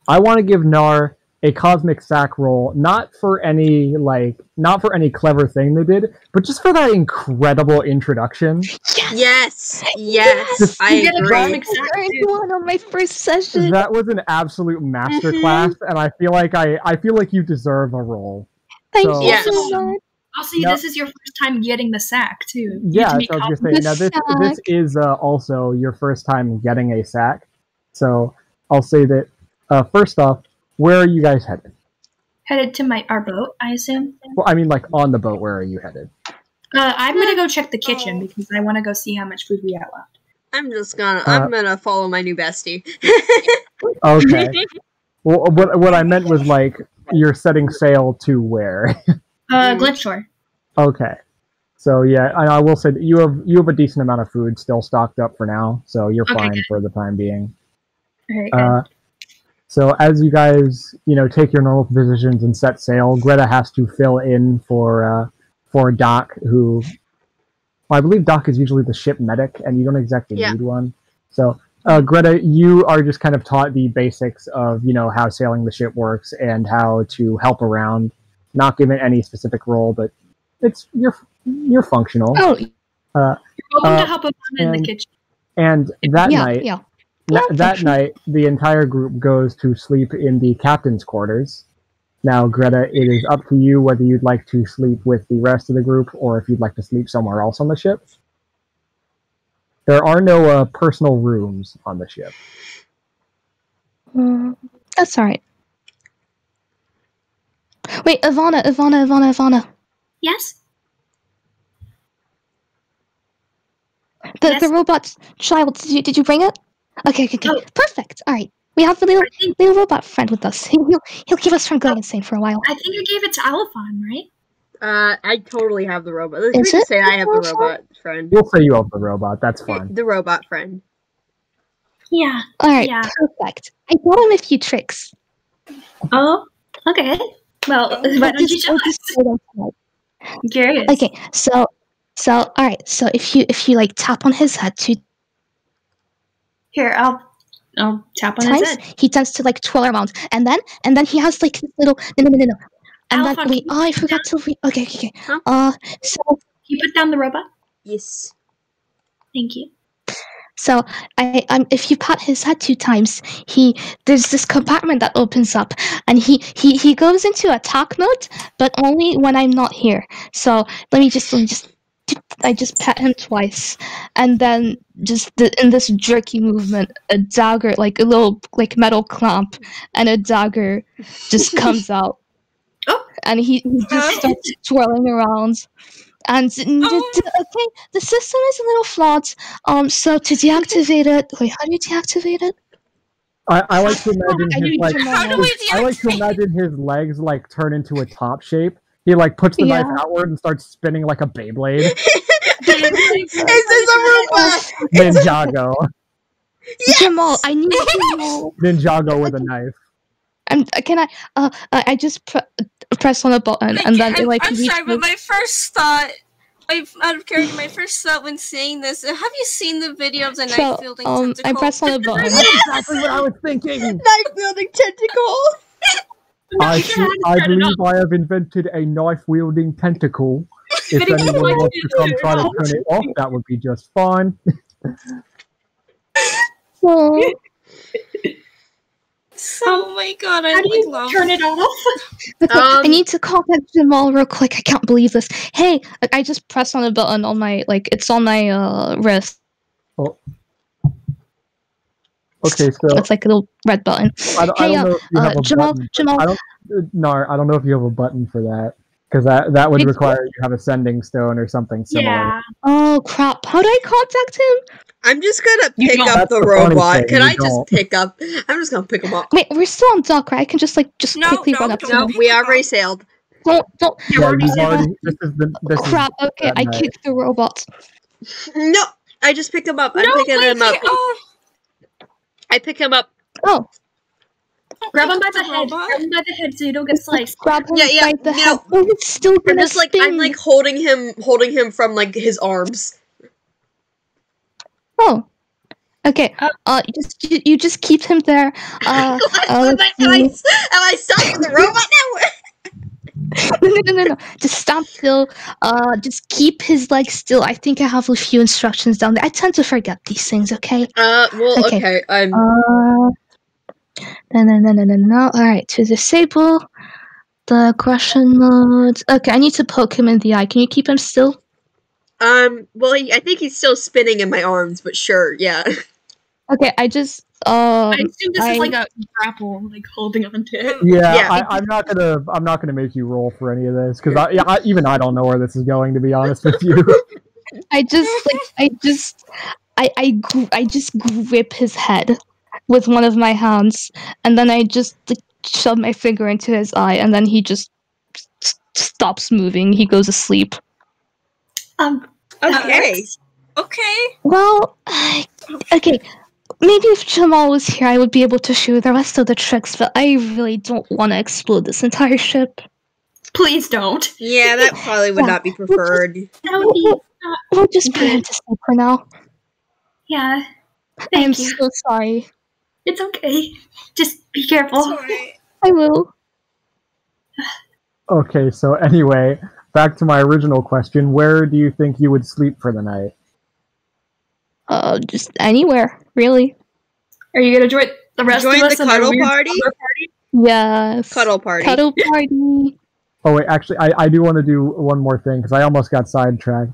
I want to give Nar a cosmic sack roll, not for any clever thing they did, but just for that incredible introduction. Yes. Yes. I You get a agree. cosmic I sack, earned too. one on my first session. That was an absolute masterclass, and I feel like you deserve a roll. Thank so- you Yes. so much. Also, No. this is your first time getting the sack, too. You Yeah, get to meet so I was Colin. gonna say, now this sack. is also your first time getting a sack. So I'll say that first off, where are you guys headed? Headed to our boat, I assume. Well, I mean, like on the boat. Where are you headed? I'm gonna go check the kitchen because I want to go see how much food we got left. I'm just gonna. I'm gonna follow my new bestie. Okay. Well, what I meant was like you're setting sail to where? Glitch Shore. Okay. So yeah, I will say that you have a decent amount of food still stocked up for now, so you're Okay, fine good. for the time being. Alright, good. So as you guys, take your normal positions and set sail, Greta has to fill in for Doc, who, well, I believe Doc is usually the ship medic, and you don't exactly Yeah. need one. So Greta, you are just kind of taught the basics of how sailing the ship works and how to help around. Not given any specific role, but you're functional. Oh, You're welcome uh, to help us in the and- kitchen. And that yeah, night, yeah. that functional. night, the entire group goes to sleep in the captain's quarters. Now, Greta, it is up to you whether you'd like to sleep with the rest of the group or if you'd like to sleep somewhere else on the ship. There are no personal rooms on the ship. That's alright. Wait, Ivana. Yes? The Yes? robot child, did you bring it? Okay. Oh. Perfect. Alright. We have the little robot friend with us. He'll keep us from going insane for a while. I think I gave it to Alphon, right? I totally have the robot. Let's Is just it? say I have the robot friend. We'll say you have the robot. That's fine. The robot friend. Yeah. Alright, Yeah. perfect. I taught him a few tricks. Oh, okay. Well, why don't you tell us? I'm curious. Okay, so alright, so if you like tap on his head 2 Here, I'll tap on his times, head. he tends to like twirl around, and then he has like this little no. And Alpha, then wait, can you I put forgot to okay. Huh? So Can you put down the robot? Yes. Thank you. So if you pat his head 2 times, there's this compartment that opens up, and he goes into attack mode, but only when I'm not here. So let me just I just pat him twice, and then in this jerky movement, a dagger, like a little like metal clamp, and a dagger just comes out. Oh. And he just starts twirling around. And okay, the system is a little flawed. So to deactivate it, wait, how do you deactivate it? I like to imagine his like. How do we I like to imagine his legs like turn into a top shape. He like puts the knife outward and starts spinning like a Beyblade. Is this a robot? Ninjago. Yes! Jamal, I need to know. Ninjago with a knife. Can I just press on a button and then it like I'm sorry, but reaches- my first thought, out of character, my first thought when saying this, have you seen the video of the knife wielding tentacle? I press on a button. That's exactly what I was thinking. Knife wielding tentacle. I believe I have invented a knife-wielding tentacle. If anyone wants to come try to turn it off, that would be just fine. Oh. Oh my god, How do you love turn it off? Okay, I need to contact Jamal real quick. I can't believe this. Hey, I just pressed on a button on my it's on my wrist. Oh. Okay, so It's like a little red button. I don't know if you have a Jamal, button. Jamal. I don't know if you have a button for that, because that would require you to have a sending stone or something similar. Yeah. Oh crap! How do I contact him? I'm just gonna You pick don't. up That's the the funny robot. thing, Can you I just don't. pick up? I'm just gonna pick him up. Wait, we're still on dock, right? I can just No, quickly no, run up to don't. No, him. we already sailed. Don't. Yeah, you've already. This Crap. is Okay, that I night. kicked the robot. No, I just picked him up. I'm picking him up. I pick him up. Oh, Grab him by the the head. robot? Grab him by the head so you don't get sliced. grab him Yeah, by the no. head. Oh, it's still I'm gonna just like spin. I'm like holding him from like his arms. Oh. Okay. You just keep him there. Am I stuck with the robot now? No. Just stand still. Just keep his legs still. I think I have a few instructions down there. I tend to forget these things. Okay. Well, Okay. okay. I'm. No. All right. To disable the aggression mode. Okay. I need to poke him in the eye. Can you keep him still? Well, I think he's still spinning in my arms, but sure, yeah. Okay. I just. I assume this is like a grapple, like holding onto it. Yeah. I'm not gonna make you roll for any of this, because even I don't know where this is going, to be honest with you. I just grip his head with one of my hands, and then I just shove my finger into his eye, and then he just stops moving. He goes asleep. Okay. Okay. Well, okay. Maybe if Jamal was here, I would be able to show you the rest of the tricks, but I really don't want to explode this entire ship. Please don't. Yeah, that probably would not be preferred. That would be. We'll just put him to sleep for now. Yeah. I'm Thank you. so sorry. It's okay. Just be careful. It's alright. I will. Okay, so anyway, back to my original question: where do you think you would sleep for the night? Just anywhere, really. Are you gonna join the rest Join of us the in our cuddle weird party? slumber party? Yes. Cuddle party. Cuddle party. Oh wait, actually, I do want to do one more thing, because I almost got sidetracked.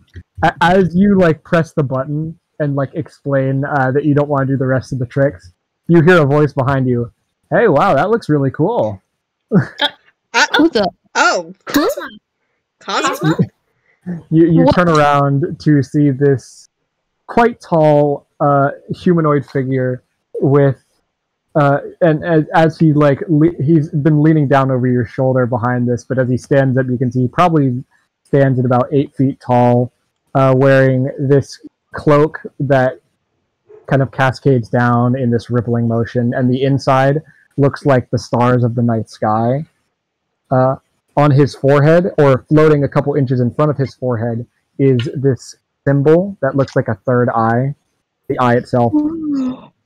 As you like press the button and like explain that you don't want to do the rest of the tricks, you hear a voice behind you. Hey, wow, that looks really cool. Who the? Oh, Cosmo. Cosmo? You What? turn around to see this quite tall humanoid figure with And as he he's been leaning down over your shoulder behind this, but as he stands up, you can see he probably stands at about 8 feet tall, wearing this cloak that kind of cascades down in this rippling motion, and the inside looks like the stars of the night sky. On his forehead, or floating a couple inches in front of his forehead, is this symbol that looks like a third eye. The eye itself,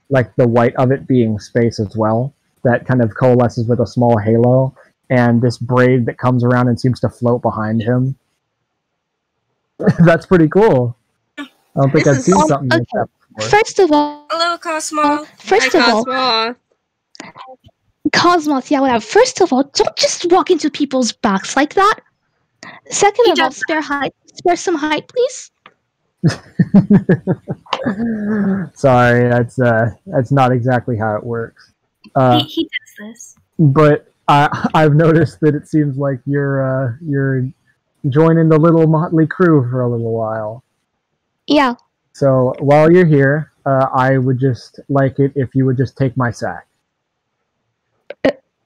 like the white of it being space as well, that kind of coalesces with a small halo, and this braid that comes around and seems to float behind him. That's pretty cool. I don't think I've seen something like that before. First of all, Hello, Cosmo. First of all, Cosmos, yeah, whatever. First of all, don't just walk into people's backs like that. Second of all, spare some height, please. Sorry, that's not exactly how it works. He does this. But I've noticed that it seems like you're joining the little motley crew for a little while. Yeah. So while you're here, I would just like it if you would just take my sack.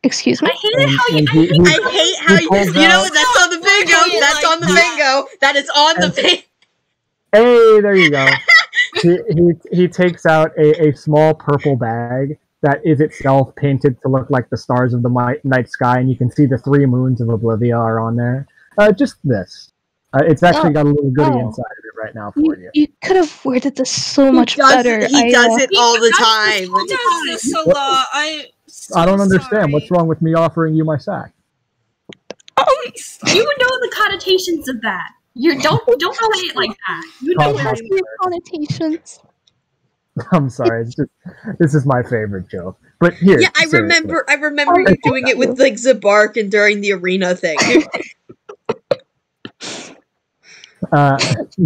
Excuse me? I hate how you. I hate how you know what? That's on the bingo. That's on the bingo. That is on the bingo. Hey, there you go. he takes out a small purple bag that is itself painted to look like the stars of the night sky, and you can see the 3 moons of Oblivia are on there. Just this. It's actually got a little goodie inside of it right now for you. You could have worded this so much better. He does it all the time. He does this a lot. I don't understand. What's wrong with me offering you my sack? You know the connotations of that. You don't relate it like that. You know the connotations. I'm sorry. It's just this is my favorite joke. But here, yeah, I remember you doing it with like Zabark and during the arena thing.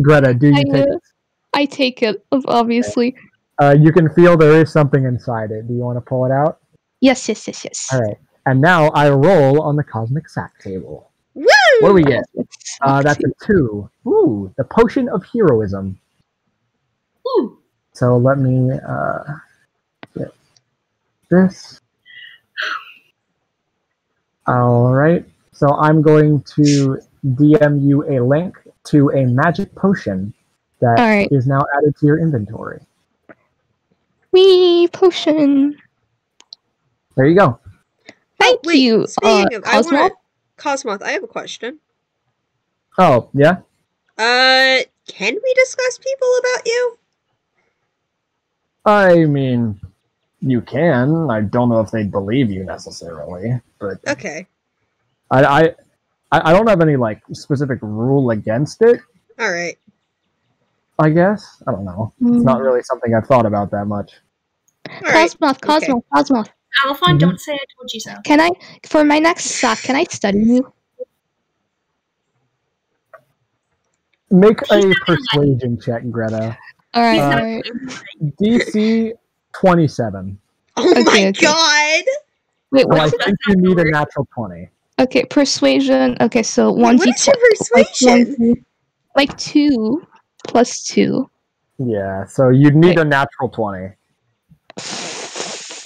Greta, do you take it? I take it, obviously. You can feel there is something inside it. Do you want to pull it out? Yes. All right. And now I roll on the cosmic sack table. Woo! What do we get? That's a 2. Ooh, the potion of heroism. Ooh. So let me get this. All right. So I'm going to DM you a link to a magic potion that is now added to your inventory. Wee potion. There you go. Thank you, Cosmo. Cosmoth, I have a question. Oh, yeah? Can we discuss people about you? I mean, you can. I don't know if they'd believe you necessarily, but okay. I don't have any like specific rule against it. All right. I guess I don't know. It's not really something I've thought about that much. Cosmoth. Alphon, don't say I told you so. Can I, for my next sack, can I study you? Make a persuasion check, Greta. Alright. DC 27. Oh my god! Wait, so I think you need a natural 20. Okay, persuasion. Okay, so 1d20. What is your persuasion? Like 2 plus 2. Yeah, so you'd need a natural 20.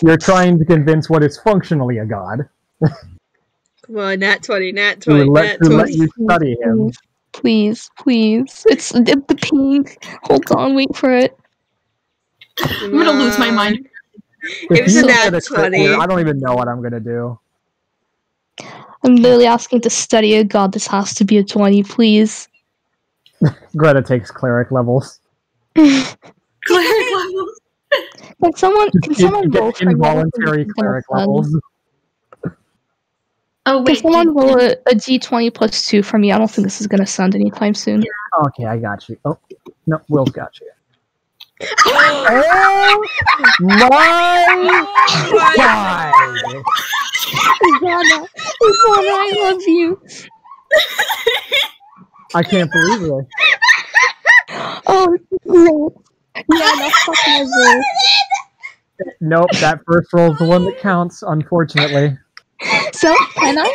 You're trying to convince what is functionally a god. Come on, nat 20. To let you study him. Please. It's the pink. Hold on, wait for it. I'm gonna lose my mind. It was a nat 20. I don't even know what I'm gonna do. I'm literally asking to study a god. This has to be a 20, please. Greta takes cleric levels. Cleric levels? Can someone roll for involuntary cleric levels? Oh, wait. Can someone roll a d20 plus 2 for me? I don't think this is going to send anytime soon. Yeah. Okay, I got you. Oh, no, Will's got you. Oh my god! Ivana, I love you. I can't believe it. Oh, no. Yeah, no, fuck my roll. Nope, that first roll is the one that counts, unfortunately. So, can I?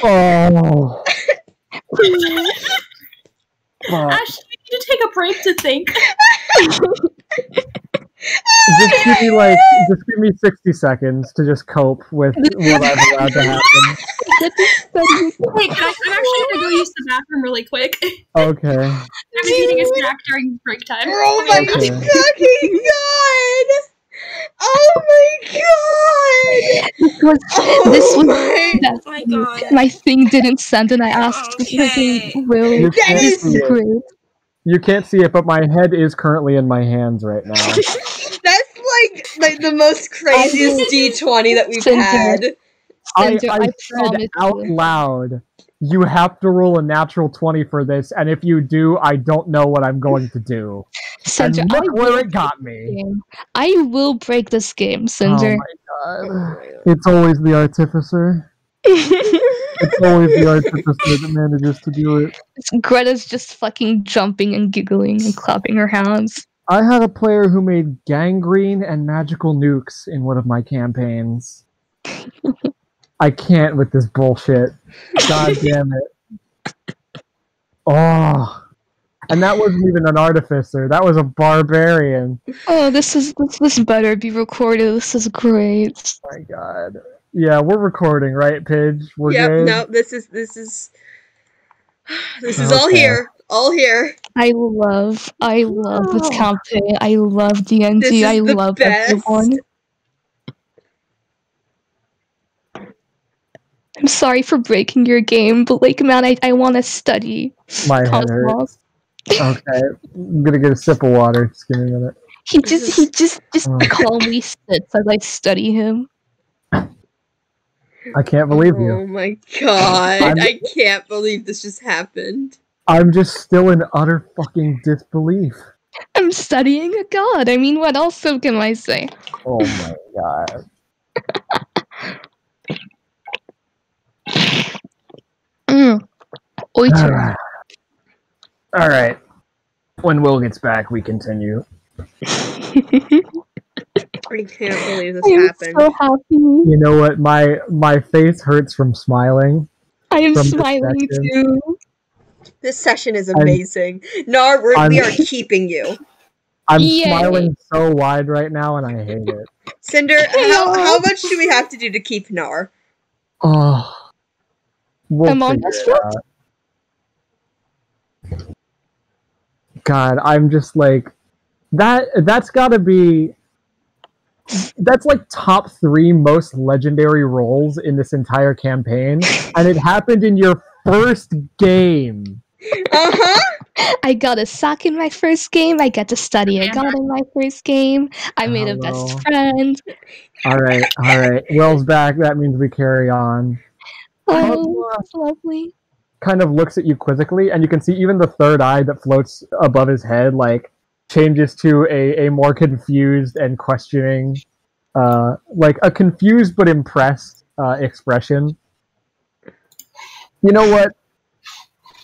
Oh. Actually, we need to take a break to think. Just give me 60 seconds to just cope with what I've allowed to happen. Wait, I'm actually gonna go use the bathroom really quick. Okay. I was eating a snack during break time. Oh my Okay. fucking god! Oh my god! This was my, that Oh my god. my thing didn't send, and I asked Okay. freaking Will. You That can't is- see it. great. You can't see it, but my head is currently in my hands right now. That's like the most craziest D20 that we've Cinder. had. I Cinder, I said promise out you. loud, you have to roll a natural 20 for this, and if you do, I don't know what I'm going to do. Cinder, And I look where will it got break this me. game. I will break this game, Oh Cinder. my god. It's always the artificer. It's always the artificer that manages to do it. Greta's just fucking jumping and giggling and clapping her hands. I had a player who made gangrene and magical nukes in one of my campaigns. I can't with this bullshit. God damn it. Oh. And that wasn't even an artificer. That was a barbarian. Oh, this better be recorded. This is great. Oh my god. Yeah, we're recording, right, Pidge? We're Yep, good? no, this is all Okay. here. All here. I love this campaign. I love This D&D. is I the love best. everyone. I'm sorry for breaking your game, but like, man, I want to study. My head Cosmos. hurts. Okay, I'm gonna get a sip of water. Just give me a minute. He just Oh. calmly sits as I study him. I can't believe you. Oh my god. I'm- I can't believe this just happened. I'm just still in utter fucking disbelief. I'm studying a god. I mean, what else can I say? Oh my god. Oiter. Alright. When Will gets back, we continue. I can't believe this I am happened. so happy. You know what? My face hurts from smiling. I am From smiling perspective. too. This session is amazing. Nar, we are keeping you. I'm Yay. smiling so wide right now, and I hate it. Cinder, how much do we have to do to keep Nar? Oh. We'll Among figure Us it folks? out. God, I'm just like that's gotta be that's like top 3 most legendary roles in this entire campaign, and it happened in your first game. Uh-huh. I got a sock in my first game. I got to study a god in my first game. I made a Hello. best friend. Alright. Will's back, that means we carry on. Oh, that's lovely. Kind of looks at you quizzically, and you can see even the third eye that floats above his head, like, changes to a more confused and questioning, like a confused but impressed expression. You know what?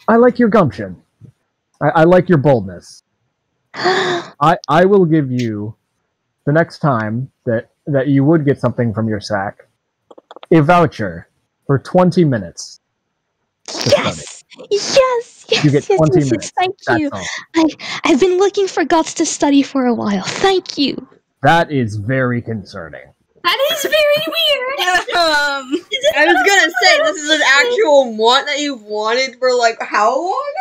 I like your gumption. I like your boldness. I will give you, the next time that you would get something from your sack, a voucher for 20 minutes. to study. Yes! You get 20 minutes. Thank That's you. all. I've been looking for gods to study for a while. Thank you. That is very concerning. That is very weird. I was gonna say, this is an actual want that you've wanted for like how long?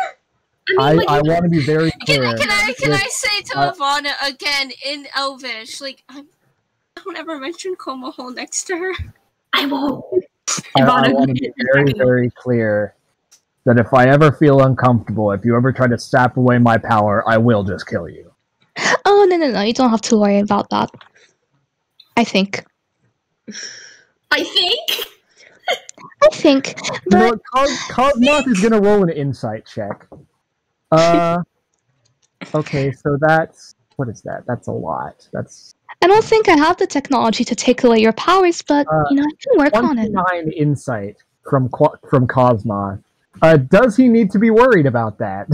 I like, want to be very Can clear. I say to Uh, Ivana again in Elvish, like, don't ever mention Komohol next to her. I won't. I Ivana, want to be very, very clear that if I ever feel uncomfortable, if you ever try to sap away my power, I will just kill you. Oh, no. You don't have to worry about that. I think. I think. You know But what? Cosmoth is going to roll an insight check. Okay, so that's... What is that? That's a lot. That's I don't think I have the technology to take away your powers, but, I can work on it. 29 insight from Cosmoth. Does he need to be worried about that?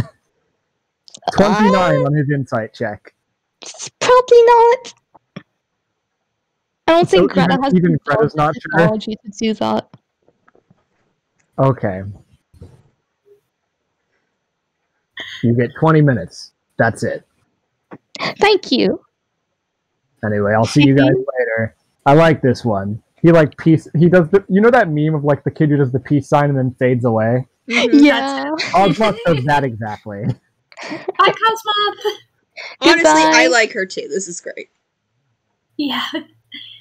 29 on his insight check. Probably not. I don't So think Greta even- has even the Greta's not sure? technology to do that. Okay. You get 20 minutes. That's it. Thank you. Anyway, I'll see you guys later. I like this one. He like peace. He does the. You know that meme of like the kid who does the peace sign and then fades away. Yeah. Cosmo does that exactly. Hi, Cosmo. Honestly, Goodbye. I like her too. This is great. Yeah.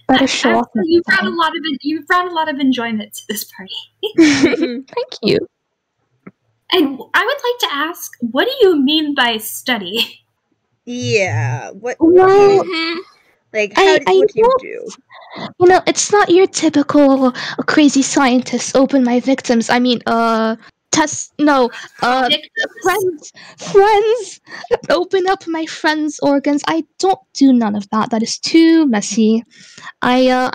Better show off. You brought a lot of enjoyment to this party. Mhm. Thank you. And I would like to ask, what do you mean by study? Yeah. What? Well, Mhm. Like, I what do you don't- do? You know, it's not your typical crazy scientist. Open my victims. I mean, test. No, friends. Open up my friends' organs. I don't do none of that. That is too messy. I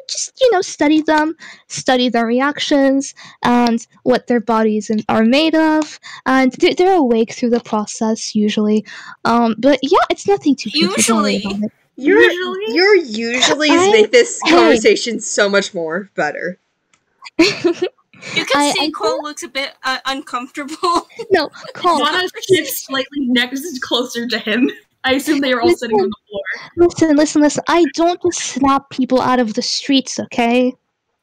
just study them, study their reactions and what their bodies are made of, and they're awake through the process usually. But yeah, it's nothing too crazy. Don't worry Usually. about it. Your usuallys make this conversation so much more better. You can I see Cole looks a bit uncomfortable. No, Cole. Lana shifts slightly closer to him. I assume they are all sitting on the floor. Listen. I don't just snap people out of the streets, okay?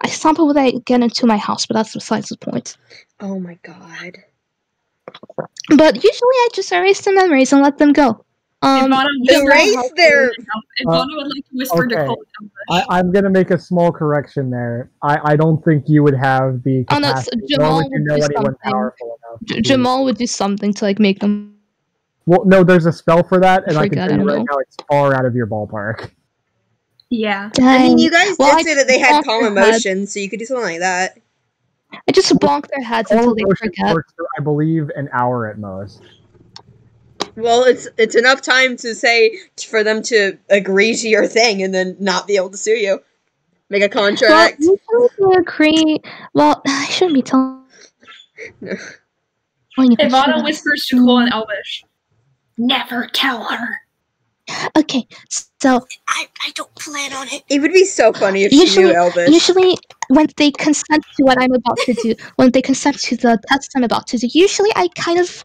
I snap people when they get into my house, but that's besides the point. Oh my god. But usually I just erase the memories and let them go. Ivana Erase their. Ivana would like to whisper to okay. Cole in Elvish. I'm gonna make a small correction there. I don't think you would have the Oh no, capacity. Jamal nor would you would know do anyone something. powerful enough. to do Jamal would do something to like make them. Well, no, there's a spell for that, and I can Forget, tell I you don't right know. now it's far out of your ballpark. Yeah. I mean, you guys Well, did say that they had calm emotions, so you could do something like that. I just bonk their heads All until they emotions forget. works for, I believe, an hour at most. Well, it's enough time to say for them to agree to your thing and then not be able to sue you. Make a contract. Well, usually they agree. Well, I shouldn't be telling you. guys, Ivana should I? whispers to Cole in Elvish. Never tell her. Okay, so I don't plan on it. It would be so funny if she knew usually, Elvish. usually when they consent to what I'm about to do, when they consent to the test I'm about to do, usually I kind of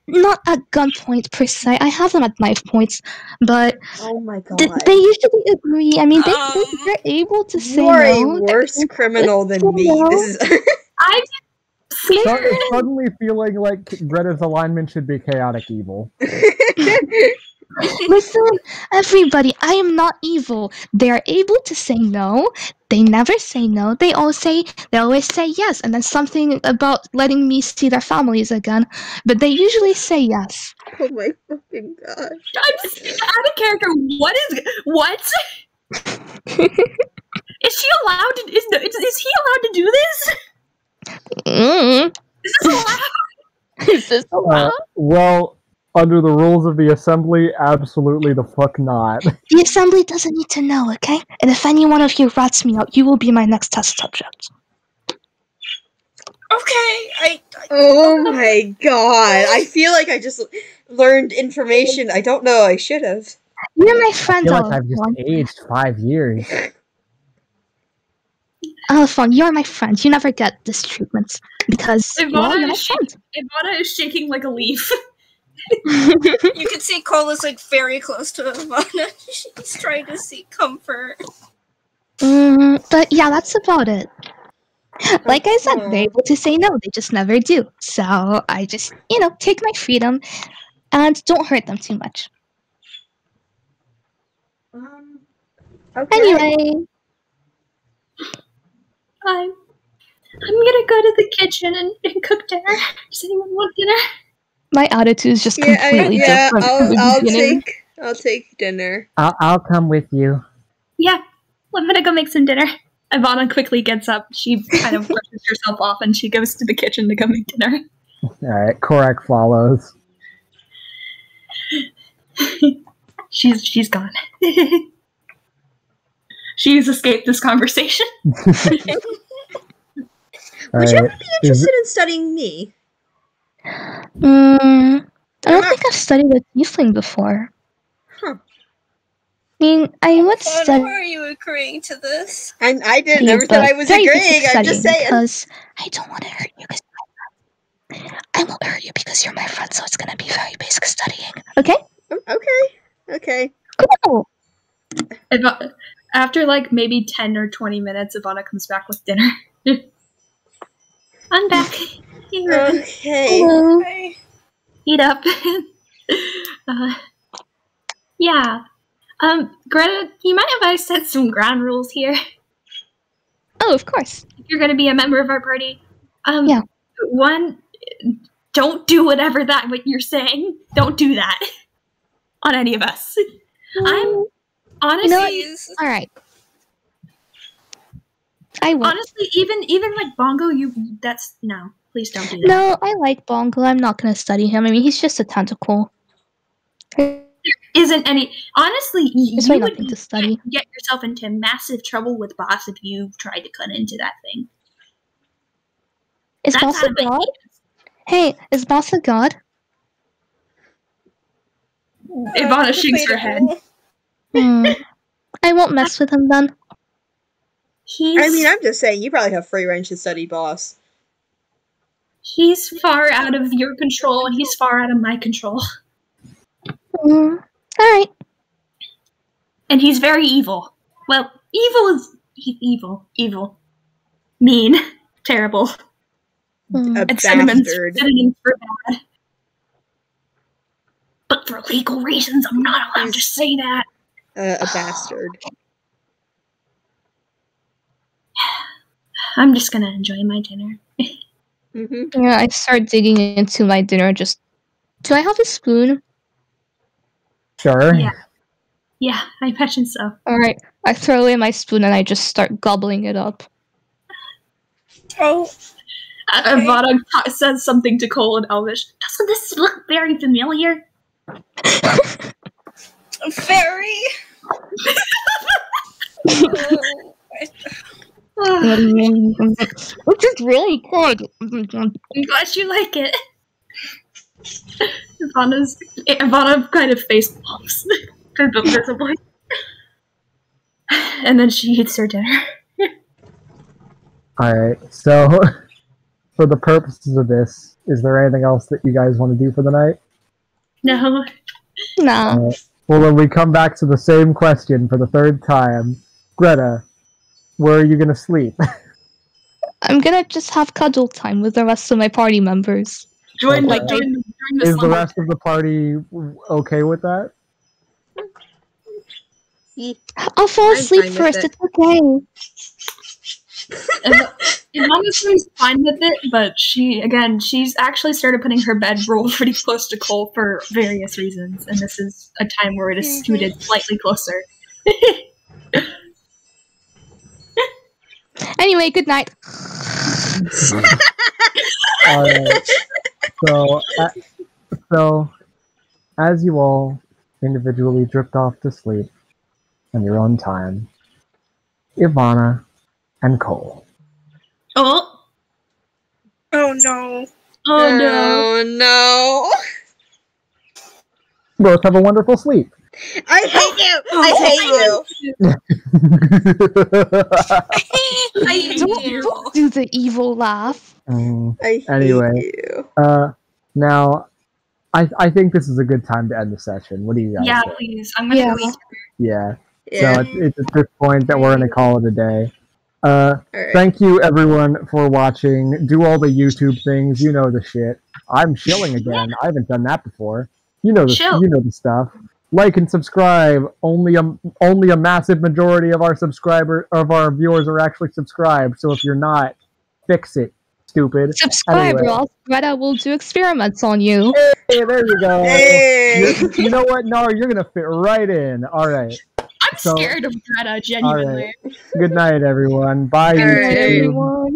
not at gunpoint per se. I have them at knife points, but Oh my god. they usually agree. I mean, they're able to say You are no. a worse criminal than me. No. This is. I'm It's suddenly feeling like Greta's alignment should be chaotic evil. Listen, everybody, I am not evil. They are able to say no. They never say no. They always say yes, and then something about letting me see their families again. But they usually say yes. Oh my fucking gosh. I'm out of character. What? Is she allowed to? Is he allowed to do this? Mm. Is this allowed? Is this allowed? Well, under the rules of the assembly, absolutely the fuck not. The assembly doesn't need to know, okay? And if any one of you rats me out, you will be my next test subject. Okay, Oh my god. I feel like I just learned information I don't know I should have. You're my I friend, feel like I've just Alphon. aged 5 years. Alphon, you're my friend. You never get this treatment because well, you're my friend. Ivana is shaking like a leaf. you can see Cole is like very close to Ivana. She's trying to seek comfort. But yeah, that's about it. Like I said, Aw. they're able to say no, they just never do. So I just, take my freedom and don't hurt them too much. Okay. Anyway, I'm gonna go to the kitchen and cook dinner. Does anyone want dinner? my attitude is just completely different from the I'll beginning. take dinner. I'll come with you. Yeah, I'm gonna go make some dinner. Ivana quickly gets up. She kind of brushes herself off and she goes to the kitchen to go make dinner. Alright, Korak follows. She's gone. She's escaped this conversation. Would you ever be interested in studying me? I don't think I've studied a tiefling before. Huh. I mean, I would Why study. are you agreeing to this? I did never but said I was very agreeing. basic I'm just studying saying. because I don't want to hurt you because I won't hurt you because you're my friend, so it's gonna be very basic studying. Okay? Okay. Cool. After like maybe 10 or 20 minutes, Ivana comes back with dinner. I'm back. Here. Okay. Hello. Hi. Eat up. Yeah. Greta, you mind if I set some ground rules here? Oh, of course. If you're going to be a member of our party. Yeah. One, don't do what you're saying. Don't do that on any of us. I'm honestly, Please. All right. I will. honestly, even like Bongo, no. Please don't do that. No, I like Bongo. I'm not gonna study him. I mean, he's just a tentacle. Isn't any honestly There's you really would nothing to study. get yourself into massive trouble with boss if you tried to cut into that thing. Is That's Boss out a of my god? hands. Hey, is Boss a god? Ivana shakes her head. I won't mess with him then. I mean, I'm just saying, you probably have free range to study boss. He's far out of your control and he's far out of my control. Alright. And he's very evil. Well, evil. Mean. Terrible. A And synonyms bastard. for bad. But for legal reasons, I'm not allowed to say that. A bastard. I'm just gonna enjoy my dinner. Mm-hmm. Yeah, I start digging into my dinner. Just, do I have a spoon? Sure. Yeah, I imagine so. Alright, I throw away my spoon and I just start gobbling it up. Oh. Ivana says something to Cole in Elvish. Doesn't this look very familiar? Very. Which is really good. I'm glad you like it. Ivana kind of face palms visibly. And then she eats her dinner. Alright, so for the purposes of this, is there anything else that you guys want to do for the night? No. Nah. Well, then we come back to the same question for the third time. Greta, where are you going to sleep? I'm gonna just have cuddle time with the rest of my party members. Join Okay. the Is the slumber. rest of the party okay with that? I'll fall I'm asleep fine with first, it. it's okay. Ivana's fine with it, but she's actually started putting her bedroll pretty close to Cole for various reasons, and this is a time where it is scooted slightly closer. Anyway, good night. Alright. So, as you all individually drift off to sleep on your own time, Ivana and Cole. Oh No. no. No. Both have a wonderful sleep. I hate you! I hate you! Don't do the evil laugh. Mm, I hate Anyway. you. Now, I think this is a good time to end the session. What do you guys Yeah, think? please. I'm gonna Yeah. go eat. Yeah. Yeah. So it's at this point that we're going to call it a day. Alright. Thank you, everyone, for watching. Do all the YouTube things. You know the shit. I'm shilling again. I haven't done that before. You know the Chill. you know the stuff. Like and subscribe. Only a massive majority of our viewers are actually subscribed. So if you're not, fix it, stupid. Subscribe, Anyway. or else Greta will do experiments on you. Hey, there you go. Hey! You know what? No, you're gonna fit right in. All right. I'm So- scared of Greta, genuinely. Good night, everyone. Bye, All YouTube. right. Everyone.